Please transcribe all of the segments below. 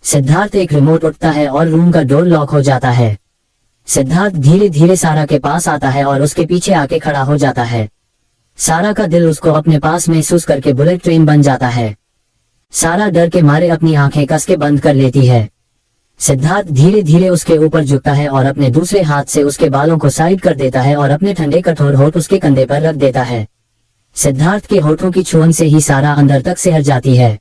सिद्धार्थ एक रिमोट उठता है और रूम का डोर लॉक हो जाता है। सिद्धार्थ धीरे धीरे सारा के पास आता है और उसके पीछे आके खड़ा हो जाता है। सारा का दिल उसको अपने पास महसूस करके बुलेट ट्रेन बन जाता है। सारा डर के मारे अपनी आंखें कस के बंद कर लेती है। सिद्धार्थ धीरे धीरे उसके ऊपर झुकता है और अपने दूसरे हाथ से उसके बालों को साइड कर देता है और अपने ठंडे कठोर होठ उसके कंधे पर रख देता है। सिद्धार्थ के होठों की छुअन से ही सारा अंदर तक सिहर जाती है।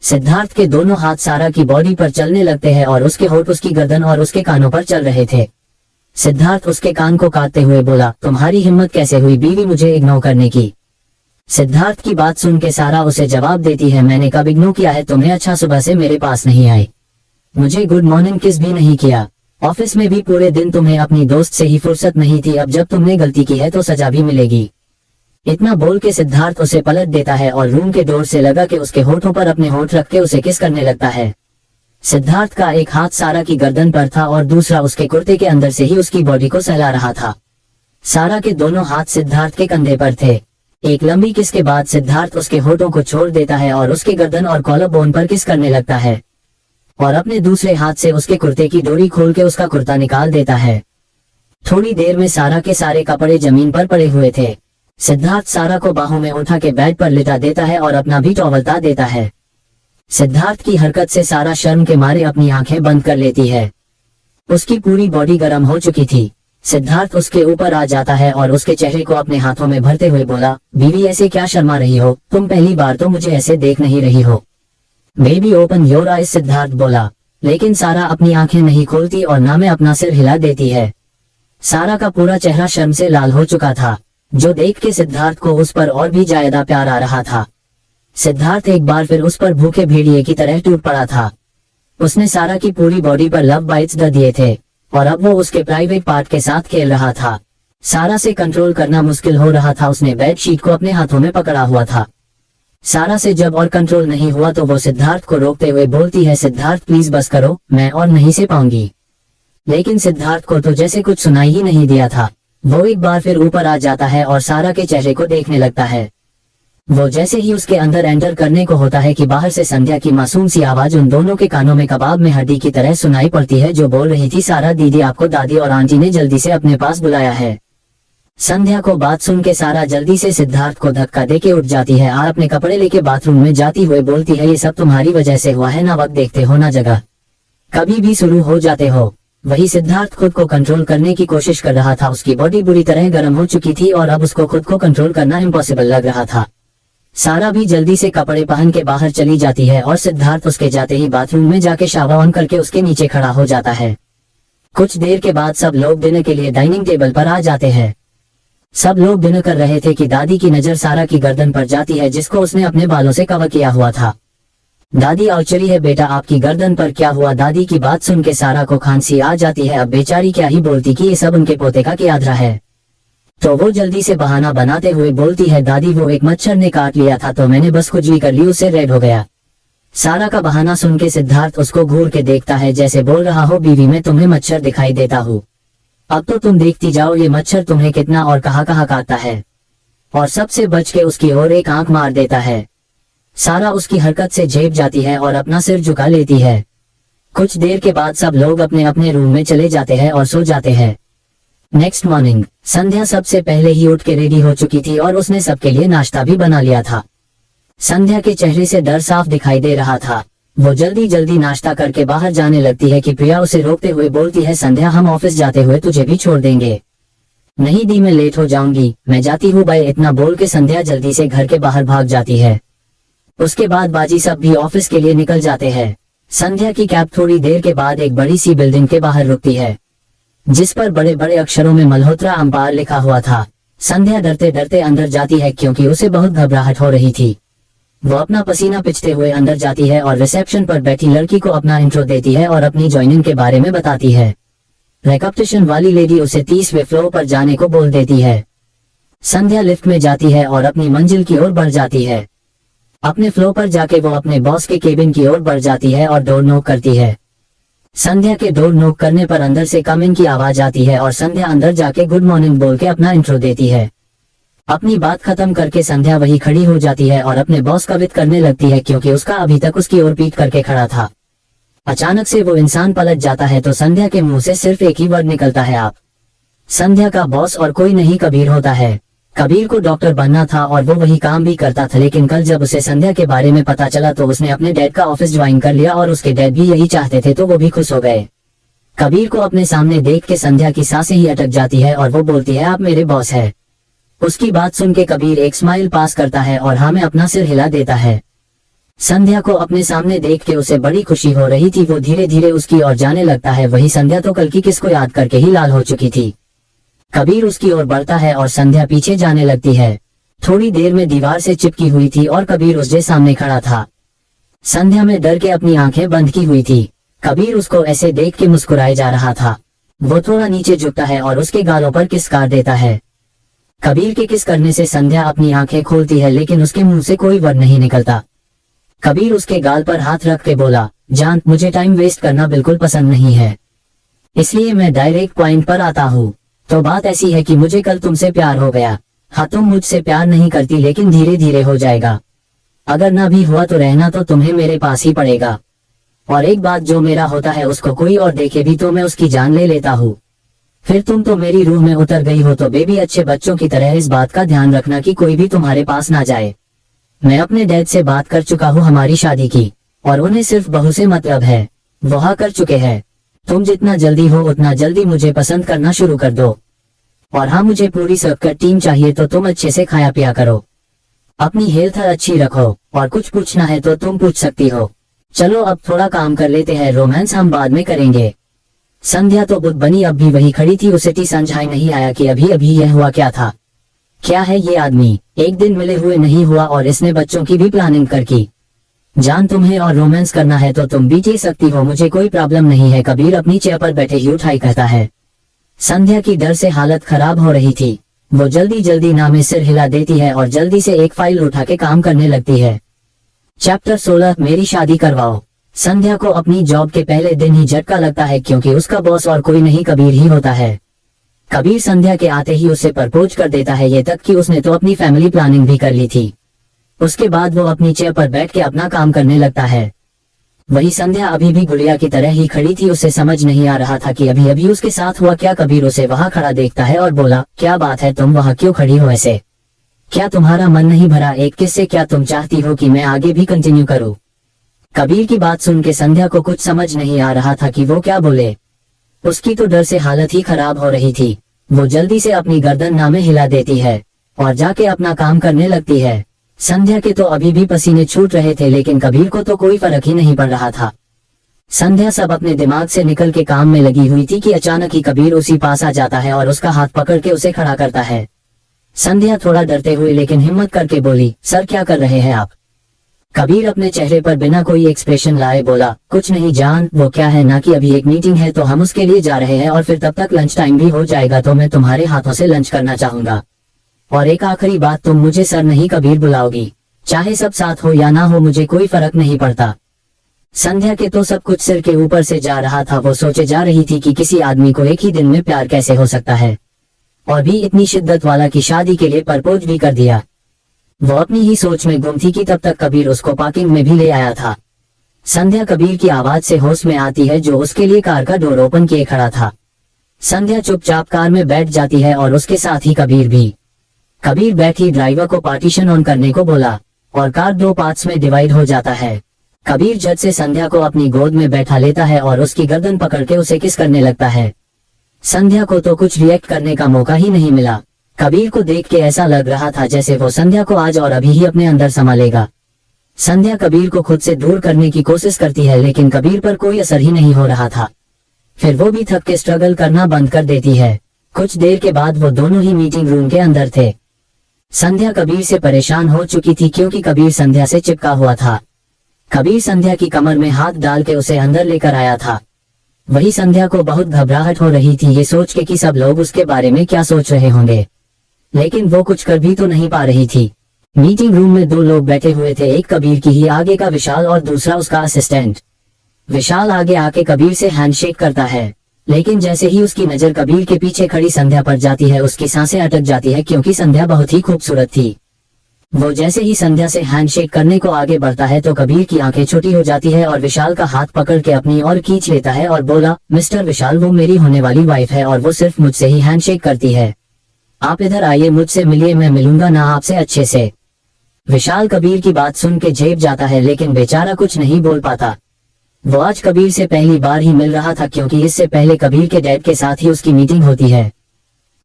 सिद्धार्थ के दोनों हाथ सारा की बॉडी पर चलने लगते हैं और उसके होठ उसकी गर्दन और उसके कानों पर चल रहे थे। सिद्धार्थ उसके कान को काटते हुए बोला, तुम्हारी हिम्मत कैसे हुई बीवी मुझे इग्नोर करने की। सिद्धार्थ की बात सुन के सारा उसे जवाब देती है, मैंने कब इग्नोर किया है तुम्हें, अच्छा सुबह से मेरे पास नहीं आई, मुझे गुड मॉर्निंग किस भी नहीं किया, ऑफिस में भी पूरे दिन तुम्हें अपनी दोस्त से ही फुर्सत नहीं थी, अब जब तुमने गलती की है तो सजा भी मिलेगी। इतना बोल के सिद्धार्थ उसे पलट देता है और रूम के डोर से लगा के उसके होठों पर अपने होठ रख के उसे किस करने लगता है। सिद्धार्थ का एक हाथ सारा की गर्दन पर था और दूसरा उसके कुर्ते के अंदर से ही उसकी बॉडी को सहला रहा था। सारा के दोनों हाथ सिद्धार्थ के कंधे पर थे। एक लंबी किस के बाद सिद्धार्थ उसके होठों को छोड़ देता है और उसके गर्दन और कॉलर बोन पर किस करने लगता है और अपने दूसरे हाथ से उसके कुर्ते की डोरी खोल के उसका कुर्ता निकाल देता है। थोड़ी देर में सारा के सारे कपड़े जमीन पर पड़े हुए थे। सिद्धार्थ सारा को बाहों में उठा के बेड पर लिटा देता है और अपना भी टॉवल देता है। सिद्धार्थ की हरकत से सारा शर्म के मारे अपनी आंखें बंद कर लेती है। उसकी पूरी बॉडी गर्म हो चुकी थी। सिद्धार्थ उसके ऊपर आ जाता है और उसके चेहरे को अपने हाथों में भरते हुए बोला, बीवी ऐसे क्या शर्मा रही हो, तुम पहली बार तो मुझे ऐसे देख नहीं रही हो। Baby open your eyes, Siddharth बोला, लेकिन सारा अपनी आंखें नहीं खोलती और ना में अपना सिर हिला देती है। सारा का पूरा चेहरा शर्म से लाल हो चुका था, जो देख के सिद्धार्थ को उस पर और भी ज्यादा प्यार आ रहा था। सिद्धार्थ एक बार फिर उस पर भूखे भेड़िए की तरह टूट पड़ा था। उसने सारा की पूरी बॉडी पर लव बाइट्स दे दिए थे और अब वो उसके प्राइवेट पार्ट के साथ खेल रहा था। सारा से कंट्रोल करना मुश्किल हो रहा था। उसने बेडशीट को अपने हाथों में पकड़ा हुआ था। सारा से जब और कंट्रोल नहीं हुआ तो वो सिद्धार्थ को रोकते हुए बोलती है, सिद्धार्थ प्लीज बस करो, मैं और नहीं से पाऊंगी। लेकिन सिद्धार्थ को तो जैसे कुछ सुनाई ही नहीं दिया था। वो एक बार फिर ऊपर आ जाता है और सारा के चेहरे को देखने लगता है। वो जैसे ही उसके अंदर एंटर करने को होता है कि बाहर से संध्या की मासूम सी आवाज उन दोनों के कानों में कबाब में हड्डी की तरह सुनाई पड़ती है, जो बोल रही थी, सारा दीदी आपको दादी और आंटी ने जल्दी से अपने पास बुलाया है। संध्या को बात सुन के सारा जल्दी से सिद्धार्थ को धक्का देके उठ जाती है और अपने कपड़े लेके बाथरूम में जाती हुए बोलती है, ये सब तुम्हारी वजह से हुआ है ना, वक्त देखते हो ना जगह कभी भी शुरू हो जाते हो। वही सिद्धार्थ खुद को कंट्रोल करने की कोशिश कर रहा था। उसकी बॉडी बुरी तरह गर्म हो चुकी थी और अब उसको खुद को कंट्रोल करना इम्पॉसिबल लग रहा था। सारा भी जल्दी से कपड़े पहन के बाहर चली जाती है और सिद्धार्थ उसके जाते ही बाथरूम में जाके शावर ऑन करके उसके नीचे खड़ा हो जाता है। कुछ देर के बाद सब लोग डिनर के लिए डाइनिंग टेबल पर आ जाते हैं। सब लोग डिनर कर रहे थे कि दादी की नजर सारा की गर्दन पर जाती है, जिसको उसने अपने बालों से कवर किया हुआ था। दादी आश्चर्य है, बेटा आपकी गर्दन पर क्या हुआ। दादी की बात सुन के सारा को खांसी आ जाती है। अब बेचारी क्या ही बोलती कि ये सब उनके पोते का याद रहा है। तो वो जल्दी से बहाना बनाते हुए बोलती है, दादी वो एक मच्छर ने काट लिया था तो मैंने बस कुछ भी कर ली, उससे रेड हो गया। सारा का बहाना सुन के सिद्धार्थ उसको घूर के देखता है, जैसे बोल रहा हो, बीवी में तुम्हें मच्छर दिखाई देता हूँ, अब तो तुम देखती जाओ ये मच्छर तुम्हें कितना और कहाँ कहाँ काटता है। और सबसे बच के उसकी ओर एक आंख मार देता है। सारा उसकी हरकत से झेप जाती है और अपना सिर झुका लेती है। कुछ देर के बाद सब लोग अपने अपने रूम में चले जाते हैं और सो जाते हैं। नेक्स्ट मॉर्निंग संध्या सबसे पहले ही उठ के रेडी हो चुकी थी और उसने सबके लिए नाश्ता भी बना लिया था। संध्या के चेहरे से डर साफ दिखाई दे रहा था। वो जल्दी जल्दी नाश्ता करके बाहर जाने लगती है कि प्रिया उसे रोकते हुए बोलती है, संध्या हम ऑफिस जाते हुए तुझे भी छोड़ देंगे। नहीं दी, मैं लेट हो जाऊंगी, मैं जाती हूँ बाय। इतना बोल के संध्या जल्दी से घर के बाहर भाग जाती है। उसके बाद बाजी सब भी ऑफिस के लिए निकल जाते हैं। संध्या की कैब थोड़ी देर के बाद एक बड़ी सी बिल्डिंग के बाहर रुकती है, जिस पर बड़े बड़े अक्षरों में मल्होत्रा अंपायर लिखा हुआ था। संध्या डरते डरते अंदर जाती है क्योंकि उसे बहुत घबराहट हो रही थी। वो अपना पसीना पिचते हुए अंदर जाती है और रिसेप्शन पर बैठी लड़की को अपना इंट्रो देती है और अपनी ज्वाइनिंग के बारे में बताती है। रिसेप्शन वाली लेडी उसे 30वें फ्लोर पर जाने को बोल देती है। संध्या लिफ्ट में जाती है और अपनी मंजिल की ओर बढ़ जाती है। अपने फ्लोर पर जाके वो अपने बॉस के केबिन की ओर बढ़ जाती है और डोर नॉक करती है। संध्या के डोर नॉक करने पर अंदर से कम इन की आवाज आती है और संध्या अंदर जाके गुड मॉर्निंग बोल के अपना इंट्रो देती है। अपनी बात खत्म करके संध्या वही खड़ी हो जाती है और अपने बॉस का विद करने लगती है, क्योंकि उसका अभी तक उसकी ओर पीट करके खड़ा था। अचानक से वो इंसान पलट जाता है तो संध्या के मुंह से सिर्फ एक ही वर्ड निकलता है, आप। संध्या का बॉस और कोई नहीं कबीर होता है। कबीर को डॉक्टर बनना था और वो वही काम भी करता था, लेकिन कल जब उसे संध्या के बारे में पता चला तो उसने अपने डैड का ऑफिस ज्वाइन कर लिया और उसके डैड भी यही चाहते थे तो वो भी खुश हो गए। कबीर को अपने सामने देख के संध्या की सांसें ही अटक जाती है और वो बोलती है, आप मेरे बॉस है। उसकी बात सुन के कबीर एक स्माइल पास करता है और हाँ में अपना सिर हिला देता है। संध्या को अपने सामने देख के उसे बड़ी खुशी हो रही थी, वो धीरे धीरे उसकी ओर जाने लगता है। वही संध्या तो कल की किस को याद करके ही लाल हो चुकी थी। कबीर उसकी ओर बढ़ता है और संध्या पीछे जाने लगती है। थोड़ी देर में दीवार से चिपकी हुई थी और कबीर उसके सामने खड़ा था। संध्या में डर के अपनी आंखें बंद की हुई थी। कबीर उसको ऐसे देख के मुस्कुराए जा रहा था। वो थोड़ा नीचे झुकता है और उसके गालों पर किस कर देता है। कबीर के किस करने से संध्या अपनी आंखें खोलती है, लेकिन उसके मुंह से कोई वर्ड नहीं निकलता। कबीर उसके गाल पर हाथ रख के बोला, जान, मुझे टाइम वेस्ट करना बिल्कुल पसंद नहीं है, इसलिए मैं डायरेक्ट पॉइंट पर आता हूँ। तो बात ऐसी है कि मुझे कल तुमसे प्यार हो गया। हाँ, तुम मुझसे प्यार नहीं करती, लेकिन धीरे धीरे हो जाएगा। अगर ना भी हुआ तो रहना तो तुम्हें मेरे पास ही पड़ेगा। और एक बात, जो मेरा होता है उसको कोई और देखे भी तो मैं उसकी जान ले लेता हूँ। फिर तुम तो मेरी रूह में उतर गई हो तो बेबी, अच्छे बच्चों की तरह इस बात का ध्यान रखना कि कोई भी तुम्हारे पास ना जाए। मैं अपने डैड से बात कर चुका हूँ हमारी शादी की, और उन्हें सिर्फ बहू से मतलब है, वो हाँ कर चुके हैं। तुम जितना जल्दी हो उतना जल्दी मुझे पसंद करना शुरू कर दो। और हाँ, मुझे पूरी सबकर टीम चाहिए, तो तुम अच्छे से खाया पिया करो, अपनी हेल्थ अच्छी रखो, और कुछ पूछना है तो तुम पूछ सकती हो। चलो अब थोड़ा काम कर लेते हैं, रोमांस हम बाद में करेंगे। संध्या तो बुद्ध बनी अब भी वही खड़ी थी, उसे टी समझाई नहीं आया कि अभी अभी यह हुआ क्या था। क्या है ये आदमी, एक दिन मिले हुए नहीं हुआ और इसने बच्चों की भी प्लानिंग कर की। जान, तुम्हें और रोमांस करना है तो तुम भी जी सकती हो, मुझे कोई प्रॉब्लम नहीं है, कबीर अपनी चेयर पर बैठे ही उठाई कहता है। संध्या की डर से हालत खराब हो रही थी। वो जल्दी जल्दी ना में सिर हिला देती है और जल्दी से एक फाइल उठा के काम करने लगती है। चैप्टर 16, मेरी शादी करवाओ। संध्या को अपनी जॉब के पहले दिन ही झटका लगता है, क्योंकि उसका बॉस और कोई नहीं कबीर ही होता है। कबीर संध्या के आते ही उसे प्रपोज कर देता है, ये तक कि उसने तो अपनी फैमिली प्लानिंग भी कर ली थी। उसके बाद वो अपनी चेयर पर बैठ के अपना काम करने लगता है। वही संध्या अभी भी गुड़िया की तरह ही खड़ी थी, उसे समझ नहीं आ रहा था कि अभी अभी उसके साथ हुआ क्या। कबीर उसे वहां खड़ा देखता है और बोला, क्या बात है, तुम वहां क्यों खड़ी हो ऐसे? क्या तुम्हारा मन नहीं भरा एक किस से? क्या तुम चाहती हो कि मैं आगे भी कंटिन्यू करूं? कबीर की बात सुन के संध्या को कुछ समझ नहीं आ रहा था कि वो क्या बोले। उसकी तो डर से हालत ही खराब हो रही थी। वो जल्दी से अपनी गर्दन नामे हिला देती है और जाके अपना काम करने लगती है। संध्या के तो अभी भी पसीने छूट रहे थे, लेकिन कबीर को तो कोई फर्क ही नहीं पड़ रहा था। संध्या सब अपने दिमाग से निकल के काम में लगी हुई थी कि अचानक ही कबीर उसी पास आ जाता है और उसका हाथ पकड़ के उसे खड़ा करता है। संध्या थोड़ा डरते हुए लेकिन हिम्मत करके बोली, सर क्या कर रहे हैं आप? कबीर अपने चेहरे पर बिना कोई एक्सप्रेशन लाए बोला, कुछ नहीं जान, वो क्या है ना कि अभी एक मीटिंग है तो हम उसके लिए जा रहे हैं और फिर तब तक लंच टाइम भी हो जाएगा, तो मैं तुम्हारे हाथों से लंच करना चाहूंगा। और एक आखिरी बात, तुम मुझे सर नहीं कबीर बुलाओगी, चाहे सब साथ हो या ना हो मुझे कोई फर्क नहीं पड़ता। संध्या के तो सब कुछ सिर के ऊपर से जा रहा था। वो सोचे जा रही थी कि किसी आदमी को एक ही दिन में प्यार कैसे हो सकता है, और भी इतनी शिद्दत वाला की शादी के लिए प्रपोज भी कर दिया। वो अपनी ही सोच में गुम थी कि तब तक कबीर उसको पार्किंग में भी ले आया था। संध्या कबीर की आवाज से होश में आती है, जो उसके लिए कार का डोर ओपन किए खड़ा था। संध्या चुपचाप कार में बैठ जाती है और उसके साथ ही कबीर भी। कबीर बैठी ड्राइवर को पार्टीशन ऑन करने को बोला और कार 2 पार्ट्स में डिवाइड हो जाता है। कबीर झट से संध्या को अपनी गोद में बैठा लेता है और उसकी गर्दन पकड़ के उसे किस करने लगता है। संध्या को तो कुछ रिएक्ट करने का मौका ही नहीं मिला। कबीर को देख के ऐसा लग रहा था जैसे वो संध्या को आज और अभी ही अपने अंदर समा लेगा। संध्या कबीर को खुद से दूर करने की कोशिश करती है, लेकिन कबीर पर कोई असर ही नहीं हो रहा था। फिर वो भी थक के स्ट्रगल करना बंद कर देती है। कुछ देर के बाद वो दोनों ही मीटिंग रूम के अंदर थे। संध्या कबीर से परेशान हो चुकी थी, क्योंकि कबीर संध्या से चिपका हुआ था। कबीर संध्या की कमर में हाथ डाल के उसे अंदर लेकर आया था। वही संध्या को बहुत घबराहट हो रही थी, ये सोच के कि सब लोग उसके बारे में क्या सोच रहे होंगे, लेकिन वो कुछ कर भी तो नहीं पा रही थी। मीटिंग रूम में 2 लोग बैठे हुए थे, एक कबीर की ही आगे का विशाल और दूसरा उसका असिस्टेंट। विशाल आगे आके कबीर से हैंडशेक करता है, लेकिन जैसे ही उसकी नजर कबीर के पीछे खड़ी संध्या पर जाती है, उसकी सांसें अटक जाती है, क्योंकि संध्या बहुत ही खूबसूरत थी। वो जैसे ही संध्या से हैंडशेक करने को आगे बढ़ता है तो कबीर की आंखें छोटी हो जाती है और विशाल का हाथ पकड़ के अपनी ओर खींच लेता है और बोला, मिस्टर विशाल, वो मेरी होने वाली वाइफ है और वो सिर्फ मुझसे ही हैंडशेक करती है। आप इधर आइए, मुझसे मिलिए, मैं मिलूंगा ना आपसे अच्छे से। विशाल कबीर की बात सुन के झेप जाता है, लेकिन बेचारा कुछ नहीं बोल पाता। वो आज कबीर से पहली बार ही मिल रहा था, क्योंकि इससे पहले कबीर के डैड के साथ ही उसकी मीटिंग होती है।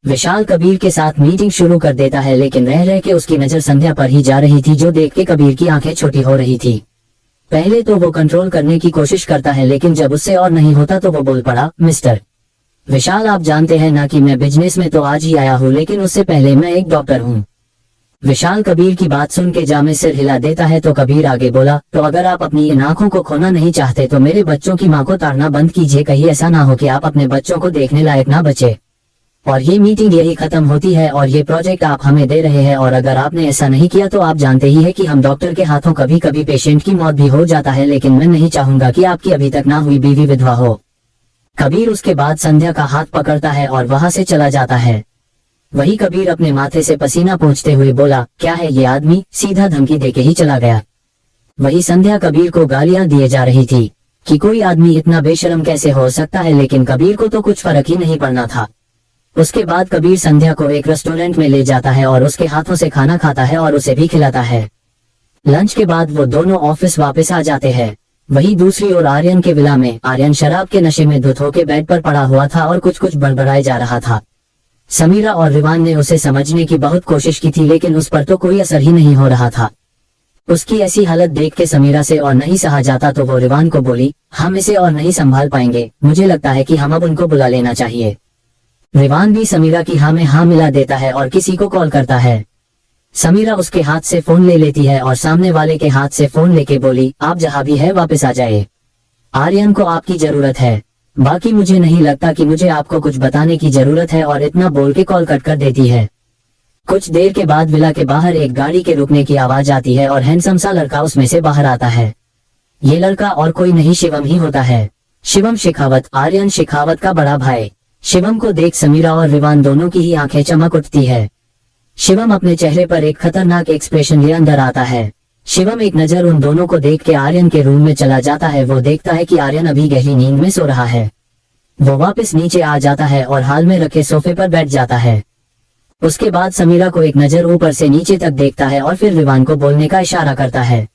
विशाल कबीर के साथ मीटिंग शुरू कर देता है, लेकिन रह रह के उसकी नजर संध्या पर ही जा रही थी, जो देख के कबीर की आंखें छोटी हो रही थी। पहले तो वो कंट्रोल करने की कोशिश करता है, लेकिन जब उससे और नहीं होता तो वो बोल पड़ा, मिस्टर विशाल, आप जानते हैं ना कि मैं बिजनेस में तो आज ही आया हूँ, लेकिन उससे पहले मैं एक डॉक्टर हूँ। विशाल कबीर की बात सुन के जामे सिर हिला देता है, तो कबीर आगे बोला, तो अगर आप अपनी इन आंखों को खोना नहीं चाहते तो मेरे बच्चों की माँ को ताड़ना बंद कीजिए, कहीं ऐसा ना हो कि आप अपने बच्चों को देखने लायक ना बचे। और ये मीटिंग यही खत्म होती है और ये प्रोजेक्ट आप हमें दे रहे हैं, और अगर आपने ऐसा नहीं किया तो आप जानते ही है कि हम डॉक्टर के हाथों कभी कभी पेशेंट की मौत भी हो जाता है, लेकिन मैं नहीं चाहूंगा कि आपकी अभी तक ना हुई बीवी विधवा हो। कबीर उसके बाद संध्या का हाथ पकड़ता है और वहां से चला जाता है। वही कबीर अपने माथे से पसीना पोंछते हुए बोला, क्या है ये आदमी, सीधा धमकी देके ही चला गया। वही संध्या कबीर को गालियां दिए जा रही थी कि कोई आदमी इतना बेशर्म कैसे हो सकता है, लेकिन कबीर को तो कुछ फर्क ही नहीं पड़ना था। उसके बाद कबीर संध्या को एक रेस्टोरेंट में ले जाता है और उसके हाथों से खाना खाता है और उसे भी खिलाता है। लंच के बाद वो दोनों ऑफिस वापस आ जाते हैं। वही दूसरी ओर आर्यन के विला में आर्यन शराब के नशे में धुत होके बेड पर पड़ा हुआ था और कुछ कुछ बड़बड़ाए जा रहा था। समीरा और रिवान ने उसे समझने की बहुत कोशिश की थी, लेकिन उस पर तो कोई असर ही नहीं हो रहा था। उसकी ऐसी हालत देख के समीरा से और नहीं सहा जाता, तो वो रिवान को बोली, हम इसे और नहीं संभाल पाएंगे, मुझे लगता है कि हम अब उनको बुला लेना चाहिए। रिवान भी समीरा की हाँ में हाँ मिला देता है और किसी को कॉल करता है। समीरा उसके हाथ से फोन ले लेती है और सामने वाले के हाथ से फोन लेके बोली, आप जहाँ भी है वापस आ जाए, आर्यन को आपकी जरूरत है, बाकी मुझे नहीं लगता कि मुझे आपको कुछ बताने की जरूरत है, और इतना बोल के कॉल कट कर देती है। कुछ देर के बाद विला के बाहर एक गाड़ी के रुकने की आवाज आती है और हैंडसम सा लड़का उसमें से बाहर आता है। ये लड़का और कोई नहीं शिवम ही होता है। शिवम शेखावत, आर्यन शेखावत का बड़ा भाई। शिवम को देख समीरा और रिवान दोनों की ही आंखें चमक उठती है। शिवम अपने चेहरे पर एक खतरनाक एक्सप्रेशन लिए अंदर आता है। शिवम एक नजर उन दोनों को देख के आर्यन के रूम में चला जाता है। वो देखता है कि आर्यन अभी गहरी नींद में सो रहा है। वो वापस नीचे आ जाता है और हाल में रखे सोफे पर बैठ जाता है। उसके बाद समीरा को एक नजर ऊपर से नीचे तक देखता है और फिर रिवान को बोलने का इशारा करता है।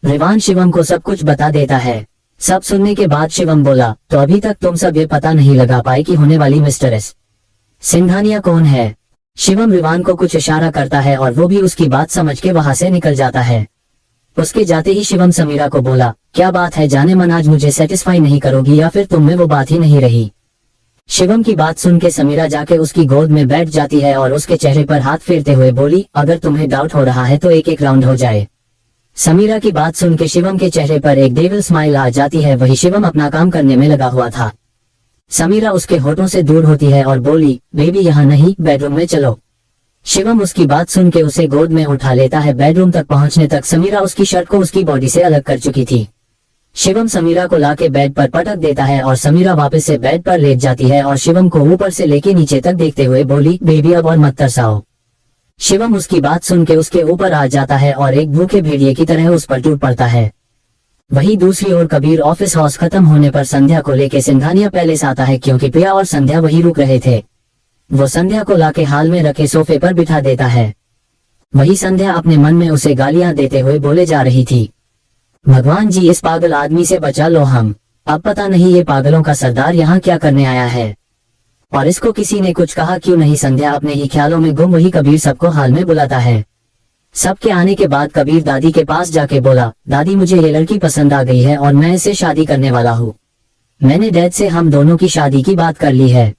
रिवान शिवम को सब कुछ बता देता है। सब सुनने के बाद शिवम बोला, तो अभी तक तुम सब ये पता नहीं लगा पाए कि होने वाली मिस्टर एस सिंघानिया कौन है? शिवम रिवान को कुछ इशारा करता है और वो भी उसकी बात समझ के वहां से निकल जाता है। उसके जाते ही शिवम समीरा को बोला, क्या बात है जाने मन, आज मुझे सेटिस्फाई नहीं करोगी या फिर तुम में वो बात ही नहीं रही? शिवम की बात सुन के समीरा जाके उसकी गोद में बैठ जाती है और उसके चेहरे पर हाथ फेरते हुए बोली, अगर तुम्हें डाउट हो रहा है तो एक एक राउंड हो जाए। समीरा की बात सुन के शिवम के चेहरे पर एक डेविल स्माइल आ जाती है। वही शिवम अपना काम करने में लगा हुआ था। समीरा उसके होठों से दूर होती है और बोली, बेबी यहाँ नहीं, बेडरूम में चलो। शिवम उसकी बात सुन के उसे गोद में उठा लेता है। बेडरूम तक पहुंचने तक समीरा उसकी शर्ट को उसकी बॉडी से अलग कर चुकी थी। शिवम समीरा को लाके बेड पर पटक देता है और समीरा वापस से बेड पर लेट जाती है और शिवम को ऊपर से लेके नीचे तक देखते हुए बोली, बेबी अब और मत तरसाओ। शिवम उसकी बात सुन के उसके ऊपर आ जाता है और एक भूखे भेड़िए की तरह उस पर टूट पड़ता है। वही दूसरी ओर कबीर ऑफिस हॉर्स खत्म होने पर संध्या को लेके सिंघानिया पैलेस आता है, क्योंकि प्रिया और संध्या वही रुक रहे थे। वो संध्या को लाके हाल में रखे सोफे पर बिठा देता है। वही संध्या अपने मन में उसे गालियां देते हुए बोले जा रही थी, भगवान जी इस पागल आदमी से बचा लो हम, अब पता नहीं ये पागलों का सरदार यहाँ क्या करने आया है, और इसको किसी ने कुछ कहा क्यों नहीं? संध्या अपने ही ख्यालों में गुम। वही कबीर सबको हाल में बुलाता है। सबके आने के बाद कबीर दादी के पास जाके बोला, दादी मुझे ये लड़की पसंद आ गई है और मैं इसे शादी करने वाला हूँ। मैंने डैड से हम दोनों की शादी की बात कर ली है।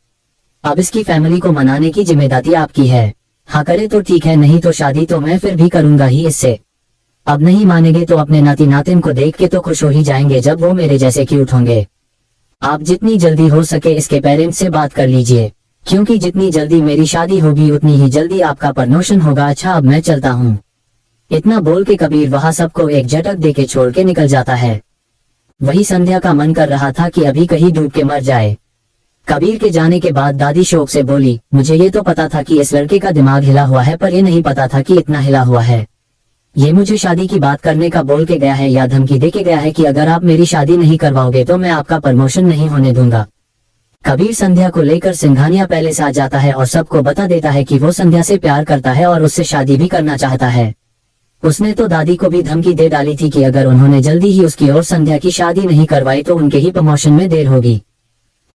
अब इसकी फैमिली को मनाने की जिम्मेदारी आपकी है। हाँ करे तो ठीक है, नहीं तो शादी तो मैं फिर भी करूंगा ही इससे। अब नहीं मानेंगे तो अपने नाती नातिन को देख के तो खुश हो ही जाएंगे जब वो मेरे जैसे क्यूट होंगे। आप जितनी जल्दी हो सके इसके पेरेंट्स से बात कर लीजिए, क्योंकि जितनी जल्दी मेरी शादी होगी उतनी ही जल्दी आपका प्रमोशन होगा। अच्छा अब मैं चलता हूँ। इतना बोल के कबीर वहाँ सबको एक झटक देके छोड़ के निकल जाता है। वही संध्या का मन कर रहा था कि अभी कहीं डूब के मर जाए। कबीर के जाने के बाद दादी शोक से बोली, मुझे ये तो पता था कि इस लड़के का दिमाग हिला हुआ है, पर ये नहीं पता था कि इतना हिला हुआ है। ये मुझे शादी की बात करने का बोल के गया है या धमकी दे के गया है कि अगर आप मेरी शादी नहीं करवाओगे तो मैं आपका प्रमोशन नहीं होने दूंगा। कबीर संध्या को लेकर सिंघानिया पैलेस आ जाता है और सबको बता देता है कि वो संध्या से प्यार करता है और उससे शादी भी करना चाहता है। उसने तो दादी को भी धमकी दे डाली थी कि अगर उन्होंने जल्दी ही उसकी और संध्या की शादी नहीं करवाई तो उनके ही प्रमोशन में देर होगी।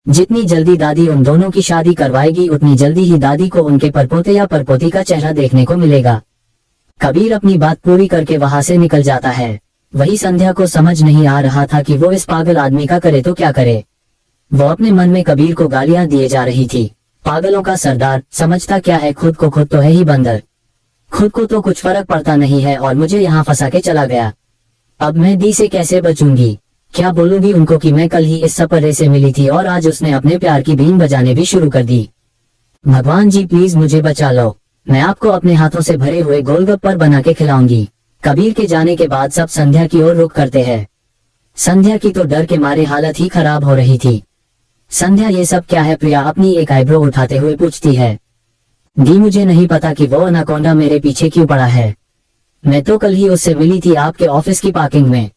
जितनी जल्दी दादी उन दोनों की शादी करवाएगी उतनी जल्दी ही दादी को उनके परपोते या परपोती का चेहरा देखने को मिलेगा। कबीर अपनी बात पूरी करके वहां से निकल जाता है। वही संध्या को समझ नहीं आ रहा था कि वो इस पागल आदमी का करे तो क्या करे। वो अपने मन में कबीर को गालियां दिए जा रही थी। पागलों का सरदार, समझता क्या है खुद को, खुद तो है ही बंदर। खुद को तो कुछ फर्क पड़ता नहीं है और मुझे यहाँ फंसा के चला गया। अब मैं दी से कैसे बचूंगी? क्या बोलूंगी उनको कि मैं कल ही इस सपरे से मिली थी और आज उसने अपने प्यार की बीन बजाने भी शुरू कर दी। भगवान जी प्लीज मुझे बचा लो, मैं आपको अपने हाथों से भरे हुए गोलगप्पर बना के खिलाऊंगी। कबीर के जाने के बाद सब संध्या की ओर रुख करते हैं। संध्या की तो डर के मारे हालत ही खराब हो रही थी। संध्या ये सब क्या है? प्रिया अपनी एक आईब्रो उठाते हुए पूछती है। दी मुझे नहीं पता कि वो अनाकोंडा मेरे पीछे क्यों पड़ा है। मैं तो कल ही उससे मिली थी आपके ऑफिस की पार्किंग में।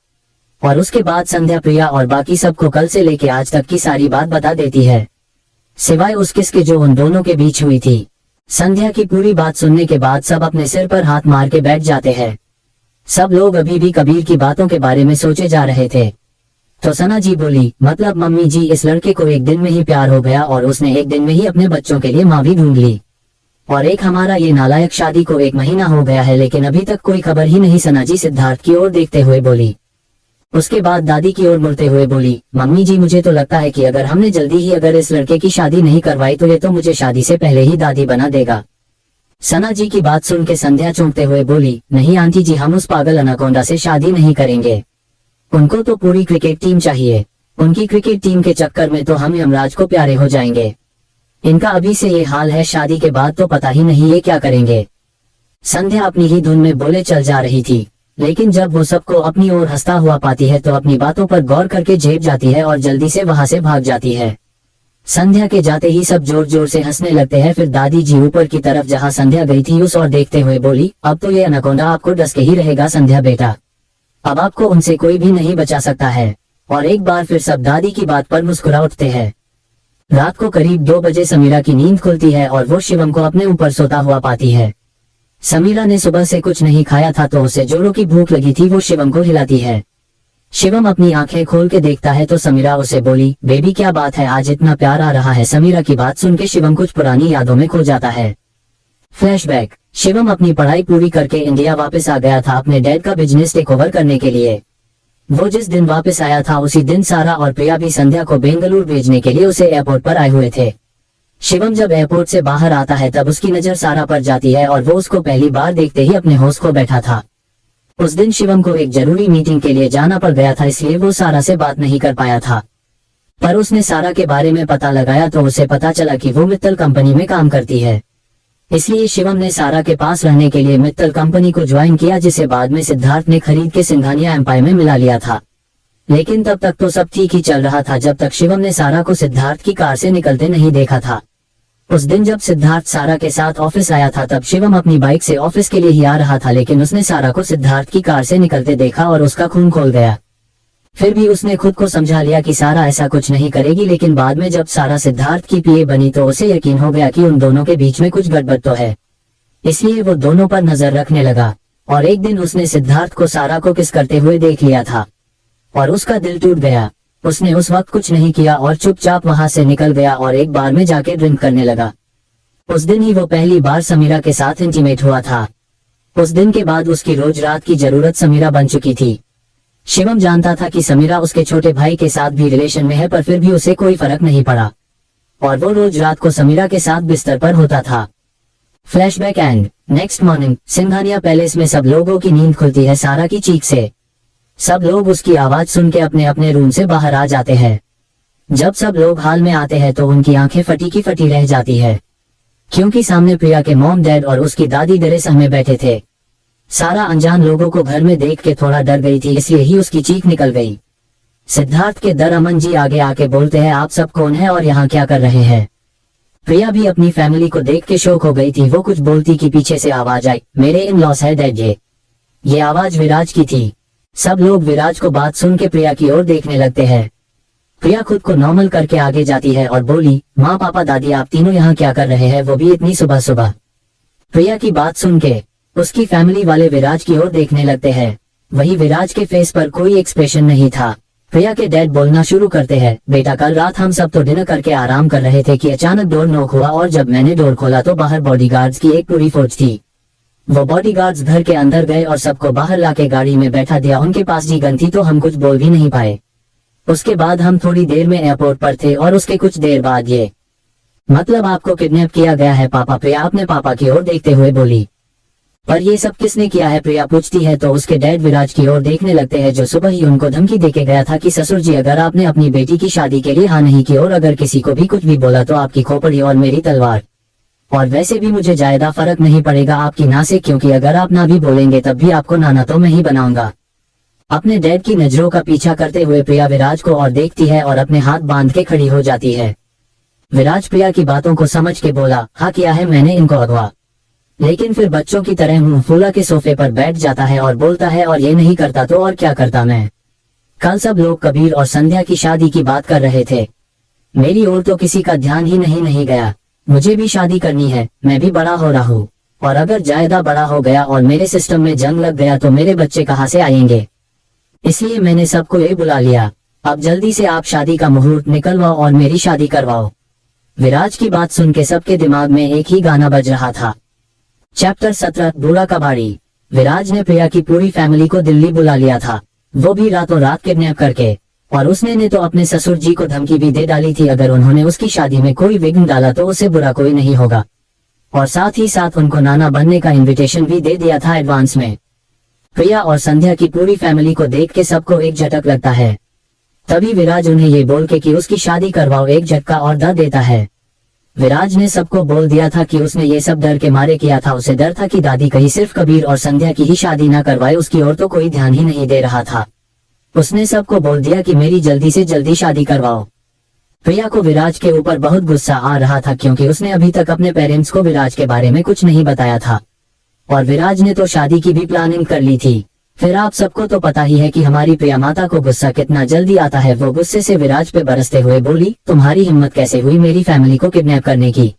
और उसके बाद संध्या प्रिया और बाकी सबको कल से लेके आज तक की सारी बात बता देती है, सिवाय उस किसके जो उन दोनों के बीच हुई थी। संध्या की पूरी बात सुनने के बाद सब अपने सिर पर हाथ मार के बैठ जाते हैं। सब लोग अभी भी कबीर की बातों के बारे में सोचे जा रहे थे। तो सना जी बोली, मतलब मम्मी जी इस लड़के को एक दिन में ही प्यार हो गया और उसने एक दिन में ही अपने बच्चों के लिए माँ भी ढूंढ ली। और एक हमारा ये नालायक शादी को 1 महीना हो गया है लेकिन अभी तक कोई खबर ही नहीं। सना जी सिद्धार्थ की ओर देखते हुए बोली। उसके बाद दादी की ओर मुड़ते हुए बोली, मम्मी जी मुझे तो लगता है कि अगर हमने जल्दी ही अगर इस लड़के की शादी नहीं करवाई तो ये तो मुझे शादी से पहले ही दादी बना देगा। सना जी की बात सुन के संध्या चौंकते हुए बोली, नहीं आंटी जी हम उस पागल अनाकोंडा से शादी नहीं करेंगे। उनको तो पूरी क्रिकेट टीम चाहिए। उनकी क्रिकेट टीम के चक्कर में तो हम यमराज को प्यारे हो जाएंगे। इनका अभी से ये हाल है, शादी के बाद तो पता ही नहीं ये क्या करेंगे। संध्या अपनी ही धुन में बोले चल जा रही थी, लेकिन जब वो सबको अपनी ओर हंसता हुआ पाती है तो अपनी बातों पर गौर करके झेप जाती है और जल्दी से वहां से भाग जाती है। संध्या के जाते ही सब जोर जोर से हंसने लगते हैं। फिर दादी जी ऊपर की तरफ जहां संध्या गई थी उस ओर देखते हुए बोली, अब तो ये अनाकोंडा आपको डस के ही रहेगा संध्या बेटा, अब आपको उनसे कोई भी नहीं बचा सकता है। और एक बार फिर सब दादी की बात पर मुस्कुरा उठते हैं। रात को करीब 2 बजे समीरा की नींद खुलती है और वो शिवम को अपने ऊपर सोता हुआ पाती है। समीरा ने सुबह से कुछ नहीं खाया था तो उसे जोरों की भूख लगी थी। वो शिवम को हिलाती है। शिवम अपनी आंखें खोल के देखता है तो समीरा उसे बोली, बेबी क्या बात है, आज इतना प्यार आ रहा है। समीरा की बात सुन के शिवम कुछ पुरानी यादों में खो जाता है। फ्लैशबैक, शिवम अपनी पढ़ाई पूरी करके इंडिया वापस आ गया था अपने डैड का बिजनेस टेक ओवर करने के लिए। वो जिस दिन वापस आया था उसी दिन सारा और प्रिया भी संध्या को बेंगलुरु भेजने के लिए उसे एयरपोर्ट पर आए हुए थे। शिवम जब एयरपोर्ट से बाहर आता है तब उसकी नजर सारा पर जाती है और वो उसको पहली बार देखते ही अपने होश खो बैठा था। उस दिन शिवम को एक जरूरी मीटिंग के लिए जाना पड़ गया था, इसलिए वो सारा से बात नहीं कर पाया था। पर उसने सारा के बारे में पता लगाया तो उसे पता चला कि वो मित्तल कंपनी में काम करती है। इसलिए शिवम ने सारा के पास रहने के लिए मित्तल कंपनी को ज्वाइन किया, जिसे बाद में सिद्धार्थ ने खरीद के सिंघानिया एम्पायर में मिला लिया था। लेकिन तब तक तो सब ठीक ही चल रहा था जब तक शिवम ने सारा को सिद्धार्थ की कार से निकलते नहीं देखा था। उस दिन जब सिद्धार्थ सारा के साथ ऑफिस आया था तब शिवम अपनी बाइक से ऑफिस के लिए ही आ रहा था, लेकिन उसने सारा को सिद्धार्थ की कार से निकलते देखा और उसका खून खौल गया। फिर भी उसने खुद को समझा लिया कि सारा ऐसा कुछ नहीं करेगी, लेकिन बाद में जब सारा सिद्धार्थ की पीए बनी तो उसे यकीन हो गया कि उन दोनों के बीच में कुछ गड़बड़ तो है। इसलिए वो दोनों पर नजर रखने लगा और एक दिन उसने सिद्धार्थ को सारा को किस करते हुए देख लिया था और उसका दिल टूट गया। उसने उस वक्त कुछ नहीं किया और चुपचाप वहां से निकल गया और एक बार में जाके ड्रिंक करने लगा। उस दिन ही वो पहली बार समीरा के साथ इंटीमेट हुआ था। उस दिन के बाद उसकी रोज रात की जरूरत समीरा बन चुकी थी। शिवम जानता था कि समीरा उसके छोटे भाई के साथ भी रिलेशन में है, पर फिर भी उसे कोई फर्क नहीं पड़ा और वो रोज रात को समीरा के साथ बिस्तर पर होता था। Flashback and next morning Singhania palace में सब लोगों की नींद खुलती है सारा की चीख से। सब लोग उसकी आवाज सुन के अपने अपने रूम से बाहर आ जाते हैं। जब सब लोग हाल में आते हैं तो उनकी आंखें फटी की फटी रह जाती है, क्योंकि सामने प्रिया के मॉम डैड और उसकी दादी डरे सहमे बैठे थे। सारा अनजान लोगों को घर में देख के थोड़ा डर गई थी, इसलिए ही उसकी चीख निकल गई। सिद्धार्थ के दर अमन जी आगे आके बोलते हैं, आप सब कौन है और यहाँ क्या कर रहे हैं। प्रिया भी अपनी फैमिली को देख के शौक हो गई थी। वो कुछ बोलती कि पीछे से आवाज आई, मेरे इन लॉस है डैड ये आवाज विराज की थी। सब लोग विराज को बात सुन के प्रिया की ओर देखने लगते हैं। प्रिया खुद को नॉर्मल करके आगे जाती है और बोली, माँ पापा दादी आप तीनों यहाँ क्या कर रहे हैं, वो भी इतनी सुबह सुबह। प्रिया की बात सुन के उसकी फैमिली वाले विराज की ओर देखने लगते हैं। वही विराज के फेस पर कोई एक्सप्रेशन नहीं था। प्रिया के डैड बोलना शुरू करते हैं, बेटा कल रात हम सब तो डिनर करके आराम कर रहे थे कि अचानक डोर नॉक हुआ और जब मैंने डोर खोला तो बाहर बॉडीगार्ड्स की एक पूरी फौज थी। वो बॉडीगार्ड्स घर के अंदर गए और सबको बाहर लाके गाड़ी में बैठा दिया। उनके पास जी गन थी तो हम कुछ बोल भी नहीं पाए। उसके बाद हम थोड़ी देर में एयरपोर्ट पर थे और उसके कुछ देर बाद ये मतलब आपको किडनैप किया गया है पापा। प्रिया अपने पापा की ओर देखते हुए बोली, पर ये सब किसने किया है, प्रिया पूछती है। तो उसके डैड विराज की ओर देखने लगते हैं, जो सुबह ही उनको धमकी देके गया था कि ससुर जी अगर आपने अपनी बेटी की शादी के लिए हाँ नहीं की और अगर किसी को भी कुछ भी बोला तो आपकी खोपड़ी और मेरी तलवार। और वैसे भी मुझे ज्यादा फर्क नहीं पड़ेगा आपकी ना से, क्योंकि अगर आप ना भी बोलेंगे तब भी आपको नाना तो मैं ही बनाऊंगा। अपने डैड की नजरों का पीछा करते हुए प्रिया विराज को और देखती है और अपने हाथ बांध के खड़ी हो जाती है। विराज प्रिया की बातों को समझ के बोला, हाँ किया है मैंने इनको अगवा। लेकिन फिर बच्चों की तरह मुंह फूला के सोफे पर बैठ जाता है और बोलता है, और ये नहीं करता तो और क्या करता मैं। कल सब लोग कबीर और संध्या की शादी की बात कर रहे थे, मेरी ओर तो किसी का ध्यान ही नहीं गया। मुझे भी शादी करनी है, मैं भी बड़ा हो रहा हूँ, और अगर ज्यादा बड़ा हो गया और मेरे सिस्टम में जंग लग गया तो मेरे बच्चे कहाँ से आएंगे। इसलिए मैंने सबको ये बुला लिया। अब जल्दी से आप शादी का मुहूर्त निकलवाओ और मेरी शादी करवाओ। विराज की बात सुन के सबके दिमाग में एक ही गाना बज रहा था। चैप्टर 17 बूढ़ा कबाड़ी। विराज ने प्रिया की पूरी फैमिली को दिल्ली बुला लिया था, वो भी रातों रात किडनैप करके। और उसने ने तो अपने ससुर जी को धमकी भी दे डाली थी, अगर उन्होंने उसकी शादी में कोई विघ्न डाला तो उसे बुरा कोई नहीं होगा। और साथ ही साथ उनको नाना बनने का इनविटेशन भी दे दिया था एडवांस में। प्रिया और संध्या की पूरी फैमिली को देख के सबको एक झटक लगता है। तभी विराज उन्हें ये बोल के कि उसकी शादी करवाओ एक झटका और दे देता है। विराज ने सबको बोल दिया था कि उसने ये सब डर के मारे किया था। उसे डर था कि दादी कहीं सिर्फ कबीर और संध्या की ही शादी ना करवाए, उसकी ओर तो कोई ध्यान ही नहीं दे रहा था। उसने सबको बोल दिया कि मेरी जल्दी से जल्दी शादी करवाओ। प्रिया को विराज के ऊपर बहुत गुस्सा आ रहा था, क्योंकि उसने अभी तक अपने पेरेंट्स को विराज के बारे में कुछ नहीं बताया था, और विराज ने तो शादी की भी प्लानिंग कर ली थी। फिर आप सबको तो पता ही है कि हमारी प्रिया माता को गुस्सा कितना जल्दी आता है। वो गुस्से से विराज पे बरसते हुए बोली, तुम्हारी हिम्मत कैसे हुई मेरी फैमिली को किडनैप करने की,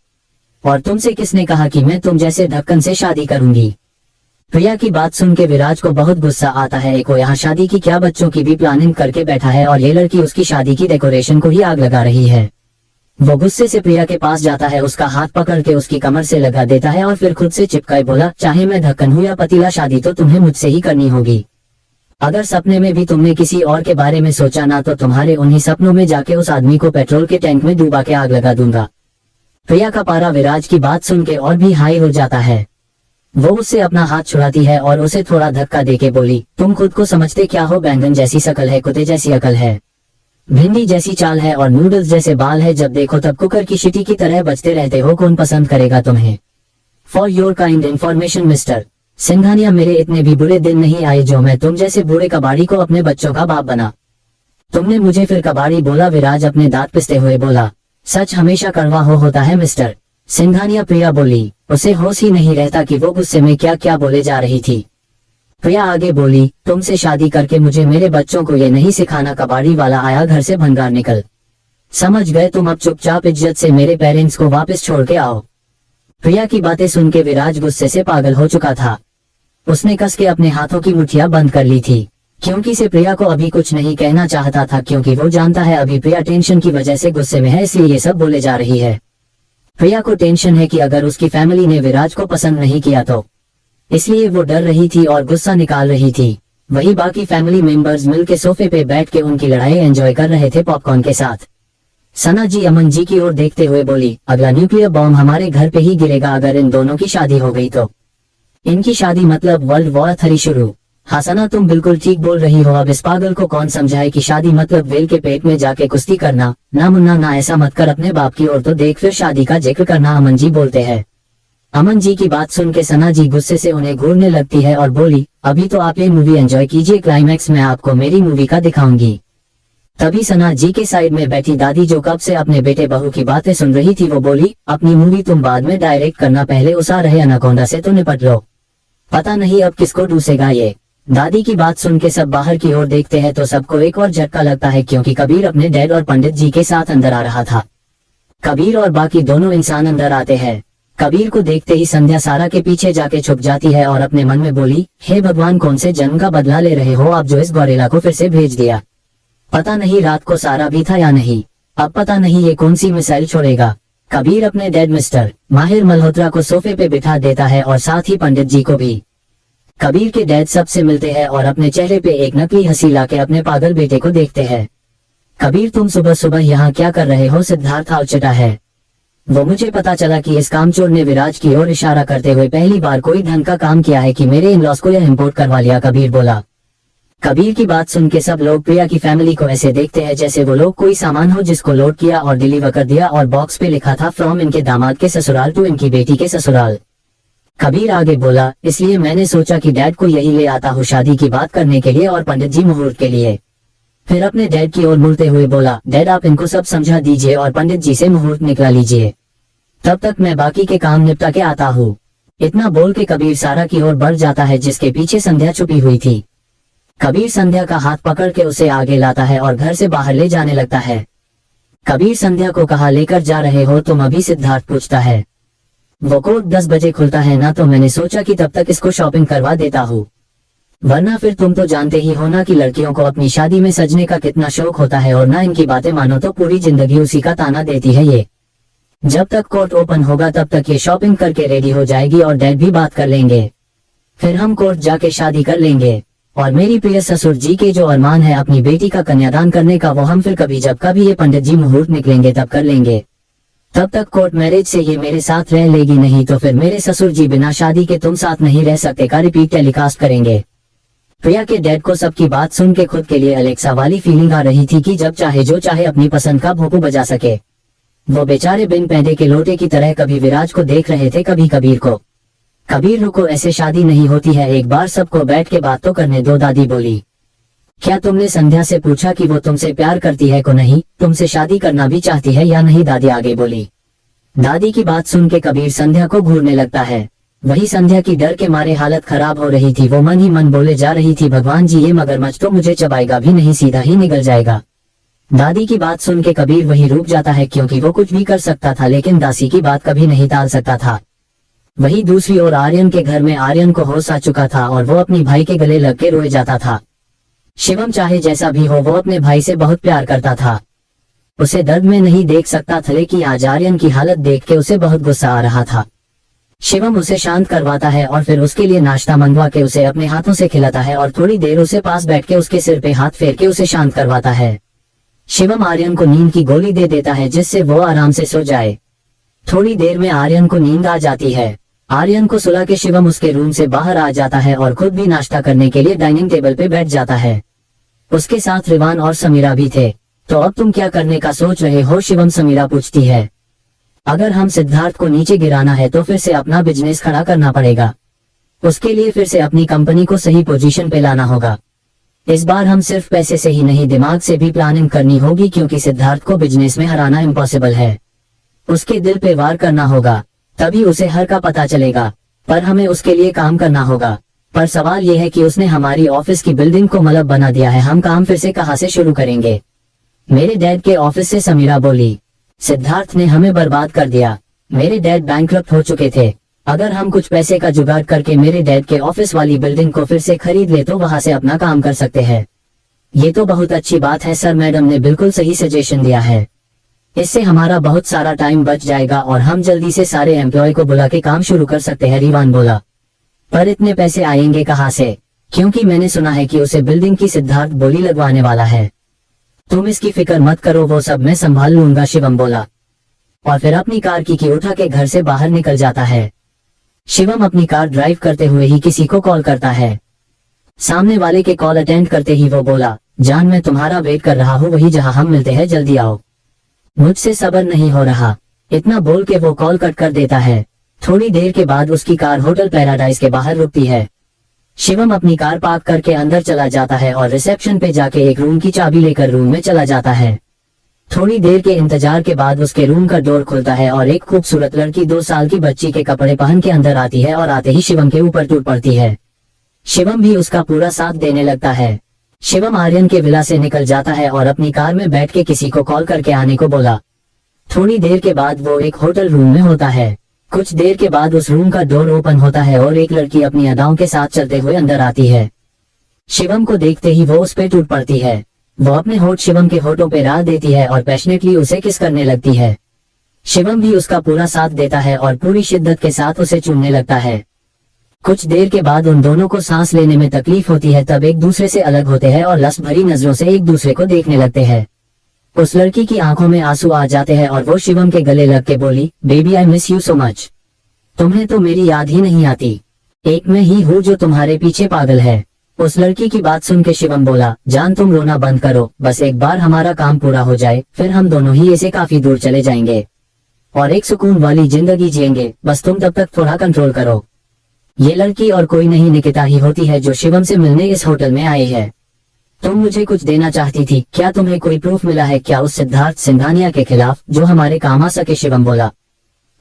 और तुमसे किसने कहा कि मैं तुम जैसे ढक्कन से शादी करूंगी। प्रिया की बात सुन के विराज को बहुत गुस्सा आता है। एक वो यहाँ शादी की क्या बच्चों की भी प्लानिंग करके बैठा है, और ये लड़की उसकी शादी की डेकोरेशन को ही आग लगा रही है। वो गुस्से से प्रिया के पास जाता है, उसका हाथ पकड़ के उसकी कमर से लगा देता है और फिर खुद से चिपकाए बोला, चाहे मैं ढक्कन हूँ या पतीला, शादी तो तुम्हें मुझसे ही करनी होगी। अगर सपने में भी तुमने किसी और के बारे में सोचा ना तो तुम्हारे उन्हीं सपनों में जाके उस आदमी को पेट्रोल के टैंक में डूबा के आग लगा दूंगा। प्रिया का पारा विराज की बात सुन के और भी हाई हो जाता है। वो उससे अपना हाथ छुड़ाती है और उसे थोड़ा धक्का देके बोली, तुम खुद को समझते क्या हो, बैंगन जैसी शकल है, कुत्ते जैसी अकल है, भिंडी जैसी चाल है और नूडल्स जैसे बाल है, जब देखो तब कुकर की शिटी की तरह बजते रहते हो, कौन पसंद करेगा तुम्हें। For your kind information mister Singhania, मेरे इतने भी बुरे दिन नहीं आए जो मैं तुम जैसे बूढ़े कबाड़ी को अपने बच्चों का बाप बना। तुमने मुझे फिर कबाड़ी बोला, विराज अपने दांत पिसते हुए बोला। सच हमेशा कड़वा होता है मिस्टर सिंघानिया, प्रिया बोली। उसे होश ही नहीं रहता कि वो गुस्से में क्या क्या बोले जा रही थी। प्रिया आगे बोली, तुमसे शादी करके मुझे मेरे बच्चों को ये नहीं सिखाना, कबाड़ी वाला आया घर से भंगार निकल। समझ गए तुम, अब चुपचाप इज्जत से मेरे पेरेंट्स को वापस छोड़ के आओ। प्रिया की बातें सुन के विराज गुस्से से पागल हो चुका था। उसने कस के अपने हाथों की मुठ्ठियां बंद कर ली थी, क्योंकि से प्रिया को अभी कुछ नहीं कहना चाहता था, क्योंकि वो जानता है अभी प्रिया टेंशन की वजह से गुस्से में है, इसलिए ये सब बोले जा रही है। प्रिया को टेंशन है कि अगर उसकी फैमिली ने विराज को पसंद नहीं किया तो, इसलिए वो डर रही थी और गुस्सा निकाल रही थी। वही बाकी फैमिली मेंबर्स मिलके सोफे पे बैठ के उनकी लड़ाई एंजॉय कर रहे थे पॉपकॉर्न के साथ। सना जी अमन जी की ओर देखते हुए बोली, अगला न्यूक्लियर बॉम्ब हमारे घर पे ही गिरेगा अगर इन दोनों की शादी हो गई तो। इनकी शादी मतलब वर्ल्ड वॉर 3 शुरू। हाँ सना, तुम बिल्कुल ठीक बोल रही हो। अब इस पागल को कौन समझाए कि शादी मतलब वेल के पेट में जाके कुश्ती करना। ना मुन्ना ना, ऐसा मत कर, अपने बाप की ओर तो देख, फिर शादी का जिक्र करना, अमन जी बोलते हैं। अमन जी की बात सुन के सना जी गुस्से से उन्हें घूरने लगती है और बोली, अभी तो आप ये मूवी एंजॉय कीजिए, क्लाइमैक्स में आपको मेरी मूवी का दिखाऊंगी। तभी सना जी के साइड में बैठी दादी, जो कब से अपने बेटे बहू की बातें सुन रही थी, वो बोली, अपनी मूवी तुम बाद में डायरेक्ट करना, पहले उस आ रहे अनाकोंडा से तो निपट लो। पता नहीं अब किसको डूसेगा ये। दादी की बात सुन के सब बाहर की ओर देखते हैं तो सबको एक और झटका लगता है, क्योंकि कबीर अपने डैड और पंडित जी के साथ अंदर आ रहा था। कबीर और बाकी दोनों इंसान अंदर आते हैं। कबीर को देखते ही संध्या सारा के पीछे जाके छुप जाती है और अपने मन में बोली, हे भगवान, कौन से जन्म का बदला ले रहे हो आप जो इस गौरेला को फिर से भेज दिया। पता नहीं रात को सारा भी था या नहीं, अब पता नहीं ये कौन सी मिसाइल छोड़ेगा। कबीर अपने डैड मिस्टर माहिर मल्होत्रा को सोफे पे बिठा देता है और साथ ही पंडित जी को भी। कबीर के डैड सबसे मिलते हैं और अपने चेहरे पे एक नकली हंसी लाके अपने पागल बेटे को देखते हैं। कबीर, तुम सुबह सुबह यहाँ क्या कर रहे हो? सिद्धार्थ आवचिटा है। वो मुझे पता चला कि इस कामचोर ने विराज की ओर इशारा करते हुए पहली बार कोई ढंग का काम किया है कि मेरे इन लॉस को यह इम्पोर्ट करवा लिया, कबीर बोला। कबीर की बात सुन के सब लोग प्रिया की फैमिली को ऐसे देखते हैं जैसे वो लोग कोई सामान हो जिसको लोड किया और डिलीवर कर दिया और बॉक्स पे लिखा था फ्रॉम इनके दामाद के ससुराल टू इनकी बेटी के ससुराल। कबीर आगे बोला, इसलिए मैंने सोचा कि डैड को यही ले आता हूँ शादी की बात करने के लिए और पंडित जी मुहूर्त के लिए। फिर अपने डैड की ओर मुड़ते हुए बोला, डैड आप इनको सब समझा दीजिए और पंडित जी से मुहूर्त निकला लीजिए, तब तक मैं बाकी के काम निपटा के आता हूँ। इतना बोल के कबीर सारा की ओर बढ़ जाता है जिसके पीछे संध्या छुपी हुई थी। कबीर संध्या का हाथ पकड़ के उसे आगे लाता है और घर से बाहर ले जाने लगता है। कबीर संध्या को कहाँ लेकर जा रहे हो तुम अभी? सिद्धार्थ पूछता है। वो कोर्ट 10 बजे खुलता है ना, तो मैंने सोचा कि तब तक इसको शॉपिंग करवा देता हूँ, वरना फिर तुम तो जानते ही हो ना कि लड़कियों को अपनी शादी में सजने का कितना शौक होता है और ना इनकी बातें मानो तो पूरी जिंदगी उसी का ताना देती है ये। जब तक कोर्ट ओपन होगा तब तक ये शॉपिंग करके रेडी हो जाएगी और डैड भी बात कर लेंगे, फिर हम कोर्ट जाके शादी कर लेंगे और मेरी प्रिय ससुर जी के जो अरमान है अपनी बेटी का कन्यादान करने का वो हम फिर कभी जब कभी ये पंडित जी मुहूर्त निकलेंगे तब कर लेंगे। तब तक कोर्ट मैरिज से ये मेरे साथ रह लेगी, नहीं तो फिर मेरे ससुर जी बिना शादी के तुम साथ नहीं रह सकते का रिपीट टेलीकास्ट करेंगे। प्रिया के डैड को सबकी बात सुन के खुद के लिए अलेक्सा वाली फीलिंग आ रही थी कि जब चाहे जो चाहे अपनी पसंद का भोंपू बजा सके। वो बेचारे बिन पैदे के लोटे की तरह कभी विराज को देख रहे थे कभी कबीर को। कबीर, रुको, ऐसे शादी नहीं होती है, एक बार सबको बैठ के बात तो करने दो, दादी बोली। क्या तुमने संध्या से पूछा कि वो तुमसे प्यार करती है को नहीं, तुमसे शादी करना भी चाहती है या नहीं? दादी आगे बोली। दादी की बात सुन के कबीर संध्या को घूरने लगता है। वही संध्या की डर के मारे हालत खराब हो रही थी। वो मन ही मन बोले जा रही थी, भगवान जी ये मगरमच्छ तो मुझे चबाएगा भी नहीं, सीधा ही निगल जाएगा। दादी की बात सुन के कबीर वही रुक जाता है, क्योंकि वो कुछ भी कर सकता था लेकिन दासी की बात कभी नहीं टाल सकता था। वही दूसरी ओर आर्यन के घर में आर्यन को होश आ चुका था और वो अपनी भाई के गले लग के रोए जाता था। शिवम चाहे जैसा भी हो वो अपने भाई से बहुत प्यार करता था, उसे दर्द में नहीं देख सकता था, लेकिन आज आर्यन की हालत देख के उसे बहुत गुस्सा आ रहा था। शिवम उसे शांत करवाता है और फिर उसके लिए नाश्ता मंगवा के उसे अपने हाथों से खिलाता है और थोड़ी देर उसे पास बैठ के उसके सिर पे हाथ फेर के उसे शांत करवाता है। शिवम आर्यन को नींद की गोली दे देता है जिससे वो आराम से सो जाए। थोड़ी देर में आर्यन को नींद आ जाती है। आर्यन को सुला के शिवम उसके रूम से बाहर आ जाता है और खुद भी नाश्ता करने के लिए डाइनिंग टेबल पे बैठ जाता है। उसके साथ रिवान और समीरा भी थे। तो अब तुम क्या करने का सोच रहे हो शिवम? समीरा पूछती है। अगर हम सिद्धार्थ को नीचे गिराना है तो फिर से अपना बिजनेस खड़ा करना पड़ेगा, उसके लिए फिर से अपनी कंपनी को सही पोजीशन पे लाना होगा। इस बार हम सिर्फ पैसे से ही नहीं दिमाग से भी प्लानिंग करनी होगी, क्योंकि सिद्धार्थ को बिजनेस में हराना इम्पॉसिबल है। उसके दिल पे वार करना होगा, तभी उसे हर का पता चलेगा, पर हमें उसके लिए काम करना होगा। पर सवाल यह है कि उसने हमारी ऑफिस की बिल्डिंग को मलब बना दिया है, हम काम फिर से कहाँ से शुरू करेंगे? मेरे डैड के ऑफिस से, समीरा बोली। सिद्धार्थ ने हमें बर्बाद कर दिया, मेरे डैड बैंकक्रप्ट हो चुके थे। अगर हम कुछ पैसे का जुगाड़ करके मेरे डैड के ऑफिस वाली बिल्डिंग को फिर से खरीद ले तो वहां से अपना काम कर सकते हैं। ये तो बहुत अच्छी बात है सर, मैडम ने बिल्कुल सही सजेशन दिया है। इससे हमारा बहुत सारा टाइम बच जाएगा और हम जल्दी से सारे एम्प्लॉय को बुला के काम शुरू कर सकते हैं, रिवान बोला। पर इतने पैसे आएंगे कहाँ से? क्योंकि मैंने सुना है कि उसे बिल्डिंग की सिद्धार्थ बोली लगवाने वाला है। तुम इसकी फिक्र मत करो, वो सब मैं संभाल लूंगा, शिवम बोला और फिर अपनी कार की उठा के घर से बाहर निकल जाता है। शिवम अपनी कार ड्राइव करते हुए ही किसी को कॉल करता है। सामने वाले के कॉल अटेंड करते ही वो बोला, जान मैं तुम्हारा वेट कर रहा हूँ, वही जहाँ हम मिलते हैं, जल्दी आओ, मुझसे सब्र नहीं हो रहा। इतना बोल के वो कॉल कट कर देता है। थोड़ी देर के बाद उसकी कार होटल पैराडाइज के बाहर रुकती है। शिवम अपनी कार पार्क करके अंदर चला जाता है और रिसेप्शन पे जाके एक रूम की चाबी लेकर रूम में चला जाता है। थोड़ी देर के इंतजार के बाद उसके रूम का डोर खुलता है और एक खूबसूरत लड़की 2 साल की बच्ची के कपड़े पहन के अंदर आती है और आते ही शिवम के ऊपर टूट पड़ती है। शिवम भी उसका पूरा साथ देने लगता है। शिवम आर्यन के विला से निकल जाता है और अपनी कार में बैठ के किसी को कॉल करके आने को बोला। थोड़ी देर के बाद वो एक होटल रूम में होता है। कुछ देर के बाद उस रूम का डोर ओपन होता है और एक लड़की अपनी अदाओं के साथ चलते हुए अंदर आती है। शिवम को देखते ही वो उस पे टूट पड़ती है। वो अपने होठ शिवम के होठों पे डाल देती है और पैशनेटली उसे किस करने लगती है। शिवम भी उसका पूरा साथ देता है और पूरी शिद्दत के साथ उसे चूमने लगता है। कुछ देर के बाद उन दोनों को सांस लेने में तकलीफ होती है, तब एक दूसरे से अलग होते हैं और लस्ट भरी नजरों से एक दूसरे को देखने लगते हैं। उस लड़की की आंखों में आंसू आ जाते हैं और वो शिवम के गले लग के बोली, baby I miss you so much. तुम्हें तो मेरी याद ही नहीं आती। एक मैं ही हूँ जो तुम्हारे पीछे पागल है। उस लड़की की बात सुन के शिवम बोला, जान तुम रोना बंद करो, बस एक बार हमारा काम पूरा हो जाए, फिर हम दोनों ही ऐसे काफी दूर चले जाएंगे और एक सुकून वाली जिंदगी जिएंगे। बस तुम तब तक थोड़ा कंट्रोल करो। ये लड़की और कोई नहीं निकिता ही होती है जो शिवम से मिलने इस होटल में आई है। तुम मुझे कुछ देना चाहती थी, क्या तुम्हें कोई प्रूफ मिला है क्या उस सिद्धार्थ सिंघानिया के खिलाफ जो हमारे काम आ सके? शिवम बोला।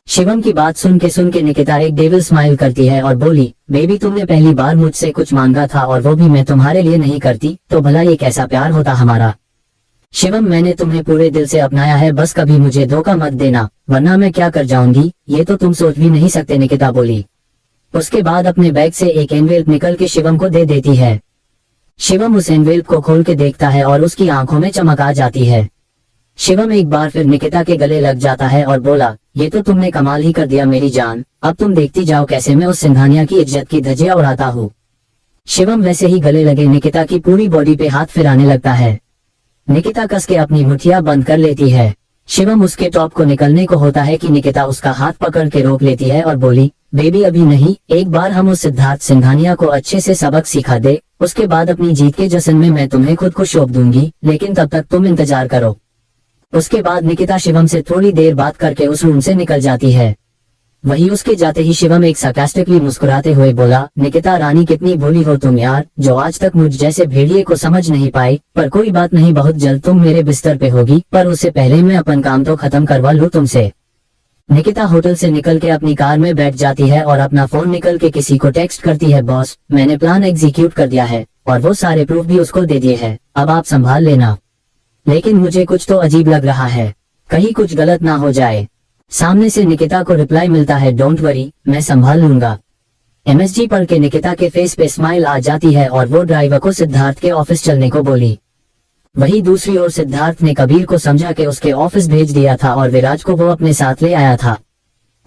शिवम की बात सुन के निकिता एक डेविल स्माइल करती है और बोली, बेबी तुमने पहली बार मुझसे कुछ मांगा था और वो भी मैं तुम्हारे लिए नहीं करती, तो भला ये कैसा प्यार होता हमारा? शिवम मैंने तुम्हें पूरे दिल से अपनाया है, बस कभी मुझे धोखा मत देना वरना मैं क्या कर जाऊंगी ये तो तुम सोच भी नहीं सकते, निकिता बोली। उसके बाद अपने बैग से एक एनवेल्प निकल के शिवम को दे देती है। शिवम उस एनवेल्प को खोल के देखता है और उसकी आंखों में चमक आ जाती है। शिवम एक बार फिर निकिता के गले लग जाता है और बोला, ये तो तुमने कमाल ही कर दिया मेरी जान, अब तुम देखती जाओ कैसे मैं उस सिंघानिया की इज्जत की धज्जियां उड़ाता हूँ। शिवम वैसे ही गले लगे निकिता की पूरी बॉडी पे हाथ फिराने लगता है। निकिता कस के अपनी मुठिया बंद कर लेती है। शिवम उसके टॉप को निकलने को होता है कि निकिता उसका हाथ पकड़ के रोक लेती है और बोली, बेबी अभी नहीं, एक बार हम उस सिद्धार्थ सिंघानिया को अच्छे से सबक सिखा दे, उसके बाद अपनी जीत के जश्न में मैं तुम्हें खुद को सौंप दूंगी, लेकिन तब तक तुम इंतजार करो। उसके बाद निकिता शिवम से थोड़ी देर बात करके उस रूम से निकल जाती है। वही उसके जाते ही शिवम एक सार्कास्टिकली मुस्कुराते हुए बोला, निकिता रानी कितनी भोली हो तुम यार, जो आज तक मुझ जैसे भेड़िए को समझ नहीं पाई, पर कोई बात नहीं, बहुत जल्द तुम मेरे बिस्तर पे होगी, पर उससे पहले मैं अपन काम तो खत्म करवा लूं तुमसे। निकिता होटल से निकल के अपनी कार में बैठ जाती है और अपना फोन निकल के किसी को टेक्स्ट करती है, बॉस मैंने प्लान एग्जीक्यूट कर दिया है और वो सारे प्रूफ भी उसको दे दिए हैं, अब आप संभाल लेना। लेकिन मुझे कुछ तो अजीब लग रहा है, कहीं कुछ गलत ना हो जाए। सामने से निकिता को रिप्लाई मिलता है, डोंट वरी मैं संभाल लूंगा। एमएसजी पढ़ के निकिता के फेस पे स्माइल आ जाती है और वो ड्राइवर को सिद्धार्थ के ऑफिस चलने को बोली। वही दूसरी ओर सिद्धार्थ ने कबीर को समझा के उसके ऑफिस भेज दिया था और विराज को वो अपने साथ ले आया था।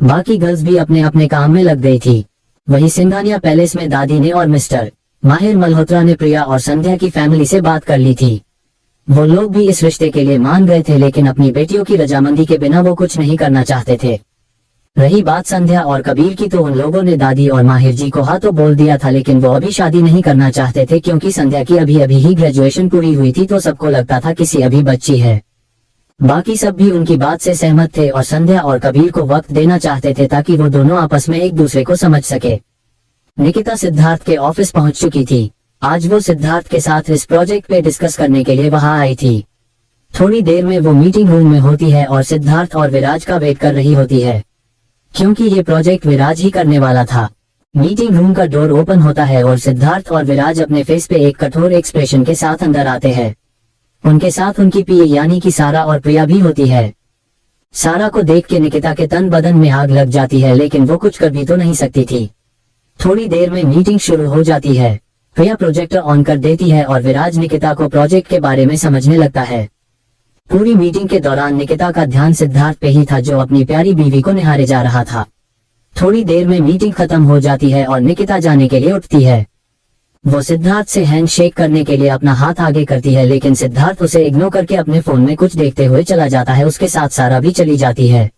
बाकी गर्ल्स भी अपने अपने काम में लग गई थी। वही सिंघानिया पैलेस में दादी ने और मिस्टर माहिर मल्होत्रा ने प्रिया और संध्या की फैमिली से बात कर ली थी। वो लोग भी इस रिश्ते के लिए मान गए थे, लेकिन अपनी बेटियों की रजामंदी के बिना वो कुछ नहीं करना चाहते थे। रही बात संध्या और कबीर की, तो उन लोगों ने दादी और माहिर जी को हाँ तो बोल दिया था, लेकिन वो अभी शादी नहीं करना चाहते थे क्योंकि संध्या की अभी अभी ही ग्रेजुएशन पूरी हुई थी, तो सबको लगता था किसी अभी बच्ची है। बाकी सब भी उनकी बात से सहमत थे और संध्या और कबीर को वक्त देना चाहते थे ताकि वो दोनों आपस में एक दूसरे को समझ सके। निकिता सिद्धार्थ के ऑफिस पहुंच चुकी थी। आज वो सिद्धार्थ के साथ इस प्रोजेक्ट पे डिस्कस करने के लिए वहां आई थी। थोड़ी देर में वो मीटिंग रूम में होती है और सिद्धार्थ और विराज का वेट कर रही होती है, क्योंकि ये प्रोजेक्ट विराज ही करने वाला था। मीटिंग रूम का डोर ओपन होता है और सिद्धार्थ और विराज अपने फेस पे एक कठोर एक्सप्रेशन के साथ अंदर आते हैं। उनके साथ उनकी पीए यानी कि सारा और प्रिया भी होती है। सारा को देख के निकिता के तन बदन में आग लग जाती है, लेकिन वो कुछ कर भी तो नहीं सकती थी। थोड़ी देर में मीटिंग शुरू हो जाती है। प्रिया प्रोजेक्टर ऑन कर देती है और विराज निकिता को प्रोजेक्ट के बारे में समझने लगता है। पूरी मीटिंग के दौरान निकिता का ध्यान सिद्धार्थ पे ही था, जो अपनी प्यारी बीवी को निहारे जा रहा था। थोड़ी देर में मीटिंग खत्म हो जाती है और निकिता जाने के लिए उठती है। वो सिद्धार्थ से हैंड शेक करने के लिए अपना हाथ आगे करती है, लेकिन सिद्धार्थ उसे इग्नोर करके अपने फोन में कुछ देखते हुए चला जाता है। उसके साथ सारा भी चली जाती है।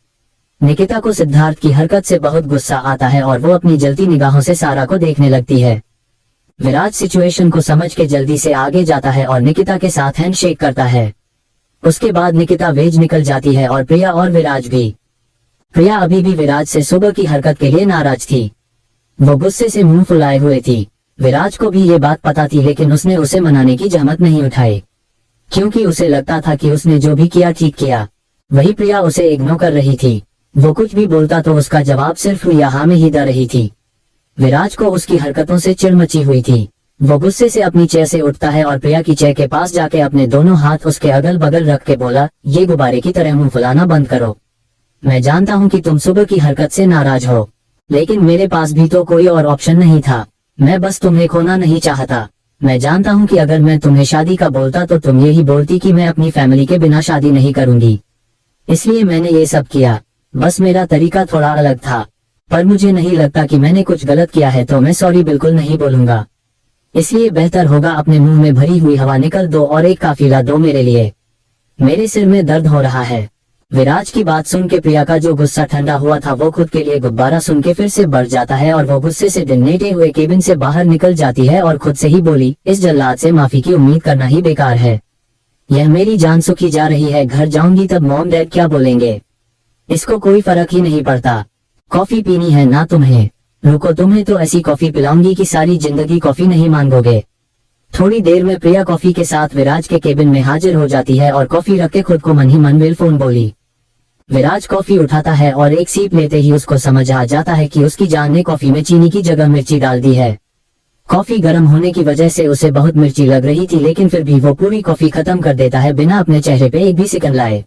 निकिता को सिद्धार्थ की हरकत से बहुत गुस्सा आता है और वो अपनी जलती निगाहों से सारा को देखने लगती है। विराज सिचुएशन को समझ के जल्दी से आगे जाता है और निकिता के साथ हैंड शेक करता है। उसके बाद निकिता वेज निकल जाती है और प्रिया और विराज भी। प्रिया अभी भी विराज से सुबह की हरकत के लिए नाराज थी। वो गुस्से से मुंह फुलाए हुए थी। विराज को भी ये बात पता थी, लेकिन उसने उसे मनाने की जहमत नहीं उठाई। क्योंकि उसे लगता था कि उसने जो भी किया ठीक किया। वही प्रिया उसे इग्नोर कर रही थी। वो कुछ भी बोलता तो उसका जवाब सिर्फ यहाँ में ही दे रही थी। विराज को उसकी हरकतों से चिढ़ मची हुई थी। वो गुस्से से अपनी चेयर से उठता है और प्रिया की चेयर के पास जाके अपने दोनों हाथ उसके अगल बगल रख के बोला, ये गुब्बारे की तरह मुंह फुलाना बंद करो। मैं जानता हूँ कि तुम सुबह की हरकत से नाराज हो, लेकिन मेरे पास भी तो कोई और ऑप्शन नहीं था। मैं बस तुम्हें खोना नहीं चाहता। मैं जानता हूँ कि अगर मैं तुम्हें शादी का बोलता तो तुम यही बोलती कि मैं अपनी फैमिली के बिना शादी नहीं करूंगी, इसलिए मैंने ये सब किया। बस मेरा तरीका थोड़ा अलग था, पर मुझे नहीं लगता कि मैंने कुछ गलत किया है, तो मैं सॉरी बिल्कुल नहीं बोलूंगा। इसलिए बेहतर होगा अपने मुंह में भरी हुई हवा निकल दो और एक काफिला दो मेरे लिए। मेरे सिर में दर्द हो रहा है। विराज की बात सुन के प्रिया का जो गुस्सा ठंडा हुआ था वो खुद के लिए गुब्बारा सुन के फिर से बढ़ जाता है और वो गुस्से से डिन्नेटे हुए केबिन से बाहर निकल जाती है और खुद से ही बोली, इस जल्लाद से माफी की उम्मीद करना ही बेकार है। यह मेरी जान सुखी जा रही है। घर जाऊंगी तब मॉम डैड क्या बोलेंगे? इसको कोई फर्क ही नहीं पड़ता। कॉफी पीनी है ना तुम्हें? रुको, तुम्हें तो ऐसी कॉफी पिलाऊंगी कि सारी जिंदगी कॉफी नहीं मांगोगे। थोड़ी देर में प्रिया कॉफी के साथ विराज के केबिन में हाजिर हो जाती है और कॉफी रख के खुद को मन ही मन मेल फोन बोली। विराज कॉफी उठाता है और एक सीप लेते ही उसको समझ आ जाता है कि उसकी जान ने कॉफी में चीनी की जगह मिर्ची डाल दी है। कॉफी गर्म होने की वजह से उसे बहुत मिर्ची लग रही थी, लेकिन फिर भी वो पूरी कॉफी खत्म कर देता है बिना अपने चेहरे पे एक भी सिकन लाए।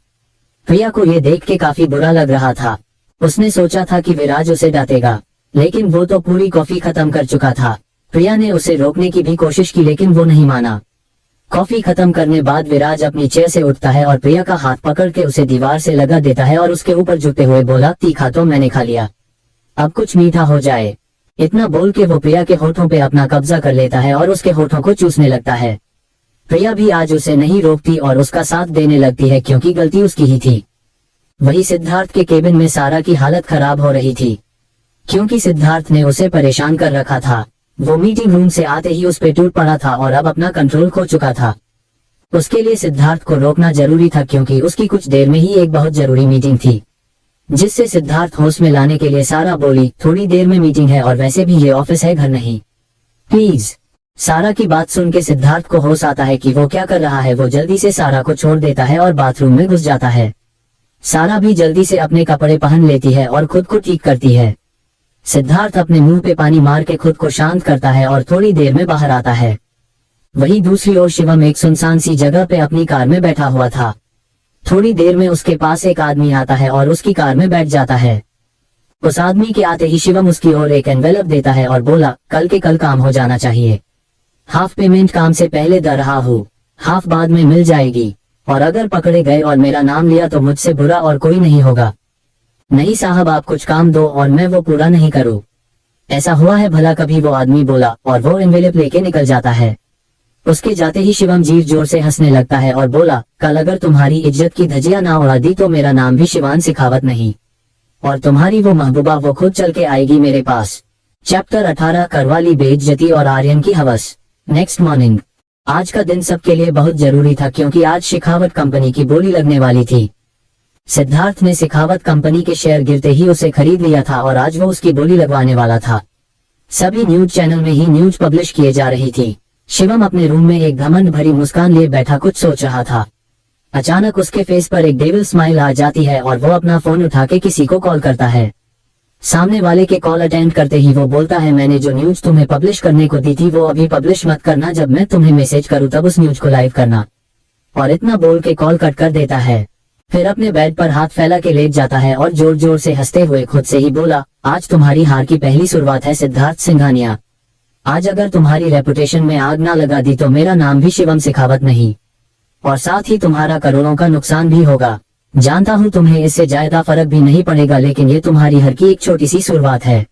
प्रिया को ये देख के काफी बुरा लग रहा था। उसने सोचा था कि विराज उसे डांटेगा, लेकिन वो तो पूरी कॉफी खत्म कर चुका था। प्रिया ने उसे रोकने की भी कोशिश की, लेकिन वो नहीं माना। कॉफी खत्म करने बाद विराज अपनी चेयर से उठता है और प्रिया का हाथ पकड़ के उसे दीवार से लगा देता है और उसके ऊपर झुकते हुए बोला, तीखा तो मैंने खा लिया, अब कुछ मीठा हो जाए। इतना बोल के वो प्रिया के होठों पे अपना कब्जा कर लेता है और उसके होठों को चूसने लगता है। प्रिया भी आज उसे नहीं रोकती और उसका साथ देने लगती है, क्योंकि गलती उसकी ही थी। वही सिद्धार्थ के केबिन में सारा की हालत खराब हो रही थी, क्योंकि सिद्धार्थ ने उसे परेशान कर रखा था। वो मीटिंग रूम से आते ही उस पे टूट पड़ा था और अब अपना कंट्रोल खो चुका था। उसके लिए सिद्धार्थ को रोकना जरूरी था, क्योंकि उसकी कुछ देर में ही एक बहुत जरूरी मीटिंग थी, जिससे सिद्धार्थ होश में लाने के लिए सारा बोली, थोड़ी देर में मीटिंग है और वैसे भी ये ऑफिस है, घर नहीं, प्लीज। सारा की बात सुन के सिद्धार्थ को होश आता है कि वो क्या कर रहा है। वो जल्दी से सारा को छोड़ देता है और बाथरूम में घुस जाता है। सारा भी जल्दी से अपने कपड़े पहन लेती है और खुद को ठीक करती है। सिद्धार्थ अपने मुंह पे पानी मार के खुद को शांत करता है और थोड़ी देर में बाहर आता है। वहीं दूसरी ओर शिवम एक सुनसान सी जगह पे अपनी कार में बैठा हुआ था। थोड़ी देर में उसके पास एक आदमी आता है और उसकी कार में बैठ जाता है। उस आदमी के आते ही शिवम उसकी ओर एक एनवेलप देता है और बोला, कल के कल काम हो जाना चाहिए। हाफ पेमेंट काम से पहले दे रहा हूँ, हाफ बाद में मिल जाएगी, और अगर पकड़े गए और मेरा नाम लिया तो मुझसे बुरा और कोई नहीं होगा। नहीं साहब, आप कुछ काम दो और मैं वो पूरा नहीं करूँ। ऐसा हुआ है भला कभी? वो आदमी बोला और वो एनवेलप लेके निकल जाता है। उसके जाते ही शिवम जीर जोर से हंसने लगता है और बोला, कल अगर तुम्हारी इज्जत की धजिया ना उड़ा दी तो मेरा नाम भी शिवान सिखावत नहीं, और तुम्हारी वो महबूबा वो खुद चल के आएगी मेरे पास। चैप्टर 18 करवाली बेइज्जती और आर्यन की हवस। Next morning. आज का दिन सबके लिए बहुत जरूरी था, क्योंकि आज शेखावत कंपनी की बोली लगने वाली थी। सिद्धार्थ ने शेखावत कंपनी के शेयर गिरते ही उसे खरीद लिया था और आज वो उसकी बोली लगवाने वाला था। सभी न्यूज चैनल में ही न्यूज पब्लिश किए जा रही थी। शिवम अपने रूम में एक घमंड भरी मुस्कान लिए बैठा कुछ सोच रहा था। अचानक उसके फेस पर एक डेविल स्माइल आ जाती है और वो अपना फोन उठा के किसी को कॉल करता है। सामने वाले के कॉल अटेंड करते ही वो बोलता है, मैंने जो न्यूज तुम्हें पब्लिश करने को दी थी वो अभी पब्लिश मत करना, जब मैं तुम्हें मैसेज करूँ तब उस न्यूज को लाइव करना। और इतना बोल के कॉल कट कर देता है। फिर अपने बेड पर हाथ फैला के लेट जाता है और जोर जोर से हंसते हुए खुद से ही बोला, आज तुम्हारी हार की पहली शुरुआत है सिद्धार्थ सिंघानिया। आज अगर तुम्हारी रेपुटेशन में आग ना लगा दी तो मेरा नाम भी शिवम सिखावत नहीं, और साथ ही तुम्हारा करोड़ों का नुकसान भी होगा। जानता हूँ तुम्हें इससे ज्यादा फर्क भी नहीं पड़ेगा, लेकिन ये तुम्हारी हर की एक छोटी सी शुरुआत है।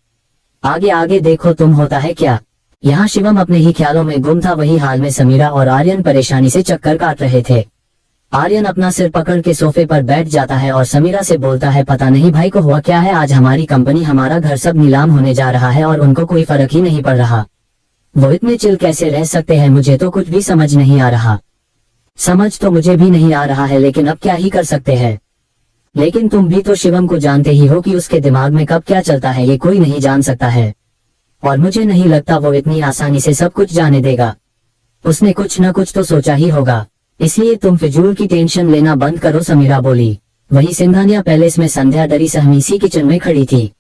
आगे आगे देखो तुम होता है क्या। यहाँ शिवम अपने ही ख्यालों में गुम था। वही हाल में समीरा और आर्यन परेशानी से चक्कर काट रहे थे। आर्यन अपना सिर पकड़ के सोफे पर बैठ जाता है और समीरा से बोलता है, पता नहीं भाई को हुआ क्या है, आज हमारी कंपनी हमारा घर सब नीलाम होने जा रहा है और उनको कोई फर्क ही नहीं पड़ रहा। वो इतने चिल कैसे रह सकते हैं, मुझे तो कुछ भी समझ नहीं आ रहा। समझ तो मुझे भी नहीं आ रहा है, लेकिन अब क्या ही कर सकते हैं। लेकिन तुम भी तो शिवम को जानते ही हो कि उसके दिमाग में कब क्या चलता है ये कोई नहीं जान सकता है, और मुझे नहीं लगता वो इतनी आसानी से सब कुछ जाने देगा। उसने कुछ न कुछ तो सोचा ही होगा। इसलिए तुम फिजूल की टेंशन लेना बंद करो, समीरा बोली। वही सिंघानिया पैलेस में संध्या डरी सहमी सी किचन में खड़ी थी।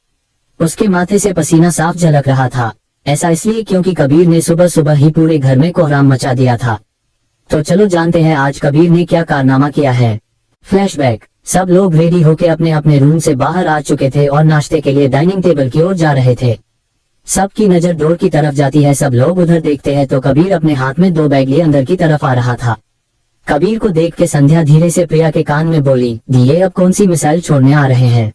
उसके माथे से पसीना साफ झलक रहा था। ऐसा इसलिए क्योंकि कबीर ने सुबह सुबह ही पूरे घर में कोहराम मचा दिया था। तो चलो जानते हैं आज कबीर ने क्या कारनामा किया है। फ्लैशबैक। सब लोग रेडी होकर अपने अपने रूम से बाहर आ चुके थे और नाश्ते के लिए डाइनिंग टेबल की ओर जा रहे थे। सबकी नजर डोर की तरफ जाती है। सब लोग उधर देखते हैं तो कबीर अपने हाथ में 2 बैग लिए अंदर की तरफ आ रहा था। कबीर को देख के संध्या धीरे से प्रिया के कान में बोली, ये अब कौन सी मिसाइल छोड़ने आ रहे हैं?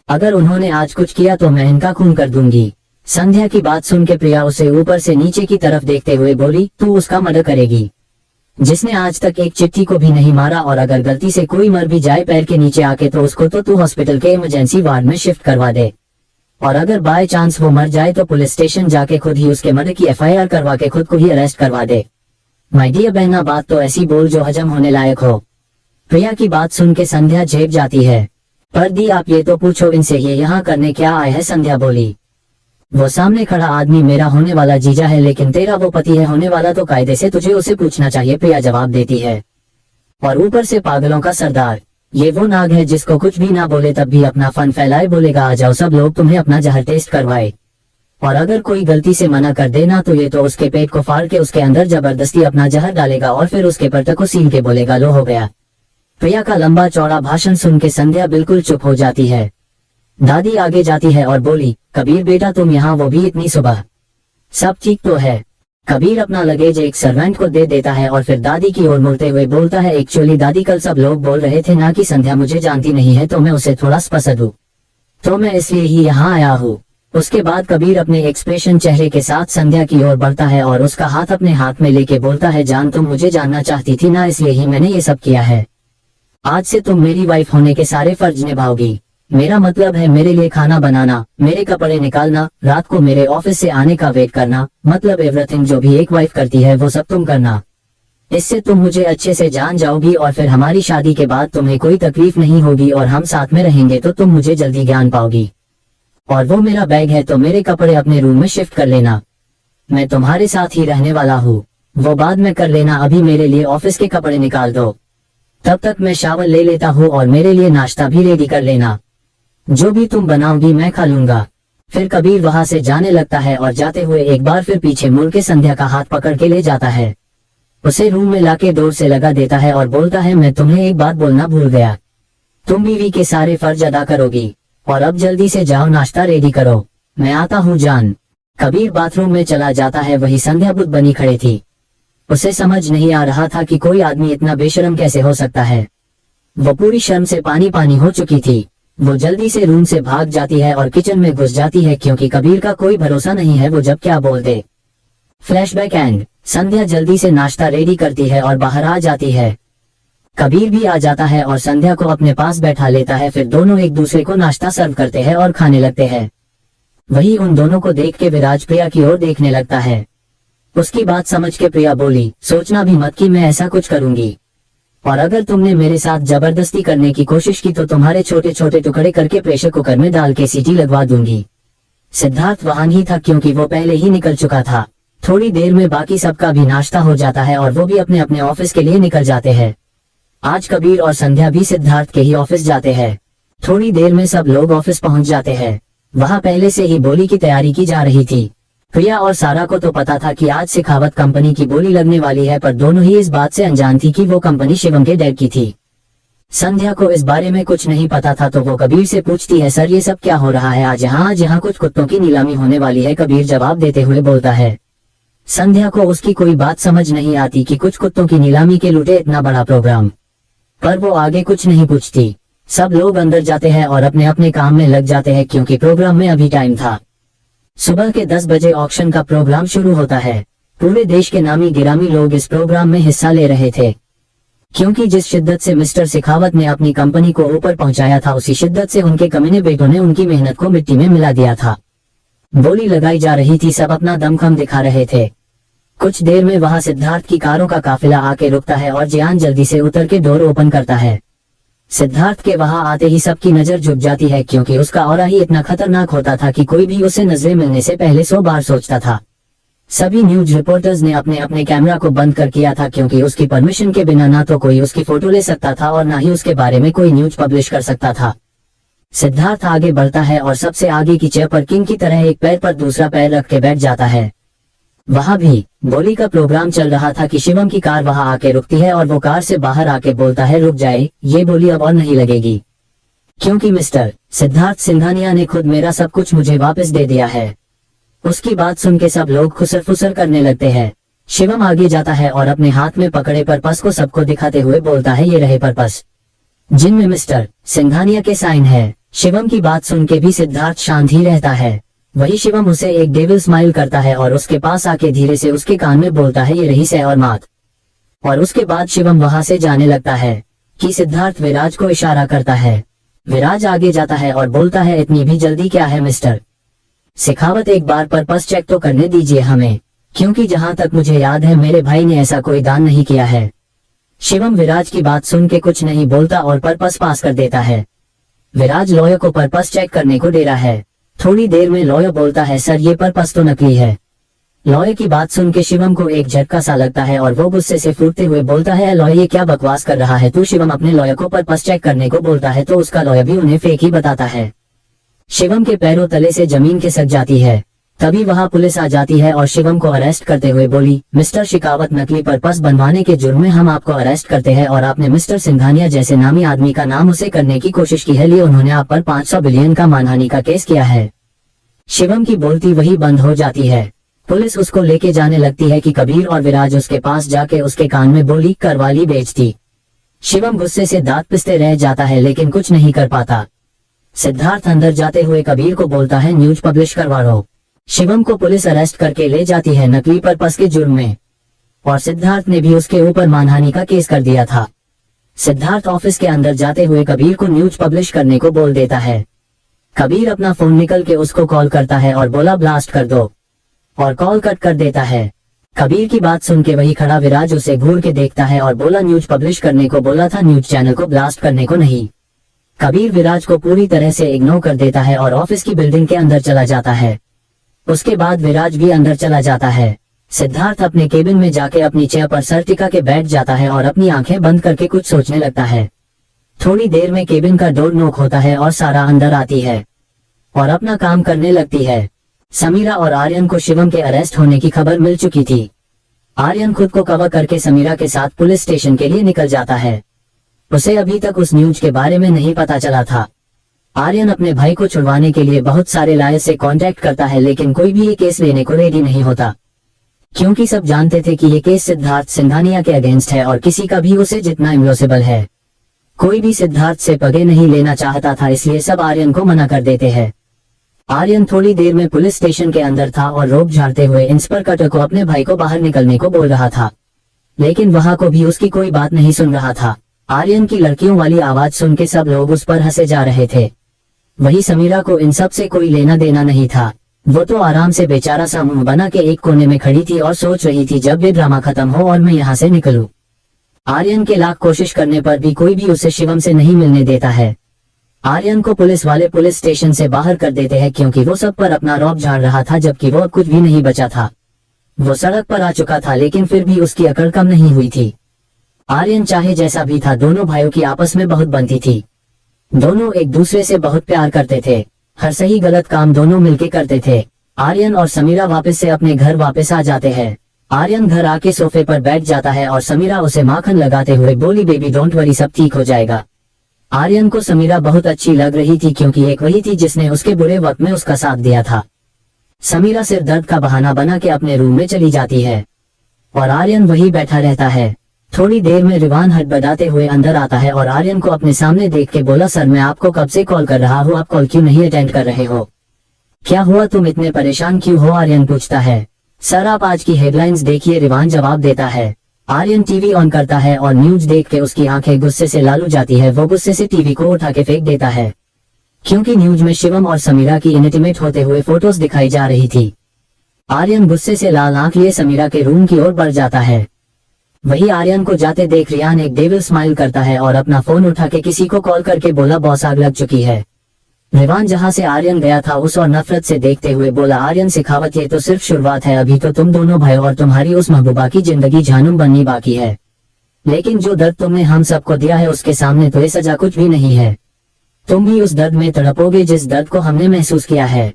अगर उन्होंने आज कुछ किया तो मैं इनका खून कर दूंगी। संध्या की बात सुन के प्रिया उसे ऊपर से नीचे की तरफ देखते हुए बोली, तू उसका मर्डर करेगी जिसने आज तक एक चिट्ठी को भी नहीं मारा, और अगर गलती से कोई मर भी जाए पैर के नीचे आके तो उसको तो तू हॉस्पिटल के इमरजेंसी वार्ड में शिफ्ट करवा दे, और अगर बाय चांस वो मर जाए तो पुलिस स्टेशन जाके खुद ही उसके मर्डर की FIR करवा के खुद को ही अरेस्ट करवा दे। माय डियर बहना, बात तो ऐसी बोल जो हजम होने लायक हो। प्रिया की बात सुन के संध्या झेप जाती है। पर दी आप ये तो पूछो इनसे ये यहाँ करने क्या आए हैं? संध्या बोली। वो सामने खड़ा आदमी मेरा होने वाला जीजा है, लेकिन तेरा वो पति है होने वाला, तो कायदे से तुझे उसे पूछना चाहिए, प्रिया जवाब देती है। और ऊपर से पागलों का सरदार, ये वो नाग है जिसको कुछ भी ना बोले तब भी अपना फन फैलाए, बोलेगा आ जाओ सब लोग तुम्हें अपना जहर टेस्ट करवाए, और अगर कोई गलती से मना कर देना तो ये तो उसके पेट को फाड़ के उसके अंदर जबरदस्ती अपना जहर डालेगा और फिर उसके पर्दे को सीन के बोलेगा लो हो गया। प्रिया का लंबा चौड़ा भाषण सुन के संध्या बिल्कुल चुप हो जाती है। दादी आगे जाती है और बोली, कबीर बेटा तुम यहाँ, वो भी इतनी सुबह, सब ठीक तो है? कबीर अपना लगेज एक सर्वेंट को दे देता है और फिर दादी की ओर मुड़ते हुए बोलता है, एक्चुअली दादी कल सब लोग बोल रहे थे ना कि संध्या मुझे जानती नहीं है, तो मैं उसे थोड़ा पसंद हूँ, तो मैं इसलिए ही यहाँ आया हूँ। उसके बाद कबीर अपने एक्सप्रेशन चेहरे के साथ संध्या की ओर बढ़ता है और उसका हाथ अपने हाथ में लेके बोलता है, जान तुम मुझे जानना चाहती थी ना, इसलिए ही मैंने ये सब किया है। आज से तुम मेरी वाइफ होने के सारे फर्ज निभाओगी। मेरा मतलब है मेरे लिए खाना बनाना, मेरे कपड़े निकालना, रात को मेरे ऑफिस से आने का वेट करना, मतलब एवरीथिंग जो भी एक वाइफ करती है वो सब तुम करना। इससे तुम मुझे अच्छे से जान जाओगी और फिर हमारी शादी के बाद तुम्हें कोई तकलीफ नहीं होगी और हम साथ में रहेंगे तो तुम मुझे जल्दी ज्ञान पाओगी। और वो मेरा बैग है तो मेरे कपड़े अपने रूम में शिफ्ट कर लेना, मैं तुम्हारे साथ ही रहने वाला हूँ, वो बाद में कर लेना, अभी मेरे लिए ऑफिस के कपड़े निकाल दो, तब तक मैं शावर ले लेता हूँ और मेरे लिए नाश्ता भी रेडी कर लेना, जो भी तुम बनाओगी मैं खा लूंगा। फिर कबीर वहां से जाने लगता है और जाते हुए एक बार फिर पीछे मुड़ के संध्या का हाथ पकड़ के ले जाता है, उसे रूम में लाके डोर से लगा देता है और बोलता है, मैं तुम्हें एक बात बोलना भूल गया, तुम बीवी के सारे फर्ज अदा करोगी, और अब जल्दी से जाओ नाश्ता रेडी करो, मैं आता हूँ जान। कबीर बाथरूम में चला जाता है। वही संध्या बुत बनी खड़ी थी। उसे समझ नहीं आ रहा था कि कोई आदमी इतना बेशर्म कैसे हो सकता है। वो पूरी शर्म से पानी पानी हो चुकी थी। वो जल्दी से रूम से भाग जाती है और किचन में घुस जाती है, क्योंकि कबीर का कोई भरोसा नहीं है वो जब क्या बोल दे। Flashback and. संध्या जल्दी से नाश्ता रेडी करती है और बाहर आ जाती है। कबीर भी आ जाता है और संध्या को अपने पास बैठा लेता है। फिर दोनों एक दूसरे को नाश्ता सर्व करते हैं और खाने लगते हैं। वही उन दोनों को देख के विराज प्रिया की ओर देखने लगता है। उसकी बात समझ के प्रिया बोली, सोचना भी मत कि मैं ऐसा कुछ करूंगी, और अगर तुमने मेरे साथ जबरदस्ती करने की कोशिश की तो तुम्हारे छोटे छोटे टुकड़े करके प्रेशर कुकर में डाल के सीटी लगवा दूंगी। सिद्धार्थ वहां ही था क्योंकि वो पहले ही निकल चुका था। थोड़ी देर में बाकी सबका भी नाश्ता हो जाता है और वो भी अपने अपने ऑफिस के लिए निकल जाते हैं। आज कबीर और संध्या भी सिद्धार्थ के ही ऑफिस जाते हैं। थोड़ी देर में सब लोग ऑफिस पहुंच जाते हैं। वहां पहले से ही बोली की तैयारी की जा रही थी। प्रिया और सारा को तो पता था कि आज शेखावत कंपनी की बोली लगने वाली है, पर दोनों ही इस बात से अनजान थी कि वो कंपनी शिवम के डैड की थी। संध्या को इस बारे में कुछ नहीं पता था, तो वो कबीर से पूछती है, सर ये सब क्या हो रहा है? आज यहाँ कुछ कुत्तों की नीलामी होने वाली है। कबीर जवाब देते हुए बोलता है। संध्या को उसकी कोई बात समझ नहीं आती कि कुछ कुत्तों की नीलामी के लूटे इतना बड़ा प्रोग्राम, पर वो आगे कुछ नहीं पूछती। सब लोग अंदर जाते हैं और अपने अपने काम में लग जाते हैं, क्योंकि प्रोग्राम में अभी टाइम था। सुबह के 10 बजे ऑक्शन का प्रोग्राम शुरू होता है। पूरे देश के नामी गिरामी लोग इस प्रोग्राम में हिस्सा ले रहे थे, क्योंकि जिस शिद्दत से मिस्टर शेखावत ने अपनी कंपनी को ऊपर पहुंचाया था, उसी शिद्दत से उनके कमीने बेटों ने उनकी मेहनत को मिट्टी में मिला दिया था। बोली लगाई जा रही थी, सब अपना दमखम दिखा रहे थे। कुछ देर में वहां सिद्धार्थ की कारों का काफिला आके रुकता है और जियान जल्दी से उतर के डोर ओपन करता है। सिद्धार्थ के वहां आते ही सबकी नजर झुक जाती है, क्योंकि उसका ऑरा ही इतना खतरनाक होता था कि कोई भी उसे नजरें मिलने से पहले 100 बार सोचता था। सभी न्यूज रिपोर्टर्स ने अपने अपने कैमरा को बंद कर किया था, क्योंकि उसकी परमिशन के बिना ना तो कोई उसकी फोटो ले सकता था और ना ही उसके बारे में कोई न्यूज पब्लिश कर सकता था। सिद्धार्थ आगे बढ़ता है और सबसे आगे की चेयर पर किंग की तरह एक पैर पर दूसरा पैर रख के बैठ जाता है। वहां भी बोली का प्रोग्राम चल रहा था कि शिवम की कार वहां आके रुकती है और वो कार से बाहर आके बोलता है, रुक जाए, ये बोली अब और नहीं लगेगी, क्योंकि मिस्टर सिद्धार्थ सिंघानिया ने खुद मेरा सब कुछ मुझे वापस दे दिया है। उसकी बात सुन के सब लोग खुसर फुसर करने लगते हैं। शिवम आगे जाता है और अपने हाथ में पकड़े पर्पस को सबको दिखाते हुए बोलता है, ये रहे पर्पस, जिनमें मिस्टर सिंघानिया के साइन है। शिवम की बात सुन के भी सिद्धार्थ शांत ही रहता है। वही शिवम उसे एक डेविल स्माइल करता है और उसके पास आके धीरे से उसके कान में बोलता है, ये रही सह और मात। और उसके बाद शिवम वहां से जाने लगता है कि सिद्धार्थ विराज को इशारा करता है। विराज आगे जाता है और बोलता है, इतनी भी जल्दी क्या है मिस्टर शेखावत, एक बार पर्पस चेक तो करने दीजिए हमें, क्योंकि जहां तक मुझे याद है मेरे भाई ने ऐसा कोई दान नहीं किया है। शिवम विराज की बात सुन के कुछ नहीं बोलता और पर्पस पास कर देता है। विराज लॉयर को पर्पस चेक करने को दे रहा है। थोड़ी देर में लॉयर बोलता है, सर ये पर्पस तो नकली है। लॉयर की बात सुन के शिवम को एक झटका सा लगता है और वो गुस्से से फूटते हुए बोलता है, लॉयर ये क्या बकवास कर रहा है तू। शिवम अपने लॉयर को पर्पस चेक करने को बोलता है तो उसका लॉयर भी उन्हें फेक ही बताता है। शिवम के पैरों तले से जमीन खिसक जाती है। तभी वहां पुलिस आ जाती है और शिवम को अरेस्ट करते हुए बोली, मिस्टर शेखावत, नकली पर्पस बनवाने के जुर्म में हम आपको अरेस्ट करते हैं और आपने मिस्टर सिंघानिया जैसे नामी आदमी का नाम उसे करने की कोशिश की है, लिए उन्होंने आप पर 500 बिलियन का मानहानि का केस किया है। शिवम की बोलती वही बंद हो जाती है। पुलिस उसको लेके जाने लगती है कि कबीर और विराज उसके पास जाके उसके कान में बोली, करवाली बेचती। शिवम गुस्से से दांत पिसते रह जाता है लेकिन कुछ नहीं कर पाता। सिद्धार्थ अंदर जाते हुए कबीर को बोलता है, न्यूज पब्लिश करवा दो। शिवम को पुलिस अरेस्ट करके ले जाती है नकली पर्पस के जुर्म में, और सिद्धार्थ ने भी उसके ऊपर मानहानि का केस कर दिया था। सिद्धार्थ ऑफिस के अंदर जाते हुए कबीर को न्यूज पब्लिश करने को बोल देता है। कबीर अपना फोन निकल के उसको कॉल करता है और बोला, ब्लास्ट कर दो, और कॉल कट कर देता है। कबीर की बात सुन के वही खड़ा विराज उसे घूर के देखता है और बोला, न्यूज पब्लिश करने को बोला था, न्यूज चैनल को ब्लास्ट करने को नहीं। कबीर विराज को पूरी तरह से इग्नोर कर देता है और ऑफिस की बिल्डिंग के अंदर चला जाता है। उसके बाद विराज भी अंदर चला जाता है। सिद्धार्थ अपने केबिन में जाके अपनी चेयर पर सर टिका के बैठ जाता है और अपनी आंखें बंद करके कुछ सोचने लगता है। थोड़ी देर में केबिन का डोर नॉक होता है और सारा अंदर आती है और अपना काम करने लगती है। समीरा और आर्यन को शिवम के अरेस्ट होने की खबर मिल चुकी थी। आर्यन खुद को कवर करके समीरा के साथ पुलिस स्टेशन के लिए निकल जाता है। उसे अभी तक उस न्यूज के बारे में नहीं पता चला था। आर्यन अपने भाई को छुड़वाने के लिए बहुत सारे लॉयर से कांटेक्ट करता है, लेकिन कोई भी ये केस लेने को रेडी नहीं होता, क्योंकि सब जानते थे कि ये केस सिद्धार्थ सिंघानिया के अगेंस्ट है और किसी का भी उसे जितना इम्पॉसिबल है। कोई भी सिद्धार्थ से पगे नहीं लेना चाहता था, इसलिए सब आर्यन को मना कर देते हैं। आर्यन थोड़ी देर में पुलिस स्टेशन के अंदर था और रोप झाड़ते हुए इंस्पेक्टर को अपने भाई को बाहर निकलने को बोल रहा था, लेकिन वहां को भी उसकी कोई बात नहीं सुन रहा था। आर्यन की लड़कियों वाली आवाज सुन के सब लोग उस पर हंसे जा रहे थे। वही समीरा को इन सब से कोई लेना देना नहीं था। वो तो आराम से बेचारा सा मुंह बना के एक कोने में खड़ी थी और सोच रही थी, जब ये ड्रामा खत्म हो और मैं यहाँ से निकलूं। आर्यन के लाख कोशिश करने पर भी कोई भी उसे शिवम से नहीं मिलने देता है। आर्यन को पुलिस वाले पुलिस स्टेशन से बाहर कर देते हैं, क्योंकि वो सब पर अपना रौब झाड़ रहा था, जबकि वो कुछ भी नहीं बचा था। वो सड़क पर आ चुका था, लेकिन फिर भी उसकी अकड़ कम नहीं हुई थी। आर्यन चाहे जैसा भी था, दोनों भाइयों की आपस में बहुत बनती थी। दोनों एक दूसरे से बहुत प्यार करते थे। हर सही गलत काम दोनों मिलके करते थे। आर्यन और समीरा वापस से अपने घर वापस आ जाते हैं। आर्यन घर आके सोफे पर बैठ जाता है और समीरा उसे माखन लगाते हुए बोली, बेबी डोंट वरी, सब ठीक हो जाएगा। आर्यन को समीरा बहुत अच्छी लग रही थी, क्योंकि एक वही थी जिसने उसके बुरे वक्त में उसका साथ दिया था। समीरा सिर दर्द का बहाना बना के अपने रूम में चली जाती है और आर्यन वही बैठा रहता है। थोड़ी देर में रिवान हड़बड़ाते हुए अंदर आता है और आर्यन को अपने सामने देख के बोला, सर मैं आपको कब से कॉल कर रहा हूँ, आप कॉल क्यों नहीं अटेंड कर रहे हो? क्या हुआ, तुम इतने परेशान क्यों हो? आर्यन पूछता है। सर आप आज की हेडलाइंस देखिए, रिवान जवाब देता है। आर्यन टीवी ऑन करता है और न्यूज देख के उसकी आंखें गुस्से से लालू जाती है। वो गुस्से से टीवी को उठा के फेंक देता है, क्योंकि न्यूज में शिवम और समीरा की इंटीमेट होते हुए फोटोज दिखाई जा रही थी। आर्यन गुस्से से लाल आंख लिए समीरा के रूम की ओर बढ़ जाता है। वही आर्यन को जाते देख रियान एक डेविल स्माइल करता है और अपना फोन उठा के किसी को कॉल करके बोला, बॉस आग लग चुकी है। रिवान जहाँ से आर्यन गया था उस और नफरत से देखते हुए बोला, आर्यन शेखावत, ये तो सिर्फ शुरुआत है, अभी तो तुम दोनों भाई और तुम्हारी उस महबूबा की जिंदगी जानूम बननी बाकी है। लेकिन जो दर्द तुमने हम सबको दिया है उसके सामने तो ये सजा कुछ भी नहीं है। तुम भी उस दर्द में तड़पोगे जिस दर्द को हमने महसूस किया है।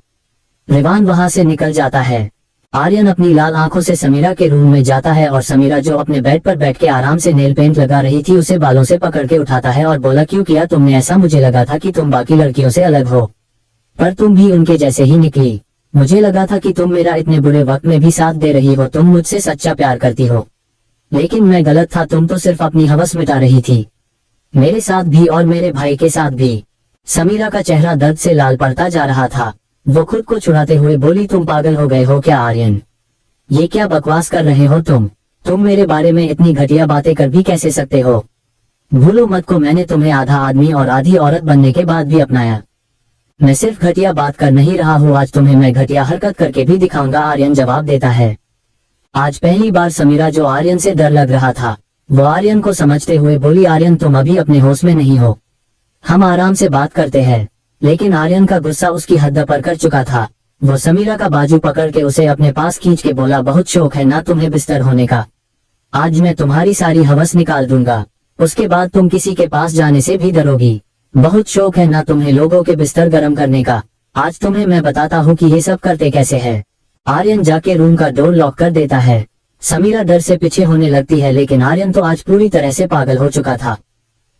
रिवान वहां से निकल जाता है। आर्यन अपनी लाल आंखों से समीरा के रूम में जाता है और समीरा जो अपने बेड पर बैठ के आराम से नेल पेंट लगा रही थी उसे बालों से पकड़ के उठाता है और बोला, क्यों किया तुमने ऐसा? मुझे लगा था कि तुम बाकी लड़कियों से अलग हो, पर तुम भी उनके जैसे ही निकली। मुझे लगा था कि तुम मेरा इतने बुरे वक्त में भी साथ दे रही हो, तुम मुझसे सच्चा प्यार करती हो। लेकिन मैं गलत था, तुम तो सिर्फ अपनी हवस मिटा रही थी, मेरे साथ भी और मेरे भाई के साथ भी। समीरा का चेहरा दर्द से लाल पड़ता जा रहा था। वो खुद को छुड़ाते हुए बोली, तुम पागल हो गए हो क्या आर्यन? ये क्या बकवास कर रहे हो तुम मेरे बारे में इतनी घटिया बातें कर भी कैसे सकते हो? भूलो मत को मैंने तुम्हें आधा आदमी और आधी औरत बनने के बाद भी अपनाया। मैं सिर्फ घटिया बात कर नहीं रहा हूँ, आज तुम्हें मैं घटिया हरकत करके भी दिखाऊंगा, आर्यन जवाब देता है। आज पहली बार समीरा जो आर्यन से डर लग रहा था वो आर्यन को समझते हुए बोली, आर्यन तुम अभी अपने होश में नहीं हो, हम आराम से बात करते हैं। लेकिन आर्यन का गुस्सा उसकी हद पर कर चुका था। वो समीरा का बाजू पकड़ के उसे अपने पास खींच के बोला, बहुत शौक है ना तुम्हें बिस्तर होने का? आज मैं तुम्हारी सारी हवस निकाल दूंगा, उसके बाद तुम किसी के पास जाने से भी डरोगी। बहुत शौक है ना तुम्हें लोगों के बिस्तर गर्म करने का? आज तुम्हें मैं बताता हूँ कि ये सब करते कैसे है। आर्यन जाके रूम का डोर लॉक कर देता है। समीरा डर से पीछे होने लगती है, लेकिन आर्यन तो आज पूरी तरह से पागल हो चुका था।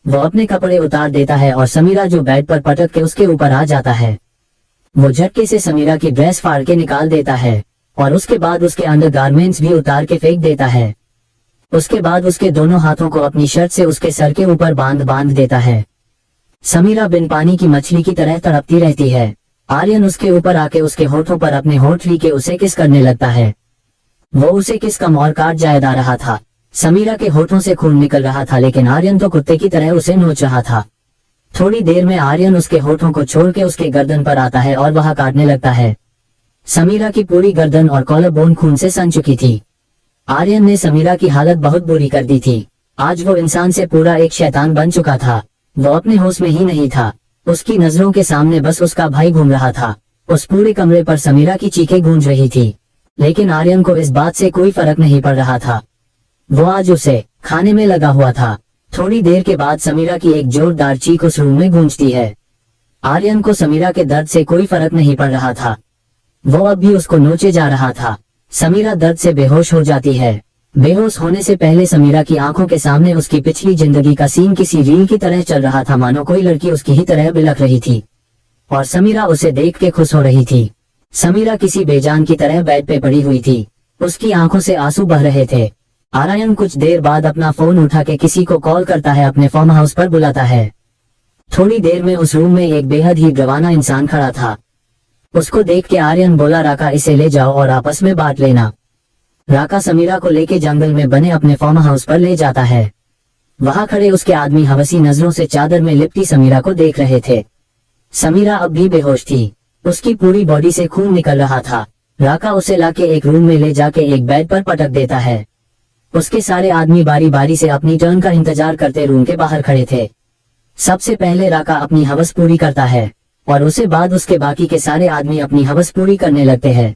वो अपने कपड़े उतार देता है और समीरा जो बेड पर पटक के उसके ऊपर आ जाता है, वो झटके से समीरा की ड्रेस फाड़ के निकाल देता है और उसके बाद उसके अंडर गारमेंट्स भी उतार के फेंक देता है। उसके बाद उसके दोनों हाथों को अपनी शर्ट से उसके सर के ऊपर बांध देता है। समीरा बिन पानी की मछली की तरह तड़पती रहती है। आर्यन उसके ऊपर आके उसके होठों पर अपने होठ ली के उसे किस करने लगता है। वो उसे किस कम और काट जाए जा रहा था। समीरा के होठों से खून निकल रहा था, लेकिन आर्यन तो कुत्ते की तरह उसे नोच रहा था। थोड़ी देर में आर्यन उसके होठों को छोड़ के उसके गर्दन पर आता है और वहां काटने लगता है। समीरा की पूरी गर्दन और कॉलर बोन खून से सन चुकी थी। आर्यन ने समीरा की हालत बहुत बुरी कर दी थी। आज वो इंसान से पूरा एक शैतान बन चुका था। वो अपने होश में ही नहीं था। उसकी नजरों के सामने बस उसका भाई घूम रहा था। उस पूरे कमरे पर समीरा की चीखें गूंज रही थी, लेकिन आर्यन को इस बात से कोई फर्क नहीं पड़ रहा था। वो आज उसे खाने में लगा हुआ था। थोड़ी देर के बाद समीरा की एक जोरदार चीख उस रूम में गूंजती है। आर्यन को समीरा के दर्द से कोई फर्क नहीं पड़ रहा था। वो अब भी उसको नोचे जा रहा था। समीरा दर्द से बेहोश हो जाती है। बेहोश होने से पहले समीरा की आंखों के सामने उसकी पिछली जिंदगी का सीन किसी रील की तरह चल रहा था, मानो कोई लड़की उसकी ही तरह बिलख रही थी और समीरा उसे देख के खुश हो रही थी। समीरा किसी बेजान की तरह बेड पे पड़ी हुई थी। उसकी आंखों से आंसू बह रहे थे। आर्यन कुछ देर बाद अपना फोन उठा के किसी को कॉल करता है, अपने फार्म हाउस पर बुलाता है। थोड़ी देर में उस रूम में एक बेहद ही डरावना इंसान खड़ा था। उसको देख के आर्यन बोला, राका इसे ले जाओ और आपस में बांट लेना। राका समीरा को लेके जंगल में बने अपने फार्म हाउस पर ले जाता है। वहां खड़े उसके आदमी हवसी नजरों से चादर में लिपटी समीरा को देख रहे थे। समीरा अब भी बेहोश थी। उसकी पूरी बॉडी से खून निकल रहा था। राका उसे लाके एक रूम में ले जाके एक बेड पर पटक देता है। उसके सारे आदमी बारी बारी से अपनी टर्न का इंतजार करते रूम के बाहर खड़े थे। सबसे पहले राका अपनी हवस पूरी करता है और उसे बाद उसके बाकी के सारे आदमी अपनी हवस पूरी करने लगते हैं।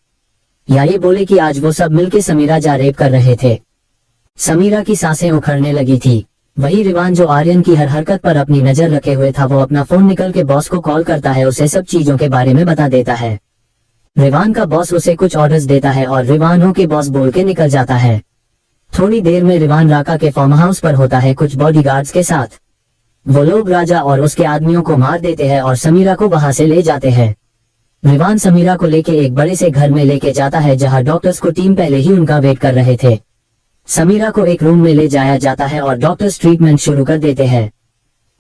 या ये बोले कि आज वो सब मिलके समीरा जा रेप कर रहे थे। समीरा की सांसें उखड़ने लगी थी। वही रिवान जो आर्यन की हर हरकत पर अपनी नजर रखे हुए था, वो अपना फोन निकल के बॉस को कॉल करता है, उसे सब चीजों के बारे में बता देता है। रिवान का बॉस उसे कुछ ऑर्डर्स देता है और रिवान हो के बॉस बोल के निकल जाता है। थोड़ी देर में रिवान राका के फार्म हाउस पर होता है कुछ बॉडीगार्ड्स के साथ। वो लोग राजा और उसके आदमियों को मार देते हैं और समीरा को वहां से ले जाते हैं। रिवान समीरा को लेके एक बड़े से घर में लेके जाता है जहां डॉक्टर्स को टीम पहले ही उनका वेट कर रहे थे। समीरा को एक रूम में ले जाया जाता है और डॉक्टर्स ट्रीटमेंट शुरू कर देते हैं।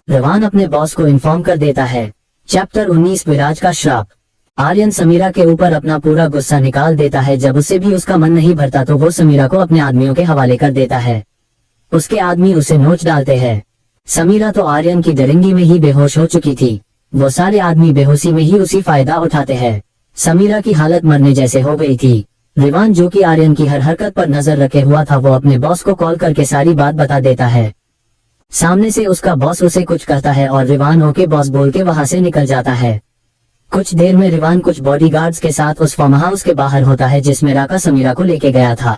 रिवान अपने बॉस को इन्फॉर्म कर देता है। चैप्टर 19 विराज का श्राप। आर्यन समीरा के ऊपर अपना पूरा गुस्सा निकाल देता है। जब उससे भी उसका मन नहीं भरता तो वो समीरा को अपने आदमियों के हवाले कर देता है। उसके आदमी उसे नोच डालते हैं। समीरा तो आर्यन की दरिंगी में ही बेहोश हो चुकी थी। वो सारे आदमी बेहोशी में ही उसी फायदा उठाते हैं। समीरा की हालत मरने जैसे हो गई थी। रिवान जो कि आर्यन की हर हरकत पर नजर रखे हुआ था, वो अपने बॉस को कॉल करके सारी बात बता देता है। सामने से उसका बॉस उसे कुछ कहता है और रिवान होके बॉस बोल के वहां से निकल जाता है। कुछ देर में रिवान कुछ बॉडीगार्ड्स के साथ उस फार्म हाउस के बाहर होता है जिसमें राका समीरा को लेके गया था।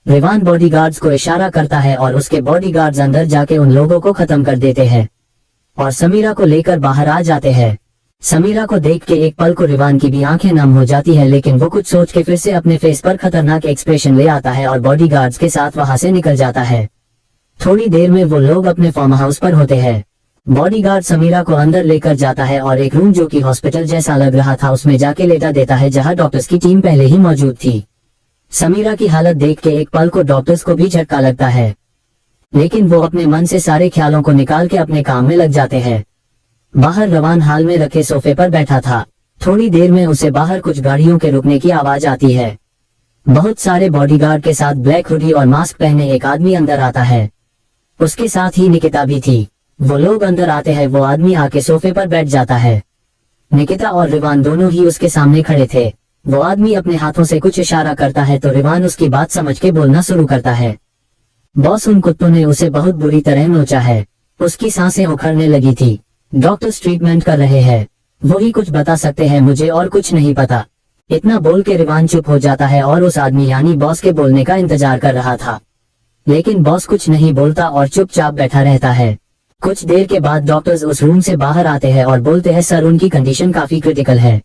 रिवान बॉडीगार्ड्स को इशारा करता है और उसके बॉडीगार्ड्स अंदर जाके उन लोगों को खत्म कर देते हैं और समीरा को लेकर बाहर आ जाते हैं। समीरा को देख के एक पल को रिवान की भी आंखें नम हो जाती है, लेकिन वो कुछ सोच के फिर से अपने फेस पर खतरनाक एक्सप्रेशन ले आता है और बॉडीगार्ड्स के साथ वहां से निकल जाता है। थोड़ी देर में वो लोग अपने फार्म हाउस पर होते हैं। बॉडीगार्ड समीरा को अंदर लेकर जाता है और एक रूम जो कि हॉस्पिटल जैसा लग रहा था उसमें जाके लेटा देता है, जहां डॉक्टर्स की टीम पहले ही मौजूद थी। समीरा की हालत देख के एक पल को डॉक्टर्स को भी झटका लगता है, लेकिन वो अपने मन से सारे ख्यालों को निकाल के अपने काम में लग जाते हैं। बाहर रवान हाल में रखे सोफे पर बैठा था। थोड़ी देर में उसे बाहर कुछ गाड़ियों के रुकने की आवाज आती है। बहुत सारे बॉडीगार्ड के साथ ब्लैक हुडी और मास्क पहने एक आदमी अंदर आता है। उसके साथ ही निकिता भी थी। वो लोग अंदर आते हैं। वो आदमी आके सोफे पर बैठ जाता है। निकिता और रिवान दोनों ही उसके सामने खड़े थे। वो आदमी अपने हाथों से कुछ इशारा करता है तो रिवान उसकी बात समझ के बोलना शुरू करता है। बॉस, उन कुत्तों ने उसे बहुत बुरी तरह नोचा है। उसकी सांसें उखड़ने लगी थी। डॉक्टर्स ट्रीटमेंट कर रहे हैं। वो ही कुछ बता सकते हैं, मुझे और कुछ नहीं पता। इतना बोल के रिवान चुप हो जाता है और उस आदमी यानी बॉस के बोलने का इंतजार कर रहा था, लेकिन बॉस कुछ नहीं बोलता और चुपचाप बैठा रहता है। कुछ देर के बाद डॉक्टर्स उस रूम से बाहर आते हैं और बोलते हैं, सर, उनकी कंडीशन काफी क्रिटिकल है,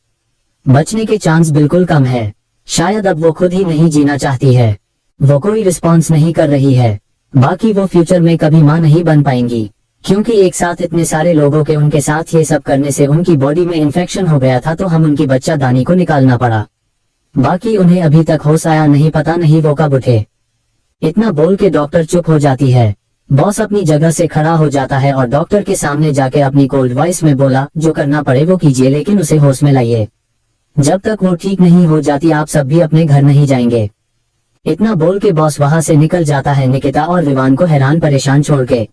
बचने के चांस बिल्कुल कम है। शायद अब वो खुद ही नहीं जीना चाहती है। वो कोई रिस्पॉन्स नहीं कर रही है। बाकी वो फ्यूचर में कभी माँ नहीं बन पाएंगी, क्योंकि एक साथ इतने सारे लोगों के उनके साथ ये सब करने से उनकी बॉडी में इन्फेक्शन हो गया था, तो हम उनकी बच्चा दानी को निकालना पड़ा। बाकी उन्हें अभी तक होश आया नहीं, पता नहीं वो कब उठे। इतना बोल के डॉक्टर चुप हो जाती है। बॉस अपनी जगह से खड़ा हो जाता है और डॉक्टर के सामने जाके अपनी कोल्ड वॉइस में बोला, जो करना पड़े वो कीजिए, लेकिन उसे होश में लाइए। जब तक वो ठीक नहीं हो जाती आप सब भी अपने घर नहीं जाएंगे। इतना बोल के बॉस वहां से निकल जाता है, निकिता और रिवान को हैरान परेशान छोड़ के।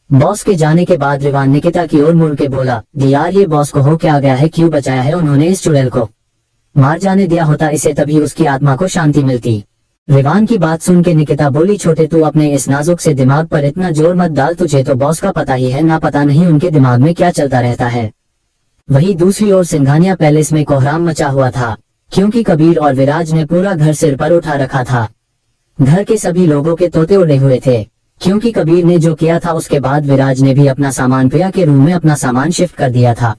बॉस के जाने के बाद रिवान निकिता की ओर मुड़ के बोला, यार ये बॉस को हो क्या गया है, क्यों बचाया है उन्होंने इस चुड़ैल को? मार जाने दिया होता इसे, तभी उसकी आत्मा को शांति मिलती। रिवान की बात सुन के निकिता बोली, छोटे तू अपने इस नाजुक से दिमाग पर इतना जोर मत डाल, तुझे तो बॉस का पता ही है ना, पता नहीं उनके दिमाग में क्या चलता रहता है। वहीं दूसरी ओर सिंघानिया पैलेस में कोहराम मचा हुआ था, क्योंकि कबीर और विराज ने पूरा घर सिर पर उठा रखा था। घर के सभी लोगों के तोते उड़े हुए थे, क्योंकि कबीर ने जो किया था उसके बाद विराज ने भी अपना सामान प्रिया के रूम में अपना सामान शिफ्ट कर दिया था,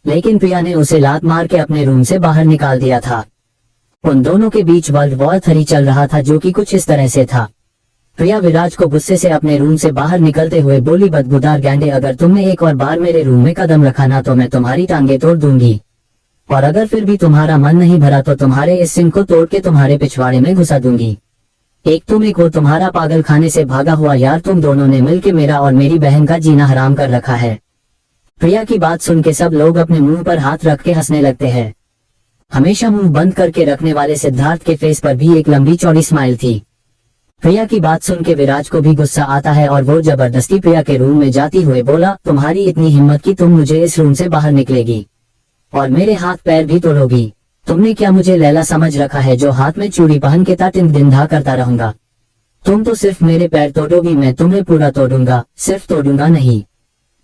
लेकिन प्रिया ने उसे लात मार के अपने रूम से बाहर निकाल दिया था। उन दोनों के बीच वर्ल्ड वॉर 3 चल रहा था, जो कि कुछ इस तरह से था। प्रिया विराज को गुस्से से अपने रूम से बाहर निकलते हुए बोली, बदबूदार गैंडे, अगर तुमने एक और बार मेरे रूम में कदम रखा ना तो मैं तुम्हारी टांगे तोड़ दूंगी, और अगर फिर भी तुम्हारा मन नहीं भरा तो तुम्हारे इस सिंह को तोड़ के तुम्हारे पिछवाड़े में घुसा दूंगी। एक तुम, एक वो तुम्हारा पागल खाने से भागा हुआ यार, तुम दोनों ने मिलकर मेरा और मेरी बहन का जीना हराम कर रखा है। प्रिया की बात सुन के सब लोग अपने मुंह पर हाथ रख के हंसने लगते हैं। हमेशा मुंह बंद करके रखने वाले सिद्धार्थ के फेस पर भी एक लंबी चौड़ी स्माइल थी। प्रिया की बात सुन के विराज को भी गुस्सा आता है और वो जबरदस्ती प्रिया के रूम में जाती हुए बोला, तुम्हारी इतनी हिम्मत कि तुम मुझे इस रूम से बाहर निकलेगी और मेरे हाथ पैर भी तोड़ोगी? तुमने क्या मुझे लैला समझ रखा है, जो हाथ में चूड़ी पहन के दिन दिन धा करता रहूंगा? तुम तो सिर्फ मेरे पैर तोड़ोगी, मैं तुम्हें पूरा तोड़ूंगा। सिर्फ तोड़ूंगा नहीं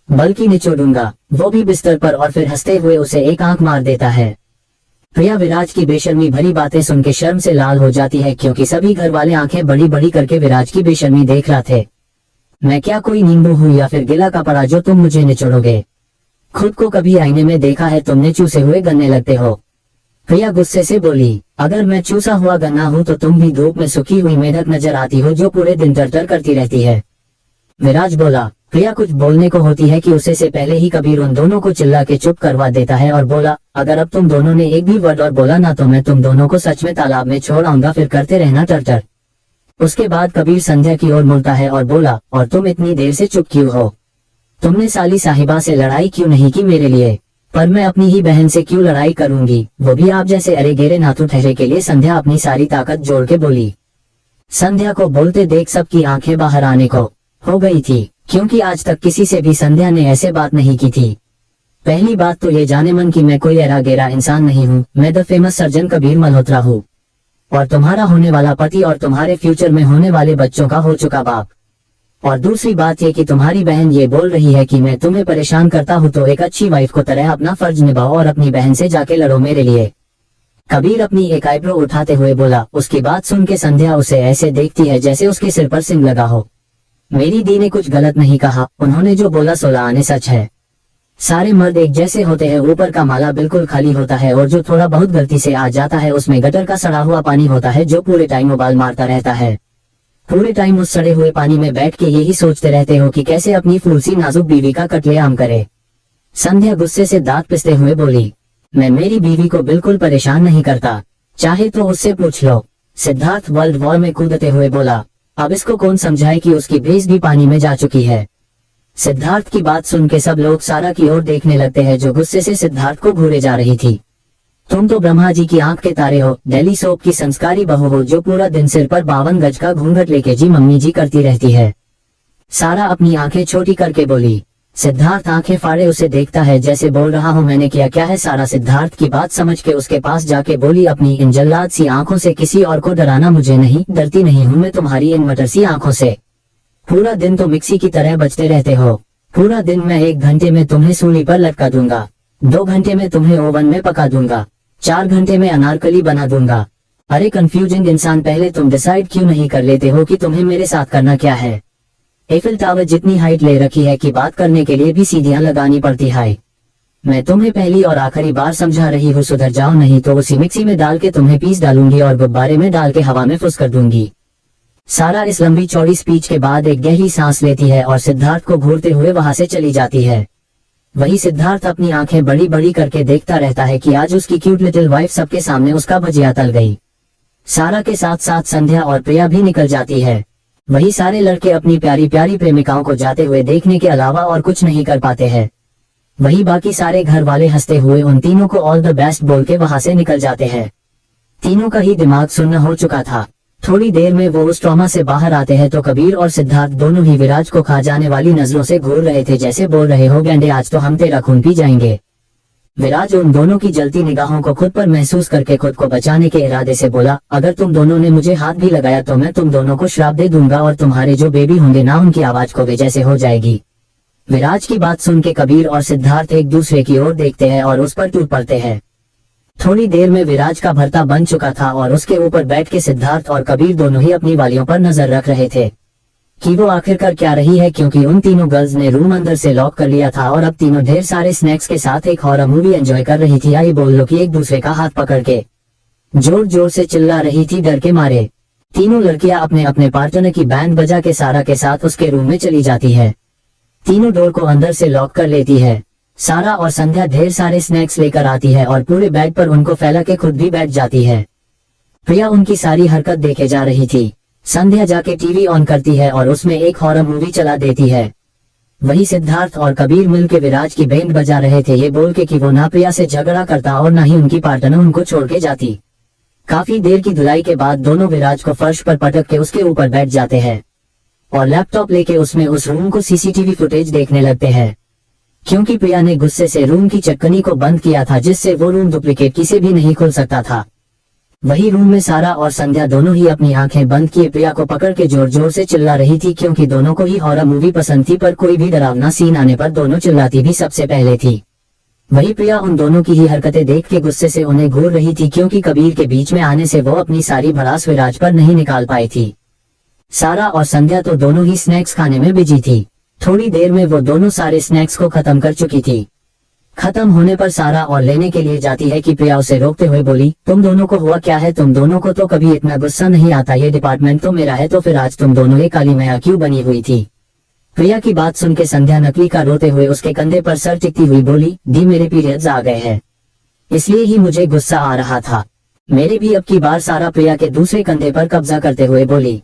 बल्कि निचोड़ूंगा, वो भी बिस्तर पर। और फिर हंसते हुए उसे एक आंख मार देता है। प्रिया विराज की बेशर्मी भरी बातें सुन के शर्म से लाल हो जाती है, क्योंकि सभी घर वाले आंखें बड़ी बड़ी करके विराज की बेशर्मी देख रहे थे। मैं क्या कोई नींबू हूँ या फिर गिला कपड़ा जो तुम मुझे निचोड़ोगे? खुद को कभी आईने में देखा है तुमने? चूसे हुए गन्ने लगते हो। प्रिया गुस्से से बोली, अगर मैं चूसा हुआ गन्ना हूँ तो तुम भी धूप में सूखी हुई मेढक नजर आती हो जो पूरे दिन टर करती रहती है। विराज बोला। प्रिया कुछ बोलने को होती है कि उसे से पहले ही कबीर उन दोनों को चिल्ला के चुप करवा देता है और बोला, अगर अब तुम दोनों ने एक भी वर्ड और बोला ना तो मैं तुम दोनों को सच में तालाब में छोड़ आऊंगा, फिर करते रहना टर। उसके बाद कबीर संध्या की ओर मुड़ता है और बोला, और तुम इतनी देर से चुप क्यों हो? तुमने साली साहिबा से लड़ाई क्यों नहीं की मेरे लिए? पर मैं अपनी ही बहन से क्यों लड़ाई करूंगी, वो भी आप जैसे अरे गेरे नाथू ठहरे के लिए? संध्या अपनी सारी ताकत जोड़ के बोली। संध्या को बोलते देख सबकी आंखें बाहर आने को हो गई थी, क्योंकि आज तक किसी से भी संध्या ने ऐसे बात नहीं की थी। पहली बात तो ये जाने मन कि मैं कोई एरा गेरा इंसान नहीं हूँ, मैं the famous surgeon Kabir Malhotra हूँ, और तुम्हारा होने वाला पति और तुम्हारे फ्यूचर में होने वाले बच्चों का हो चुका बाप। और दूसरी बात ये कि तुम्हारी बहन ये बोल रही है कि मैं तुम्हें परेशान करता हूँ, तो एक अच्छी वाइफ को तरह अपना फर्ज निभाओ और अपनी बहन से जाके लड़ो मेरे लिए। कबीर अपनी एक आईब्रो उठाते हुए बोला। उसकी बात सुन के संध्या उसे ऐसे देखती है जैसे उसके सिर पर सिंग लगा हो। मेरी दी ने कुछ गलत नहीं कहा, उन्होंने जो बोला 16 आने सच है। सारे मर्द एक जैसे होते हैं, ऊपर का माला बिल्कुल खाली होता है और जो थोड़ा बहुत गलती से आ जाता है उसमें गटर का सड़ा हुआ पानी होता है जो पूरे टाइम उबाल मारता रहता है। पूरे टाइम उस सड़े हुए पानी में बैठ के यही सोचते रहते हो कि कैसे अपनी फूलसी नाजुक बीवी का कत्लेआम करे। संध्या गुस्से से दांत पिसते हुए बोली, मैं मेरी बीवी को बिल्कुल परेशान नहीं करता, चाहे तो उससे पूछ लो। सिद्धार्थ वर्ल्ड वॉर में कूदते हुए बोला। अब इसको कौन समझाए कि उसकी भैंस भी पानी में जा चुकी है। सिद्धार्थ की बात सुन के सब लोग सारा की ओर देखने लगते हैं जो गुस्से से सिद्धार्थ को घूरे जा रही थी। तुम तो ब्रह्मा जी की आंख के तारे हो, दिल्ली सोप की संस्कारी बहू हो जो पूरा दिन सिर पर 52 गज का घूंघट लेके जी मम्मी जी करती रहती है। सारा अपनी आंखें छोटी करके बोली। सिद्धार्थ आंखें फाड़े उसे देखता है जैसे बोल रहा हूँ मैंने किया क्या है। सारा सिद्धार्थ की बात समझ के उसके पास जाके बोली, अपनी इन जल्लाद सी आंखों से किसी और को डराना मुझे नहीं, डरती नहीं हूँ मैं तुम्हारी इन मटर सी आंखों से। पूरा दिन तो मिक्सी की तरह बजते रहते हो। पूरा दिन मैं 1 घंटे में तुम्हें सूली पर लटका दूंगा, 2 घंटे में तुम्हें ओवन में पका दूंगा, 4 घंटे में अनारकली बना दूंगा। अरे कंफ्यूजिंग इंसान, पहले तुम डिसाइड क्यों नहीं कर लेते हो कि तुम्हें मेरे साथ करना क्या है। एफिल टावर जितनी हाइट ले रखी है कि बात करने के लिए भी सीढ़ियां लगानी पड़ती है। मैं तुम्हें पहली और आखिरी बार समझा रही हूँ, सुधर जाओ नहीं तो उसी मिक्सी में डाल के तुम्हें पीस डालूंगी और गुब्बारे में डाल के हवा में फुस कर दूंगी। सारा इस लंबी चौड़ी स्पीच के बाद एक गहरी सांस लेती है और सिद्धार्थ को घूरते हुए वहां से चली जाती है। वही सिद्धार्थ अपनी आंखें बड़ी बड़ी करके देखता रहता है कि आज उसकी क्यूट लिटिल वाइफ सबके सामने उसका भजिया तल गई। सारा के साथ साथ संध्या और प्रिया भी निकल जाती है। वही सारे लड़के अपनी प्यारी प्यारी प्रेमिकाओं को जाते हुए देखने के अलावा और कुछ नहीं कर पाते हैं। वही बाकी सारे घर वाले हंसते हुए उन तीनों को ऑल द बेस्ट बोल के वहां से निकल जाते हैं। तीनों का ही दिमाग सुन्न हो चुका था। थोड़ी देर में वो उस ट्रॉमा से बाहर आते हैं तो कबीर और सिद्धार्थ दोनों ही विराज को खा जाने वाली नजरों से घूर रहे थे, जैसे बोल रहे हो गेंडे आज तो हम तेरा खून पी जाएंगे। विराज उन दोनों की जलती निगाहों को खुद पर महसूस करके खुद को बचाने के इरादे से बोला, अगर तुम दोनों ने मुझे हाथ भी लगाया तो मैं तुम दोनों को श्राप दे दूंगा और तुम्हारे जो बेबी होंगे ना उनकी आवाज को वजह से हो जाएगी। विराज की बात सुन के कबीर और सिद्धार्थ एक दूसरे की ओर देखते हैं और उस पर टूट पड़ते हैं। थोड़ी देर में विराज का भरता बन चुका था और उसके ऊपर बैठ के सिद्धार्थ और कबीर दोनों ही अपनी वालियों पर नजर रख रहे थे कि वो आखिरकार क्या रही है, क्योंकि उन तीनों गर्ल्स ने रूम अंदर से लॉक कर लिया था और अब तीनों ढेर सारे स्नैक्स के साथ एक हॉरर मूवी एंजॉय कर रही थी। आई बोल लो कि एक दूसरे का हाथ पकड़ के जोर जोर से चिल्ला रही थी डर के मारे। तीनों लड़कियां अपने अपने पार्टनर की बैंड बजा के सारा के साथ उसके रूम में चली जाती है। तीनों डोर को अंदर से लॉक कर लेती है। सारा और संध्या ढेर सारे स्नैक्स लेकर आती है और पूरे बेड पर उनको फैला के खुद भी बैठ जाती है। प्रिया उनकी सारी हरकत देखे जा रही थी। संध्या जाके टीवी ऑन करती है और उसमें एक हॉरर मूवी चला देती है। वही सिद्धार्थ और कबीर मिलके विराज की बैंड बजा रहे थे, ये बोल के कि वो ना प्रिया से झगड़ा करता और ना ही उनकी पार्टनर उनको छोड़ के जाती। काफी देर की धुलाई के बाद दोनों विराज को फर्श पर पटक के उसके ऊपर बैठ जाते हैं और लैपटॉप लेके उसमें उस रूम को सीसीटीवी फुटेज देखने लगते हैं, क्योंकि प्रिया ने गुस्से से रूम की चक्कनी को बंद किया था जिससे वो रूम डुप्लीकेट किसी भी नहीं खुल सकता था। वही रूम में सारा और संध्या दोनों ही अपनी आंखें बंद किए प्रिया को पकड़ के जोर जोर से चिल्ला रही थी, क्योंकि दोनों को ही हॉरर मूवी पसंद थी, पर कोई भी डरावना सीन आने पर दोनों चिल्लाती भी सबसे पहले थी। वही प्रिया उन दोनों की ही हरकतें देख के गुस्से से उन्हें घूर रही थी, क्योंकि कबीर के बीच में आने से वो अपनी सारी भड़ास विराज पर नहीं निकाल पाई थी। सारा और संध्या तो दोनों ही स्नैक्स खाने में बिजी थी। थोड़ी देर में वो दोनों सारे स्नैक्स को खत्म कर चुकी थी। खत्म होने पर सारा और लेने के लिए जाती है कि प्रिया उसे रोकते हुए बोली, तुम दोनों को हुआ क्या है, तुम दोनों को तो कभी इतना गुस्सा नहीं आता, ये डिपार्टमेंट तो मेरा है, तो फिर आज तुम दोनों एक काली मैया क्यों बनी हुई थी। प्रिया की बात सुन के संध्या नकली का रोते हुए उसके कंधे पर सर टिकती हुई बोली, दी मेरे पीरियड्स आ गए हैं, इसलिए ही मुझे गुस्सा आ रहा था। मेरे भी अब की बार। सारा प्रिया के दूसरे कंधे पर कब्जा करते हुए बोली,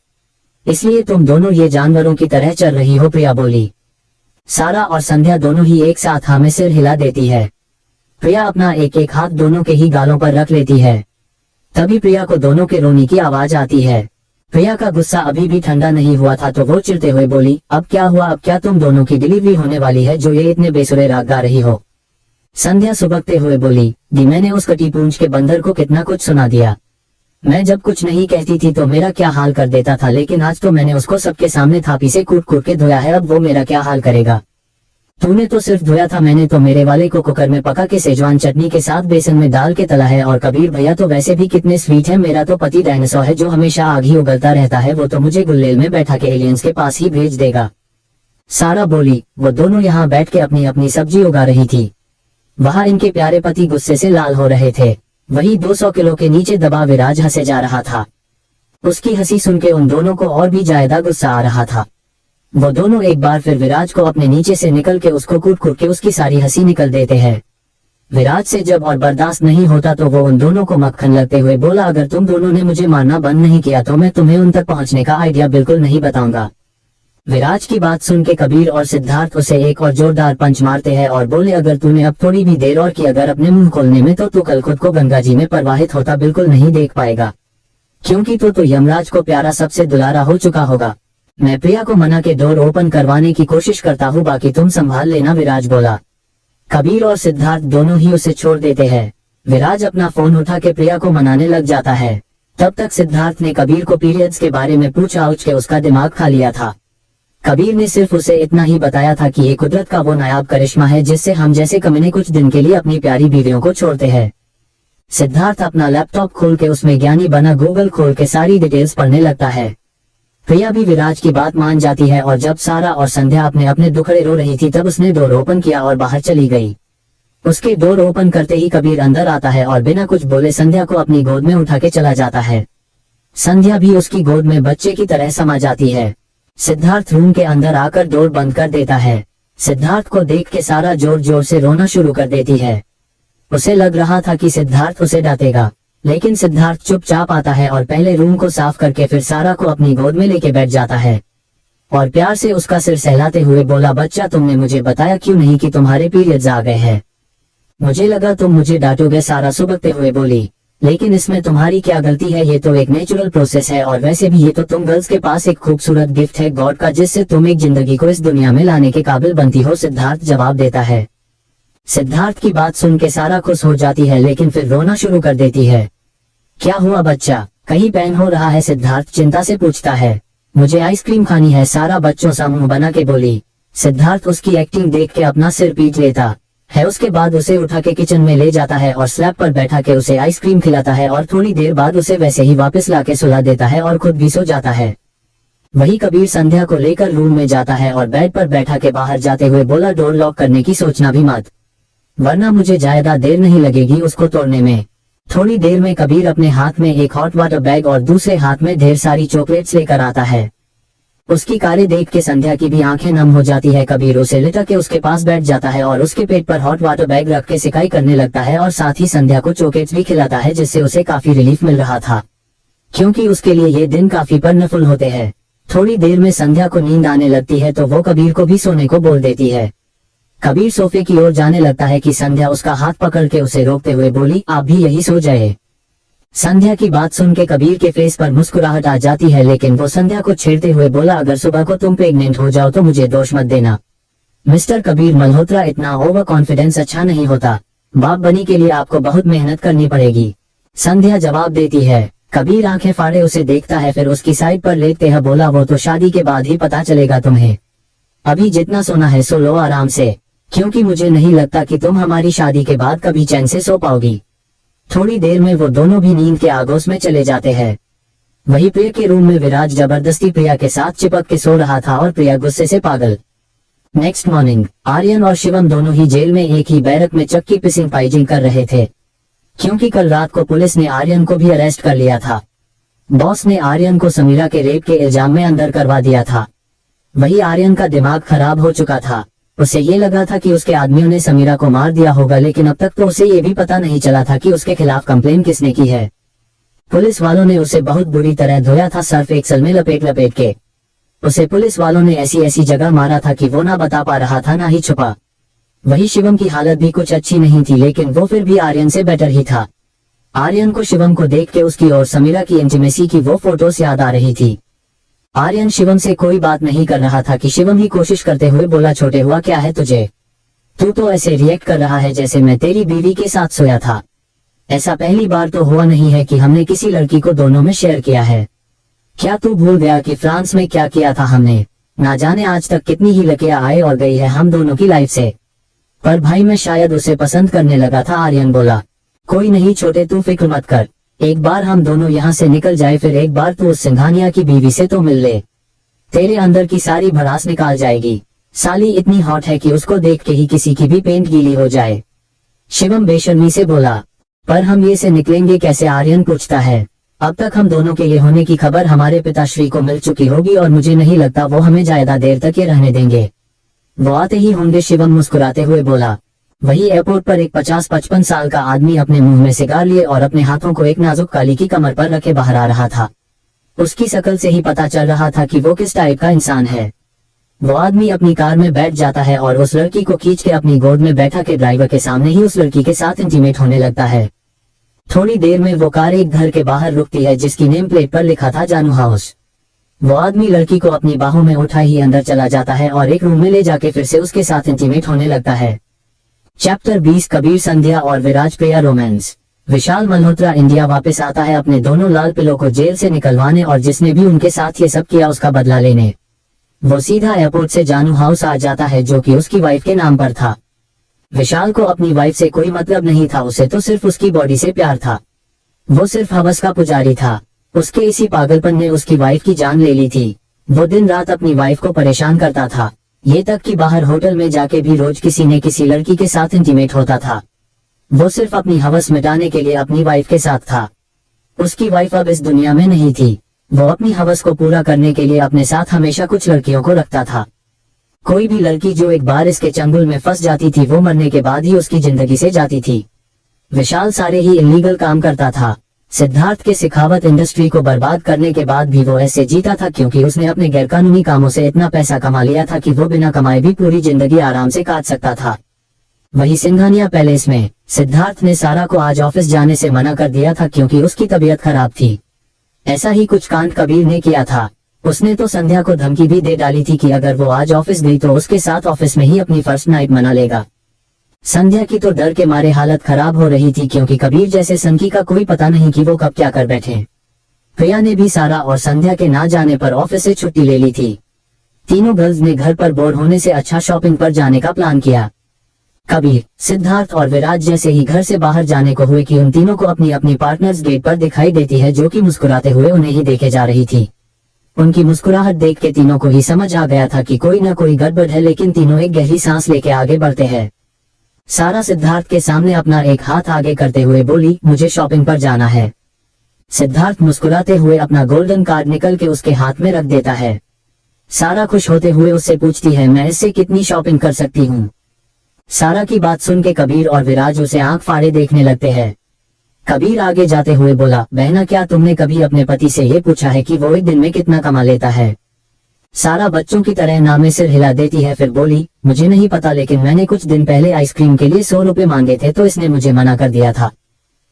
इसलिए तुम दोनों ये जानवरों की तरह चल रही हो, प्रिया बोली। सारा और संध्या दोनों ही एक साथ हाँ में सिर हिला देती है। प्रिया अपना एक एक हाथ दोनों के ही गालों पर रख लेती है। तभी प्रिया को दोनों के रोने की आवाज आती है। प्रिया का गुस्सा अभी भी ठंडा नहीं हुआ था तो वो चिढ़ते हुए बोली, अब क्या हुआ, अब क्या तुम दोनों की डिलीवरी होने वाली है जो ये इतने बेसुरे राग गा रही हो। संध्या सुबकते हुए बोली, दी मैंने उस कटी पूंछ के बंदर को कितना कुछ सुना दिया। मैं जब कुछ नहीं कहती थी तो मेरा क्या हाल कर देता था, लेकिन आज तो मैंने उसको सबके सामने थापी से कूट कूट के धोया है, अब वो मेरा क्या हाल करेगा। तूने तो सिर्फ धोया था, मैंने तो मेरे वाले को कुकर में पका के सेजवान चटनी के साथ बेसन में डाल के तला है। और कबीर भैया तो वैसे भी कितने स्वीट है, मेरा तो पति डायनासोर है जो हमेशा आग ही उगलता रहता है, वो तो मुझे गुल्लेल में बैठा के एलियंस के पास ही भेज देगा। सारा बोली। वो दोनों यहाँ बैठ के अपनी अपनी सब्जी उगा रही थी। वहाँ इनके प्यारे पति गुस्से से लाल हो रहे थे। वही 200 किलो के नीचे दबा विराज हंसे जा रहा था। उसकी हंसी सुन के उन दोनों को और भी ज्यादा गुस्सा आ रहा था। वो दोनों एक बार फिर विराज को अपने नीचे से निकल के उसको कूट कूट के उसकी सारी हंसी निकल देते हैं। विराज से जब और बर्दाश्त नहीं होता तो वो उन दोनों को मक्खन लगते हुए बोला, अगर तुम दोनों ने मुझे मारना बंद नहीं किया तो मैं तुम्हें उन तक पहुंचने का आइडिया बिल्कुल नहीं बताऊंगा। विराज की बात सुन के कबीर और सिद्धार्थ उसे एक और जोरदार पंच मारते हैं और बोले, अगर तूने अब थोड़ी भी देर और की अगर अपने मुंह खोलने में तो तू कल खुद को गंगा जी में प्रवाहित होता बिल्कुल नहीं देख पाएगा, क्योंकि तू तो यमराज को प्यारा सबसे दुलारा हो चुका होगा। मैं प्रिया को मना के डोर ओपन करवाने की कोशिश करता हूँ, बाकी तुम संभाल लेना, विराज बोला। कबीर और सिद्धार्थ दोनों ही उसे छोड़ देते हैं। विराज अपना फोन उठा के प्रिया को मनाने लग जाता है। तब तक सिद्धार्थ ने कबीर को पीरियड्स के बारे में पूछा के उसका दिमाग खा लिया था। कबीर ने सिर्फ उसे इतना ही बताया था कि ये कुदरत का वो नायाब करिश्मा है जिससे हम जैसे कमीने कुछ दिन के लिए अपनी प्यारी बीवियों को छोड़ते हैं। सिद्धार्थ अपना लैपटॉप खोल के उसमें ज्ञानी बना गूगल खोल के सारी डिटेल्स पढ़ने लगता है। प्रिया भी विराज की बात मान जाती है और जब सारा और संध्या अपने अपने दुखड़े रो रही थी तब उसने डोर ओपन किया और बाहर चली गई। उसके डोर ओपन करते ही कबीर अंदर आता है और बिना कुछ बोले संध्या को अपनी गोद में उठा के चला जाता है। संध्या भी उसकी गोद में बच्चे की तरह समा जाती है। सिद्धार्थ रूम के अंदर आकर डोर बंद कर देता है। सिद्धार्थ को देख के सारा जोर जोर से रोना शुरू कर देती है। उसे लग रहा था कि सिद्धार्थ उसे डांटेगा, लेकिन सिद्धार्थ चुपचाप आता है और पहले रूम को साफ करके फिर सारा को अपनी गोद में लेके बैठ जाता है और प्यार से उसका सिर सहलाते हुए बोला, बच्चा तुमने मुझे बताया क्यों नहीं कि तुम्हारे पीरियड्स आ गए हैं? मुझे लगा तुम मुझे डांटोगे, सारा सुबकते हुए बोली। लेकिन इसमें तुम्हारी क्या गलती है, ये तो एक नेचुरल प्रोसेस है और वैसे भी ये तो तुम गर्ल्स के पास एक खूबसूरत गिफ्ट है गॉड का, जिससे तुम एक जिंदगी को इस दुनिया में लाने के काबिल बनती हो, सिद्धार्थ जवाब देता है। सिद्धार्थ की बात सुन के सारा खुश हो जाती है लेकिन फिर रोना शुरू कर देती है। क्या हुआ बच्चा, कहीं पेन हो रहा है? सिद्धार्थ चिंता से पूछता है। मुझे आइसक्रीम खानी है, सारा बच्चों सा मुंह बना के बोली। सिद्धार्थ उसकी एक्टिंग देख के अपना सिर पीट लेता है। उसके बाद उसे उठा के किचन में ले जाता है और स्लैब पर बैठा के उसे आइसक्रीम खिलाता है और थोड़ी देर बाद उसे वैसे ही वापस लाके सुला देता है और खुद भी सो जाता है। वही कबीर संध्या को लेकर रूम में जाता है और बेड पर बैठा के बाहर जाते हुए बोला, डोर लॉक करने की सोचना भी मत, वरना मुझे ज्यादा देर नहीं लगेगी उसको तोड़ने में। थोड़ी देर में कबीर अपने हाथ में एक हॉट वाटर बैग और दूसरे हाथ में ढेर सारी चॉकलेट्स लेकर आता है। उसकी कारें देख के संध्या की भी आंखें नम हो जाती है। कबीर उसे लिटा के उसके पास बैठ जाता है और उसके पेट पर हॉट वाटर बैग रख के सिकाई करने लगता है और साथ ही संध्या को चॉकलेट्स भी खिलाता है, जिससे उसे काफी रिलीफ मिल रहा था क्योंकि उसके लिए ये दिन काफी पर्नफुल होते हैं। थोड़ी देर में संध्या को नींद आने लगती है तो वो कबीर को भी सोने को बोल देती है। कबीर सोफे की ओर जाने लगता है कि संध्या उसका हाथ पकड़ के उसे रोकते हुए बोली, आप भी यही सो जाए। संध्या की बात सुन के कबीर के फेस पर मुस्कुराहट आ जाती है, लेकिन वो संध्या को छेड़ते हुए बोला, अगर सुबह को तुम प्रेग्नेंट हो जाओ तो मुझे दोष मत देना। मिस्टर कबीर मल्होत्रा, इतना ओवर कॉन्फिडेंस अच्छा नहीं होता। बाप बनी के लिए आपको बहुत मेहनत करनी पड़ेगी, संध्या जवाब देती है। कबीर आंखें फाड़े उसे देखता है, फिर उसकी साइड पर लेटते हैं बोला, वो तो शादी के बाद ही पता चलेगा तुम्हें। अभी जितना सोना है सो लो आराम से, क्योंकि मुझे नहीं लगता कि तुम हमारी शादी के बाद कभी चैन से सो पाओगी। थोड़ी देर में वो दोनों भी नींद के आगोश में चले जाते हैं। वही प्रिया के रूम में विराज जबरदस्ती प्रिया के साथ चिपक के सो रहा था और प्रिया गुस्से से पागल। नेक्स्ट मॉर्निंग आर्यन और शिवम दोनों ही जेल में एक ही बैरक में चक्की पिसिंग पाइजिंग कर रहे थे, क्योंकि कल रात को पुलिस ने आर्यन को भी अरेस्ट कर लिया था। बॉस ने आर्यन को समीरा के रेप के इल्जाम में अंदर करवा दिया था। वही आर्यन का दिमाग खराब हो चुका था। उसे ये लगा था कि उसके आदमियों ने समीरा को मार दिया होगा, लेकिन अब तक तो उसे ये भी पता नहीं चला था कि उसके खिलाफ कंप्लेन किसने की है। पुलिस वालों ने उसे बहुत बुरी तरह धोया था, सर्फ एक्सल में लपेट लपेट के। उसे पुलिस वालों ने ऐसी ऐसी जगह मारा था कि वो ना बता पा रहा था ना ही छुपा। वही शिवम की हालत भी कुछ अच्छी नहीं थी, लेकिन वो फिर भी आर्यन से बेटर ही था। आर्यन को शिवम को देख के उसकी और समीरा की इंटीमेसी की वो फोटोस याद आ रही थी। आर्यन शिवम से कोई बात नहीं कर रहा था कि शिवम ही कोशिश करते हुए बोला, छोटे हुआ क्या है तुझे? तू तो ऐसे रिएक्ट कर रहा है जैसे मैं तेरी बीवी के साथ सोया था। ऐसा पहली बार तो हुआ नहीं है कि हमने किसी लड़की को दोनों में शेयर किया है। क्या तू भूल गया कि फ्रांस में क्या किया था हमने? ना जाने आज तक कितनी ही लड़कियां आए और गई है हम दोनों की लाइफ से। पर भाई मैं शायद उसे पसंद करने लगा था, आर्यन बोला। कोई नहीं छोटे, तू फिक्र मत कर। एक बार हम दोनों यहाँ से निकल जाए, फिर एक बार तू उस सिंघानिया की बीवी से तो मिल ले। तेरे अंदर की सारी भड़ास निकाल जाएगी। साली इतनी हॉट है कि उसको देख के ही किसी की भी पेंट गीली हो जाए। शिवम बेशर्मी से बोला। पर हम ये से निकलेंगे कैसे? आर्यन पूछता है। अब तक हम दोनों के ये होने की खबर हमारे पिताश्री को मिल चुकी होगी और मुझे नहीं लगता वो हमें ज्यादा देर तक ये रहने देंगे। वो आते ही होंगे, शिवम मुस्कुराते हुए बोला। वही एयरपोर्ट पर एक 50-55 साल का आदमी अपने मुंह में सिगार लिए और अपने हाथों को एक नाजुक काली की कमर पर रखे बाहर आ रहा था। उसकी शक्ल से ही पता चल रहा था कि वो किस टाइप का इंसान है। वो आदमी अपनी कार में बैठ जाता है और उस लड़की को खींच के अपनी गोद में बैठा के ड्राइवर के सामने ही उस लड़की के साथ इंटीमेट होने लगता है। थोड़ी देर में वो कार एक घर के बाहर रुकती है जिसकी नेम प्लेट पर लिखा था जानू हाउस। वो आदमी लड़की को अपनी बाहों में उठा ही अंदर चला जाता है और एक रूम में ले जाके फिर से उसके साथ इंटीमेट होने लगता है। चैप्टर 20 कबीर, संध्या और विराज प्रिया रोमांस। विशाल मल्होत्रा इंडिया वापस आता है अपने दोनों लाल पिलों को जेल से निकलवाने और जिसने भी उनके साथ ये सब किया उसका बदला लेने। वो सीधा एयरपोर्ट से जानू हाउस आ जाता है जो कि उसकी वाइफ के नाम पर था। विशाल को अपनी वाइफ से कोई मतलब नहीं था, उसे तो सिर्फ उसकी बॉडी से प्यार था। वो सिर्फ हवस का पुजारी था। उसके इसी पागलपन ने उसकी वाइफ की जान ले ली थी। वो दिन रात अपनी वाइफ को परेशान करता था, ये तक कि बाहर होटल में जाके भी रोज किसी न किसी लड़की के साथ इंटीमेट होता था। वो सिर्फ अपनी हवस मिटाने के लिए अपनी वाइफ के साथ था। उसकी वाइफ अब इस दुनिया में नहीं थी। वो अपनी हवस को पूरा करने के लिए अपने साथ हमेशा कुछ लड़कियों को रखता था। कोई भी लड़की जो एक बार इसके चंगुल में फंस जाती थी वो मरने के बाद ही उसकी जिंदगी से जाती थी। विशाल सारे ही इलीगल काम करता था। सिद्धार्थ के सिखावत इंडस्ट्री को बर्बाद करने के बाद भी वो ऐसे जीता था क्योंकि उसने अपने गैरकानूनी कामों से इतना पैसा कमा लिया था कि वो बिना कमाए भी पूरी जिंदगी आराम से काट सकता था। वही सिंघानिया पैलेस में सिद्धार्थ ने सारा को आज ऑफिस जाने से मना कर दिया था क्योंकि उसकी तबीयत खराब थी। ऐसा ही कुछ कांड कबीर ने किया था। उसने तो संध्या को धमकी भी दे डाली थी कि अगर वो आज ऑफिस गई तो उसके साथ ऑफिस में ही अपनी फर्स्ट नाइट मना लेगा। संध्या की तो डर के मारे हालत खराब हो रही थी क्योंकि कबीर जैसे संकी का कोई पता नहीं कि वो कब क्या कर बैठे। प्रिया ने भी सारा और संध्या के ना जाने पर ऑफिस से छुट्टी ले ली थी। तीनों गर्ल्स ने घर पर बोर होने से अच्छा शॉपिंग पर जाने का प्लान किया। कबीर, सिद्धार्थ और विराज जैसे ही घर से बाहर जाने को हुए कि उन तीनों को अपनी अपनी पार्टनर्स गेट पर दिखाई देती है जो कि मुस्कुराते हुए उन्हें ही देखे जा रही थी। उनकी मुस्कुराहट देख के तीनों को ही समझ आ गया था कि कोई न कोई गड़बड़ है, लेकिन तीनों एक गहरी सांस लेके आगे बढ़ते हैं। सारा सिद्धार्थ के सामने अपना एक हाथ आगे करते हुए बोली, मुझे शॉपिंग पर जाना है। सिद्धार्थ मुस्कुराते हुए अपना गोल्डन कार्ड निकल के उसके हाथ में रख देता है। सारा खुश होते हुए उससे पूछती है, मैं इससे कितनी शॉपिंग कर सकती हूँ? सारा की बात सुन के कबीर और विराज उसे आंख फाड़े देखने लगते हैं। कबीर आगे जाते हुए बोला, बहना क्या तुमने कभी अपने पति से ये पूछा है कि वो एक दिन में कितना कमा लेता है? सारा बच्चों की तरह नामे सिर हिला देती है, फिर बोली, मुझे नहीं पता, लेकिन मैंने कुछ दिन पहले आइसक्रीम के लिए 100 रुपए मांगे थे तो इसने मुझे मना कर दिया था,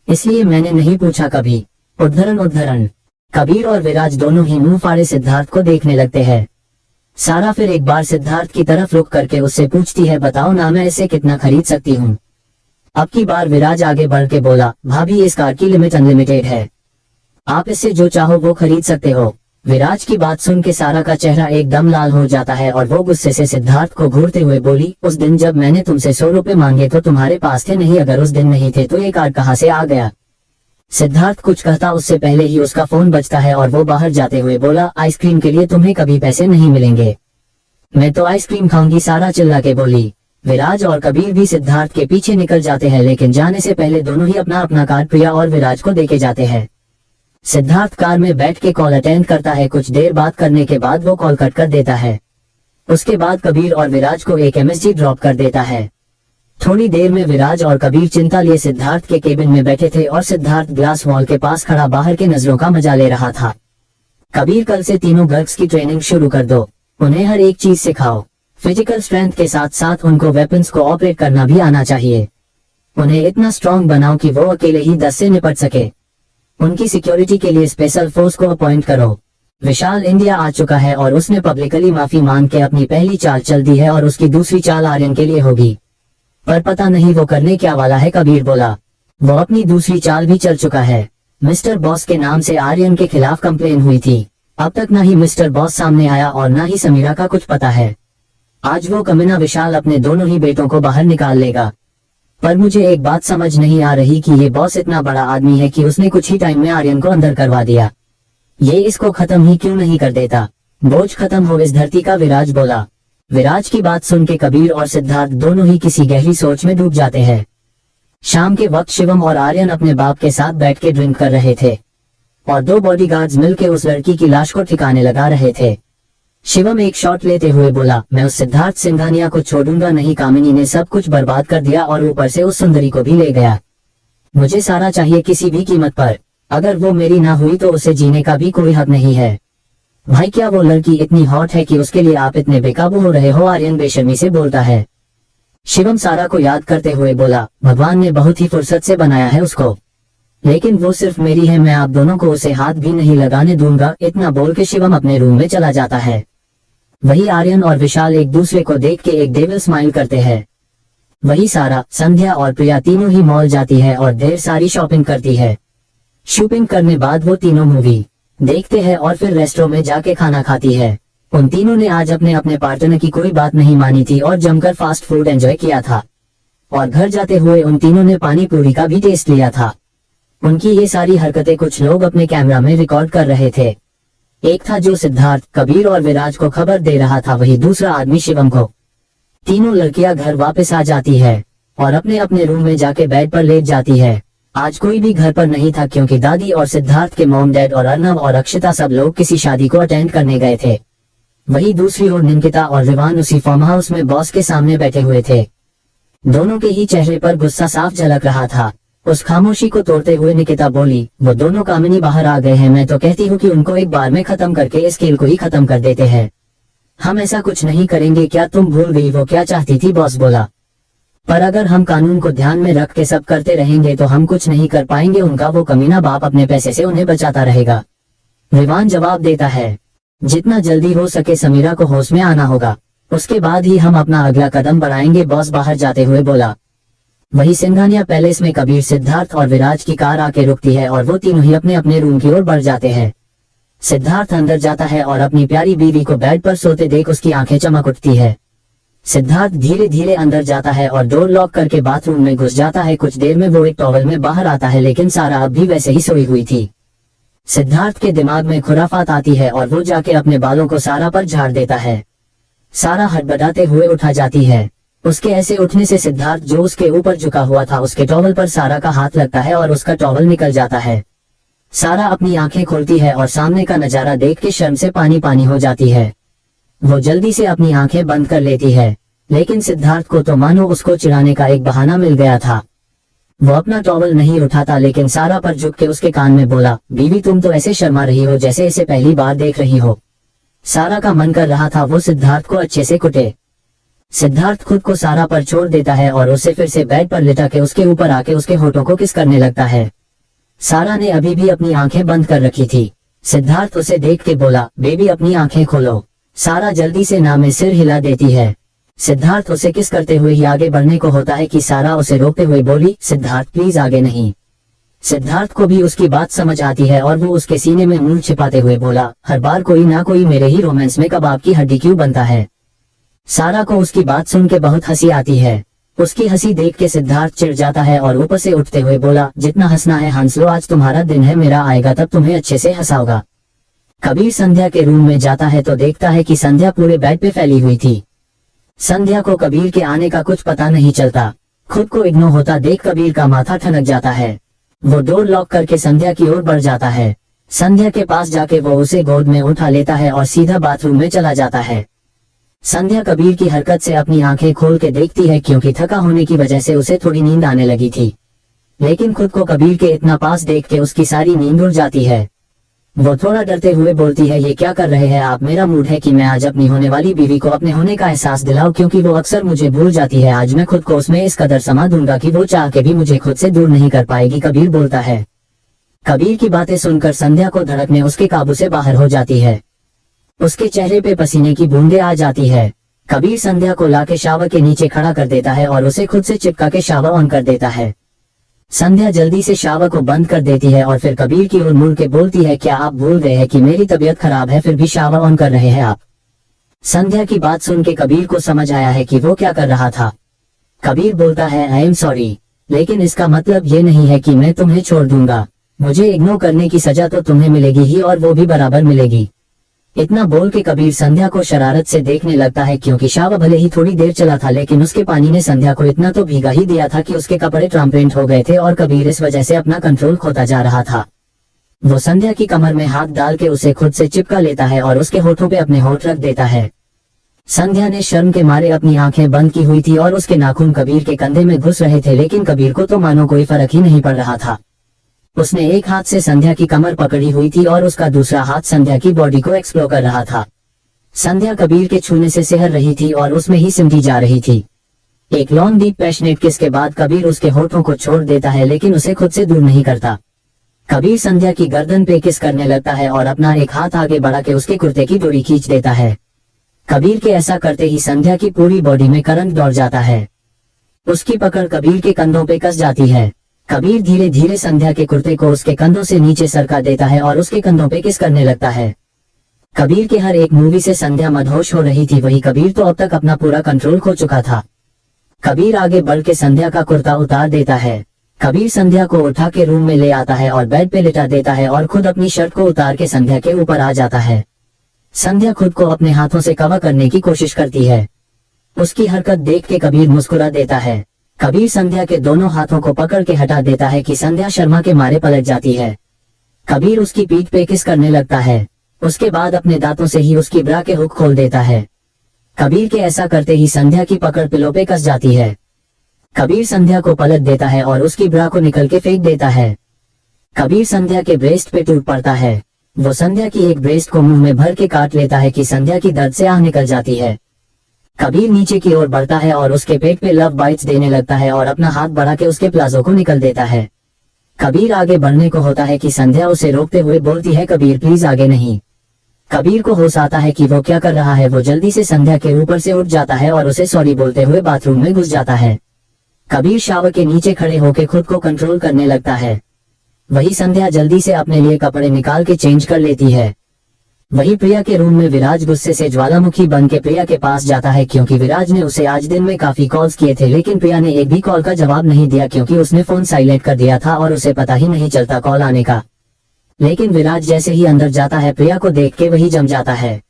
इसलिए मैंने नहीं पूछा कभी। उद्धरण उद्धरण। कबीर और विराज दोनों ही मुंह फाड़े सिद्धार्थ को देखने लगते हैं। सारा फिर एक बार सिद्धार्थ की तरफ रुक करके उससे पूछती है, बताओ ना मैं इसे कितना खरीद सकती हूँ? अब की बार विराज आगे बढ़ के बोला, भाभी इस कार की लिमिट अनलिमिटेड है, आप इससे जो चाहो वो खरीद सकते हो। विराज की बात सुन के सारा का चेहरा एकदम लाल हो जाता है और वो गुस्से से सिद्धार्थ को घूरते हुए बोली, उस दिन जब मैंने तुमसे 100 रुपए मांगे तो तुम्हारे पास थे नहीं, अगर उस दिन नहीं थे तो ये कार कहाँ से आ गया? सिद्धार्थ कुछ कहता उससे पहले ही उसका फोन बजता है और वो बाहर जाते हुए बोला, आइसक्रीम के लिए तुम्हें कभी पैसे नहीं मिलेंगे, मैं तो आइसक्रीम खाऊंगी, सारा चिल्ला के बोली। विराज और कबीर भी सिद्धार्थ के पीछे निकल जाते हैं, लेकिन जाने से पहले दोनों ही अपना अपना कार्ड प्रिया और विराज को देके जाते हैं। सिद्धार्थ कार में बैठ के कॉल अटेंड करता है। कुछ देर बात करने के बाद वो कॉल कट कर देता है। उसके बाद कबीर और विराज को एक एमएसजी ड्रॉप कर देता है। थोड़ी देर में विराज और कबीर चिंता लिए सिद्धार्थ के केबिन में बैठे थे और सिद्धार्थ ग्लास वॉल के पास खड़ा बाहर के नजरों का मजा ले रहा था। कबीर, कल से तीनों गर्ल्स की ट्रेनिंग शुरू कर दो, उन्हें हर एक चीज सिखाओ, फिजिकल स्ट्रेंथ के साथ साथ उनको वेपन्स को ऑपरेट करना भी आना चाहिए। उन्हें इतना स्ट्रॉन्ग बनाओ कि वो अकेले ही 10 से निपट सके। उनकी सिक्योरिटी के लिए स्पेशल फोर्स को अपॉइंट करो। विशाल इंडिया आ चुका है और उसने पब्लिकली माफी मांग के अपनी पहली चाल चल दी है और उसकी दूसरी चाल आर्यन के लिए होगी, पर पता नहीं वो करने क्या वाला है। कबीर बोला, वो अपनी दूसरी चाल भी चल चुका है। मिस्टर बॉस के नाम से आर्यन के खिलाफ कंप्लेन हुई थी। अब तक ना ही मिस्टर बॉस सामने आया और ना ही समीरा का कुछ पता है। आज वो कमीना विशाल अपने दोनों ही बेटों को बाहर निकाल लेगा। पर मुझे एक बात समझ नहीं आ रही कि ये बॉस इतना बड़ा आदमी है कि उसने कुछ ही टाइम में आर्यन को अंदर करवा दिया। ये इसको खत्म ही क्यों नहीं कर देता। बोझ खत्म हो इस धरती का, विराज बोला। विराज की बात सुन के कबीर और सिद्धार्थ दोनों ही किसी गहरी सोच में डूब जाते हैं। शाम के वक्त शिवम और आर्यन अपने बाप के साथ बैठ के ड्रिंक कर रहे थे और दो बॉडीगार्ड्स मिलकर उस लड़की की लाश को ठिकाने लगा रहे थे। शिवम एक शॉट लेते हुए बोला, मैं उस सिद्धार्थ सिंघानिया को छोड़ूंगा नहीं। कामिनी ने सब कुछ बर्बाद कर दिया और ऊपर से उस सुंदरी को भी ले गया। मुझे सारा चाहिए किसी भी कीमत पर। अगर वो मेरी ना हुई तो उसे जीने का भी कोई हक नहीं है। भाई क्या वो लड़की इतनी हॉट है कि उसके लिए आप इतने बेकाबू हो रहे हो? आर्यन बेशर्मी से बोलता है। शिवम सारा को याद करते हुए बोला, भगवान ने बहुत ही फुर्सत से बनाया है उसको, लेकिन वो सिर्फ मेरी है। मैं आप दोनों को उसे हाथ भी नहीं लगाने दूंगा। इतना बोल के शिवम अपने रूम में चला जाता है। वही आर्यन और विशाल एक दूसरे को देख के एक डेविल स्माइल करते हैं। वही सारा, संध्या और प्रिया तीनों ही मॉल जाती है और ढेर सारी शॉपिंग करती है। शॉपिंग करने बाद वो तीनों मूवी देखते हैं और फिर रेस्टोरेंट में जाके खाना खाती है। उन तीनों ने आज अपने अपने पार्टनर की कोई बात नहीं मानी थी और जमकर फास्ट फूड एंजॉय किया था। और घर जाते हुए उन तीनों ने पानी पूरी का भी टेस्ट लिया था। उनकी ये सारी हरकतें कुछ लोग अपने कैमरा में रिकॉर्ड कर रहे थे। एक था जो सिद्धार्थ, कबीर और विराज को खबर दे रहा था, वही दूसरा आदमी शिवम को। तीनों लड़कियां घर वापस आ जाती है और अपने अपने रूम में जाके बेड पर लेट जाती है। आज कोई भी घर पर नहीं था क्योंकि दादी और सिद्धार्थ के मॉम डैड और अर्नव और अक्षिता सब लोग किसी शादी को अटेंड करने गए थे। वही दूसरी ओर निकिता और रिवान उसी फार्म हाउस में बॉस के सामने बैठे हुए थे। दोनों के ही चेहरे पर गुस्सा साफ झलक रहा था। उस खामोशी को तोड़ते हुए निकिता बोली, वो दोनों कामिनी बाहर आ गए हैं। मैं तो कहती हूँ कि उनको एक बार में खत्म करके इस खेल को ही खत्म कर देते हैं। हम ऐसा कुछ नहीं करेंगे। क्या तुम भूल गई वो क्या चाहती थी? बॉस बोला। पर अगर हम कानून को ध्यान में रख के सब करते रहेंगे तो हम कुछ नहीं कर पाएंगे। उनका वो कमीना बाप अपने पैसे से उन्हें बचाता रहेगा। रिवान जवाब देता है, जितना जल्दी हो सके समीरा को होश में आना होगा, उसके बाद ही हम अपना अगला कदम बढ़ाएंगे। बॉस बाहर जाते हुए बोला। वही सिंघानिया पैलेस में कबीर, सिद्धार्थ और विराज की कार आके रुकती है और वो तीनों ही अपने अपने रूम की ओर बढ़ जाते हैं। सिद्धार्थ अंदर जाता है और अपनी प्यारी बीवी को बेड पर सोते देख उसकी आंखें चमक उठती है। सिद्धार्थ धीरे धीरे अंदर जाता है और डोर लॉक करके बाथरूम में घुस जाता है। कुछ देर में वो एक टॉवल में बाहर आता है, लेकिन सारा अब भी वैसे ही सोई हुई थी। सिद्धार्थ के दिमाग में खुराफात आती है और वो जाके अपने बालों को सारा पर झाड़ देता है। सारा हड़बड़ाते हुए उठा जाती है। उसके ऐसे उठने से सिद्धार्थ जो उसके ऊपर झुका हुआ था उसके टॉवल पर सारा का हाथ लगता है और उसका टॉवल निकल जाता है। सारा अपनी आंखें खोलती है और सामने का नजारा देख के शर्म से पानी पानी हो जाती है। वो जल्दी से अपनी आंखें बंद कर लेती है, लेकिन सिद्धार्थ को तो मानो उसको चिढ़ाने का एक बहाना मिल गया था। वो अपना टॉवल नहीं उठाता, लेकिन सारा पर झुक के उसके कान में बोला, बीवी तुम तो ऐसे शर्मा रही हो जैसे इसे पहली बार देख रही हो। सारा का मन कर रहा था वो सिद्धार्थ को अच्छे से कुटे। सिद्धार्थ खुद को सारा पर छोड़ देता है और उसे फिर से बेड पर लिटा के उसके ऊपर आके उसके होठों को किस करने लगता है। सारा ने अभी भी अपनी आंखें बंद कर रखी थी। सिद्धार्थ उसे देख के बोला, बेबी अपनी आंखें खोलो। सारा जल्दी से ना में सिर हिला देती है। सिद्धार्थ उसे किस करते हुए ही आगे बढ़ने को होता है कि सारा उसे रोकते हुए बोली, सिद्धार्थ प्लीज आगे नहीं। सिद्धार्थ को भी उसकी बात समझ आती है और वो उसके सीने में मुंह छिपाते हुए बोला, हर बार कोई ना कोई मेरे ही रोमांस में कबाब की हड्डी क्यों बनता है। सारा को उसकी बात सुन के बहुत हंसी आती है। उसकी हंसी देख के सिद्धार्थ चिढ़ जाता है और ऊपर से उठते हुए बोला, जितना हंसना है हंस लो, आज तुम्हारा दिन है, मेरा आएगा तब तुम्हें अच्छे से हंसाऊंगा। कबीर संध्या के रूम में जाता है तो देखता है कि संध्या पूरे बेड पे फैली हुई थी। संध्या को कबीर के आने का कुछ पता नहीं चलता। खुद को इग्नोर होता देख कबीर का माथा ठनक जाता है। वो डोर लॉक करके संध्या की ओर बढ़ जाता है। संध्या के पास जाके वो उसे गोद में उठा लेता है और सीधा बाथरूम में चला जाता है। संध्या कबीर की हरकत से अपनी आंखें खोल के देखती है क्योंकि थका होने की वजह से उसे थोड़ी नींद आने लगी थी, लेकिन खुद को कबीर के इतना पास देख के उसकी सारी नींद उड़ जाती है। वो थोड़ा डरते हुए बोलती है, ये क्या कर रहे हैं आप? मेरा मूड है कि मैं आज अपनी होने वाली बीवी को अपने होने का एहसास दिलाऊं, क्योंकि वो अक्सर मुझे भूल जाती है। आज मैं खुद को उसमें इस कदर समा दूंगा कि वो चाह के भी मुझे खुद से दूर नहीं कर पाएगी, कबीर बोलता है। कबीर की बातें सुनकर संध्या को धड़कने उसके काबू से बाहर हो जाती है। उसके चेहरे पे पसीने की बूंदें आ जाती है। कबीर संध्या को लाके शावर के नीचे खड़ा कर देता है और उसे खुद से चिपका के शावर ऑन कर देता है। संध्या जल्दी से शावर को बंद कर देती है और फिर कबीर की ओर मुड़ के बोलती है, क्या आप भूल गए हैं कि मेरी तबीयत खराब है फिर भी शावर ऑन कर रहे हैं आप? संध्या की बात सुन के कबीर को समझ आया है कि वो क्या कर रहा था। कबीर बोलता है, आई एम सॉरी, लेकिन इसका मतलब ये नहीं है कि मैं तुम्हें छोड़ दूंगा। मुझे इग्नोर करने की सजा तो तुम्हें मिलेगी ही और वो भी बराबर मिलेगी। इतना बोल के कबीर संध्या को शरारत से देखने लगता है, क्योंकि शावर भले ही थोड़ी देर चला था लेकिन उसके पानी ने संध्या को इतना तो भीगा ही दिया था कि उसके कपड़े ट्रांसपेरेंट हो गए थे और कबीर इस वजह से अपना कंट्रोल खोता जा रहा था। वो संध्या की कमर में हाथ डाल के उसे खुद से चिपका लेता है और उसके होठों पे अपने होठ रख देता है। संध्या ने शर्म के मारे अपनी आंखें बंद की हुई थी और उसके नाखून कबीर के कंधे में घुस रहे थे, लेकिन कबीर को तो मानो कोई फर्क ही नहीं पड़ रहा था। उसने एक हाथ से संध्या की कमर पकड़ी हुई थी और उसका दूसरा हाथ संध्या की बॉडी को एक्सप्लोर कर रहा था। संध्या कबीर के छूने से सिहर रही थी और उसमें ही सिमटी जा रही थी। एक लॉन्ग डीप पैशनेट किस के बाद कबीर उसके होठों को छोड़ देता है, लेकिन उसे खुद से दूर नहीं करता। कबीर संध्या की गर्दन पे किस करने लगता है और अपना एक हाथ आगे बढ़ा के उसके कुर्ते की डोरी खींच देता है। कबीर के ऐसा करते ही संध्या की पूरी बॉडी में करंट दौड़ जाता है। उसकी पकड़ कबीर के कंधों पे कस जाती है। कबीर धीरे धीरे संध्या के कुर्ते को उसके कंधों से नीचे सरका देता है और उसके कंधों पे किस करने लगता है। कबीर के हर एक मूवी से संध्या मदहोश हो रही थी, वही कबीर तो अब तक अपना पूरा कंट्रोल खो चुका था। कबीर आगे बढ़ के संध्या का कुर्ता उतार देता है। कबीर संध्या को उठा के रूम में ले आता है और बेड पे लिटा देता है और खुद अपनी शर्ट को उतार के संध्या के ऊपर आ जाता है। संध्या खुद को अपने हाथों से कवर करने की कोशिश करती है। उसकी हरकत देख के कबीर मुस्कुरा देता है। कबीर संध्या के दोनों हाथों को पकड़ के हटा देता है कि संध्या शर्मा के मारे पलट जाती है। कबीर उसकी पीठ पे किस करने लगता है। उसके बाद अपने दांतों से ही उसकी ब्रा के हुक खोल देता है। कबीर के ऐसा करते ही संध्या की पकड़ पिलो पे कस जाती है। कबीर संध्या को पलट देता है और उसकी ब्रा को निकल के फेंक देता है। कबीर संध्या के ब्रेस्ट पे टूट पड़ता है। वो संध्या की एक ब्रेस्ट को मुंह में भर के काट लेता है कि संध्या की दर्द से आह निकल जाती है। कबीर नीचे की ओर बढ़ता है और उसके पेट पे लव बाइट्स देने लगता है और अपना हाथ बढ़ा के उसके प्लाजो को निकल देता है। कबीर आगे बढ़ने को होता है कि संध्या उसे रोकते हुए बोलती है, कबीर प्लीज आगे नहीं। कबीर को होश आता है कि वो क्या कर रहा है। वो जल्दी से संध्या के ऊपर से उठ जाता है और उसे सॉरी बोलते हुए बाथरूम में घुस जाता है। कबीर शावर के नीचे खड़े होकर खुद को कंट्रोल करने लगता है। वही संध्या जल्दी से अपने लिए कपड़े निकाल के चेंज कर लेती है। वही प्रिया के रूम में विराज गुस्से से ज्वालामुखी बन के प्रिया के पास जाता है, क्योंकि विराज ने उसे आज दिन में काफी कॉल्स किए थे, लेकिन प्रिया ने एक भी कॉल का जवाब नहीं दिया क्योंकि उसने फोन साइलेंट कर दिया था और उसे पता ही नहीं चलता कॉल आने का। लेकिन विराज जैसे ही अंदर जाता है प्रिया को देख के वही जम जाता है।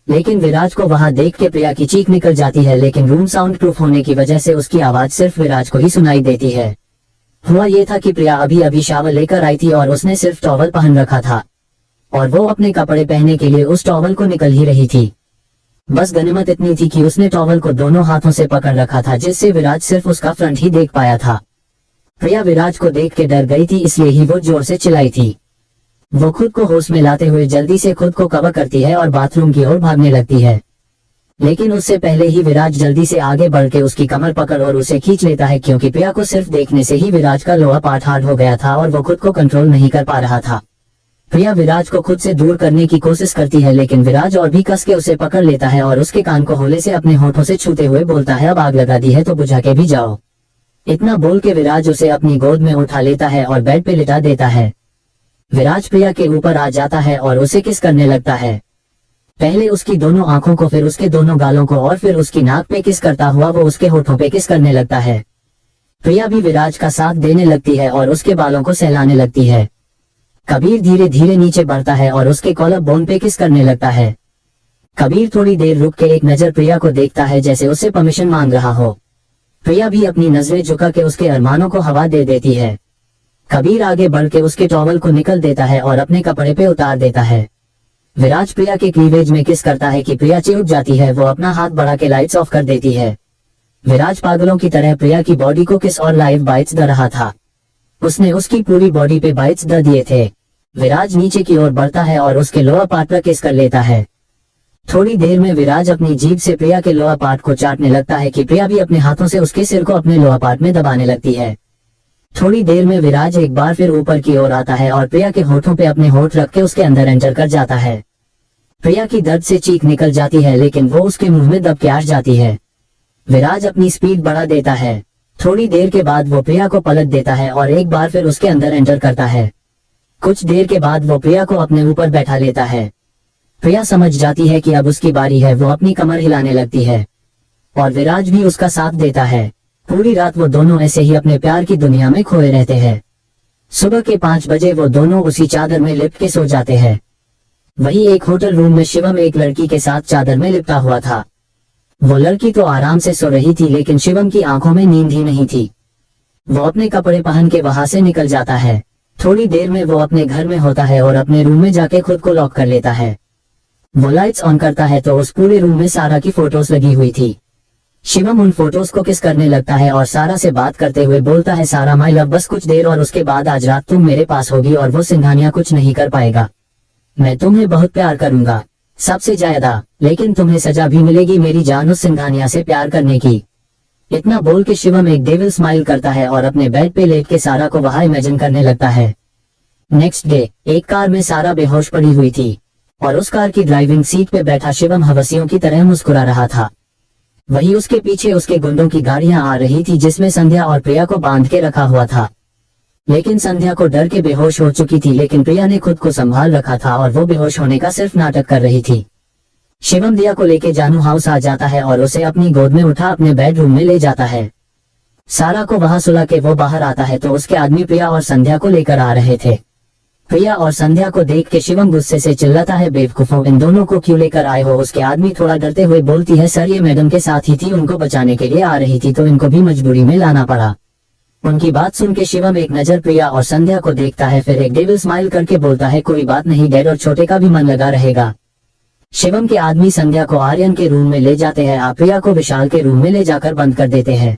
लेकिन विराज को वहां देख के प्रिया की चीख निकल जाती है, लेकिन रूम साउंड प्रूफ होने की वजह से उसकी आवाज सिर्फ विराज को ही सुनाई देती है। हुआ ये था कि प्रिया अभी अभी शावर लेकर आई थी और उसने सिर्फ टॉवल पहन रखा था और वो अपने कपड़े पहनने के लिए उस टॉवल को निकल ही रही थी। बस गनीमत इतनी थी कि उसने टॉवल को दोनों हाथों से पकड़ रखा था, जिससे विराज सिर्फ उसका फ्रंट ही देख पाया था। प्रिया विराज को देख के डर गई थी, इसलिए ही वो जोर से चिल्लाई थी। वो खुद को होश में लाते हुए जल्दी से खुद को कवर करती है और बाथरूम की ओर भागने लगती है, लेकिन उससे पहले ही विराज जल्दी से आगे बढ़ के उसकी कमर पकड़ और उसे खींच लेता है, क्योंकि प्रिया को सिर्फ देखने से ही विराज का लोअर पार्ट हार्ड हो गया था और वो खुद को कंट्रोल नहीं कर पा रहा था। प्रिया विराज को खुद से दूर करने की कोशिश करती है, लेकिन विराज और भी कस के उसे पकड़ लेता है और उसके कान को होले से अपने होठों से छूते हुए बोलता है, अब आग लगा दी है तो बुझा के भी जाओ। इतना बोल के विराज उसे अपनी गोद में उठा लेता है और बेड पे लिटा देता है। विराज प्रिया के ऊपर आ जाता है और उसे किस करने लगता है। पहले उसकी दोनों आंखों को, फिर उसके दोनों गालों को और फिर उसकी नाक पे किस करता हुआ वो उसके होठों पे किस करने लगता है। प्रिया भी विराज का साथ देने लगती है और उसके बालों को सहलाने लगती है। कबीर धीरे धीरे नीचे बढ़ता है और उसके कॉलर बोन पे किस करने लगता है। कबीर थोड़ी देर रुक के एक नजर प्रिया को देखता है, जैसे उससे परमिशन मांग रहा हो। प्रिया भी अपनी नजरें झुका के उसके अरमानों को हवा दे देती है। कबीर आगे बढ़ के उसके टॉवल को निकल देता है और अपने कपड़े पे उतार देता है। विराज प्रिया के क्लीवेज में किस करता है कि प्रिया चिढ़ जाती है। वो अपना हाथ बढ़ा के लाइट्स ऑफ कर देती है। विराज पागलों की तरह प्रिया की बॉडी को किस और लाइव बाइट्स दे रहा था। उसने उसकी पूरी बॉडी पे बाइट्स दे दिए थे। विराज नीचे की ओर बढ़ता है और उसके लोअर पार्ट पर किस कर लेता है। थोड़ी देर में विराज अपनी जीभ से प्रिया के लोअर पार्ट को चाटने लगता है कि प्रिया भी अपने हाथों से उसके सिर को अपने लोअर पार्ट में दबाने लगती है। थोड़ी देर में विराज एक बार फिर ऊपर की ओर आता है और प्रिया के होठों पे अपने होठ रख के उसके अंदर एंटर कर जाता है। प्रिया की दर्द से चीख निकल जाती है, लेकिन वो उसके मुंह में दब के आठ जाती है। विराज अपनी स्पीड बढ़ा देता है। थोड़ी देर के बाद वो प्रिया को पलट देता है और एक बार फिर उसके अंदर एंटर करता है। कुछ देर के बाद वो प्रिया को अपने ऊपर बैठा लेता है। प्रिया समझ जाती है कि अब उसकी बारी है। वो अपनी कमर हिलाने लगती है और विराज भी उसका साथ देता है। पूरी रात वो दोनों ऐसे ही अपने प्यार की दुनिया में खोए रहते हैं। सुबह के 5 बजे वो दोनों उसी चादर में लिपट के सो जाते हैं। वही एक होटल रूम में शिवम एक लड़की के साथ चादर में लिपटा हुआ था। वो लड़की तो आराम से सो रही थी, लेकिन शिवम की आंखों में नींद ही नहीं थी। वो अपने कपड़े पहन के वहां से निकल जाता है। थोड़ी देर में वो अपने घर में होता है और अपने रूम में जाके खुद को लॉक कर लेता है। वो लाइट्स ऑन करता है तो उस पूरे रूम में सारा की फोटोज लगी हुई थी। शिवम उन फोटोज को किस करने लगता है और सारा से बात करते हुए बोलता है, सारा माय लव, बस कुछ देर और उसके बाद आज रात तुम मेरे पास होगी और वो सिंघानिया कुछ नहीं कर पाएगा। मैं तुम्हें बहुत प्यार करूंगा, सबसे ज्यादा, लेकिन तुम्हें सजा भी मिलेगी मेरी जान उस सिंघानिया से प्यार करने की। इतना बोल के शिवम एक डेविल स्माइल करता है और अपने बेड पे लेट के सारा को वहां इमेजिन करने लगता है। नेक्स्ट डे एक कार में सारा बेहोश पड़ी हुई थी और उस कार की ड्राइविंग सीट पे बैठा शिवम हवसियों की तरह मुस्कुरा रहा था। वही उसके पीछे उसके गुंडों की गाड़ियां आ रही थी जिसमें संध्या और प्रिया को बांध के रखा हुआ था। लेकिन संध्या को डर के बेहोश हो चुकी थी, लेकिन प्रिया ने खुद को संभाल रखा था और वो बेहोश होने का सिर्फ नाटक कर रही थी। शिवम दिया को लेके जानू हाउस आ जाता है और उसे अपनी गोद में उठा अपने बेडरूम में ले जाता है। सारा को वहां सुला के वो बाहर आता है तो उसके आदमी प्रिया और संध्या को लेकर आ रहे थे। प्रिया और संध्या को देख के शिवम गुस्से से चिल्लाता है, बेवकूफों, इन दोनों को क्यों लेकर आए हो। उसके आदमी थोड़ा डरते हुए बोलती है, सर ये मैडम के साथ ही थी, उनको बचाने के लिए आ रही थी तो इनको भी मजबूरी में लाना पड़ा। उनकी बात सुन के शिवम एक नजर प्रिया और संध्या को देखता है, फिर एक डेविल स्माइल करके बोलता है, कोई बात नहीं, डैड और छोटे का भी मन लगा रहेगा। शिवम के आदमी संध्या को आर्यन के रूम में ले जाते हैं। आप प्रिया को विशाल के रूम में ले जाकर बंद कर देते हैं।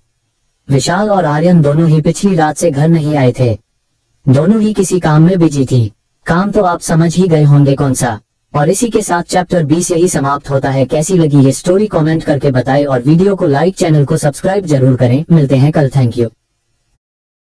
विशाल और आर्यन दोनों ही पिछली रात से घर नहीं आए थे। दोनों ही किसी काम में बिजी थी। काम तो आप समझ ही गए होंगे कौन सा। और इसी के साथ चैप्टर 20 यही समाप्त होता है। कैसी लगी ये स्टोरी कमेंट करके बताएं और वीडियो को लाइक, चैनल को सब्सक्राइब जरूर करें। मिलते हैं कल। Thank you.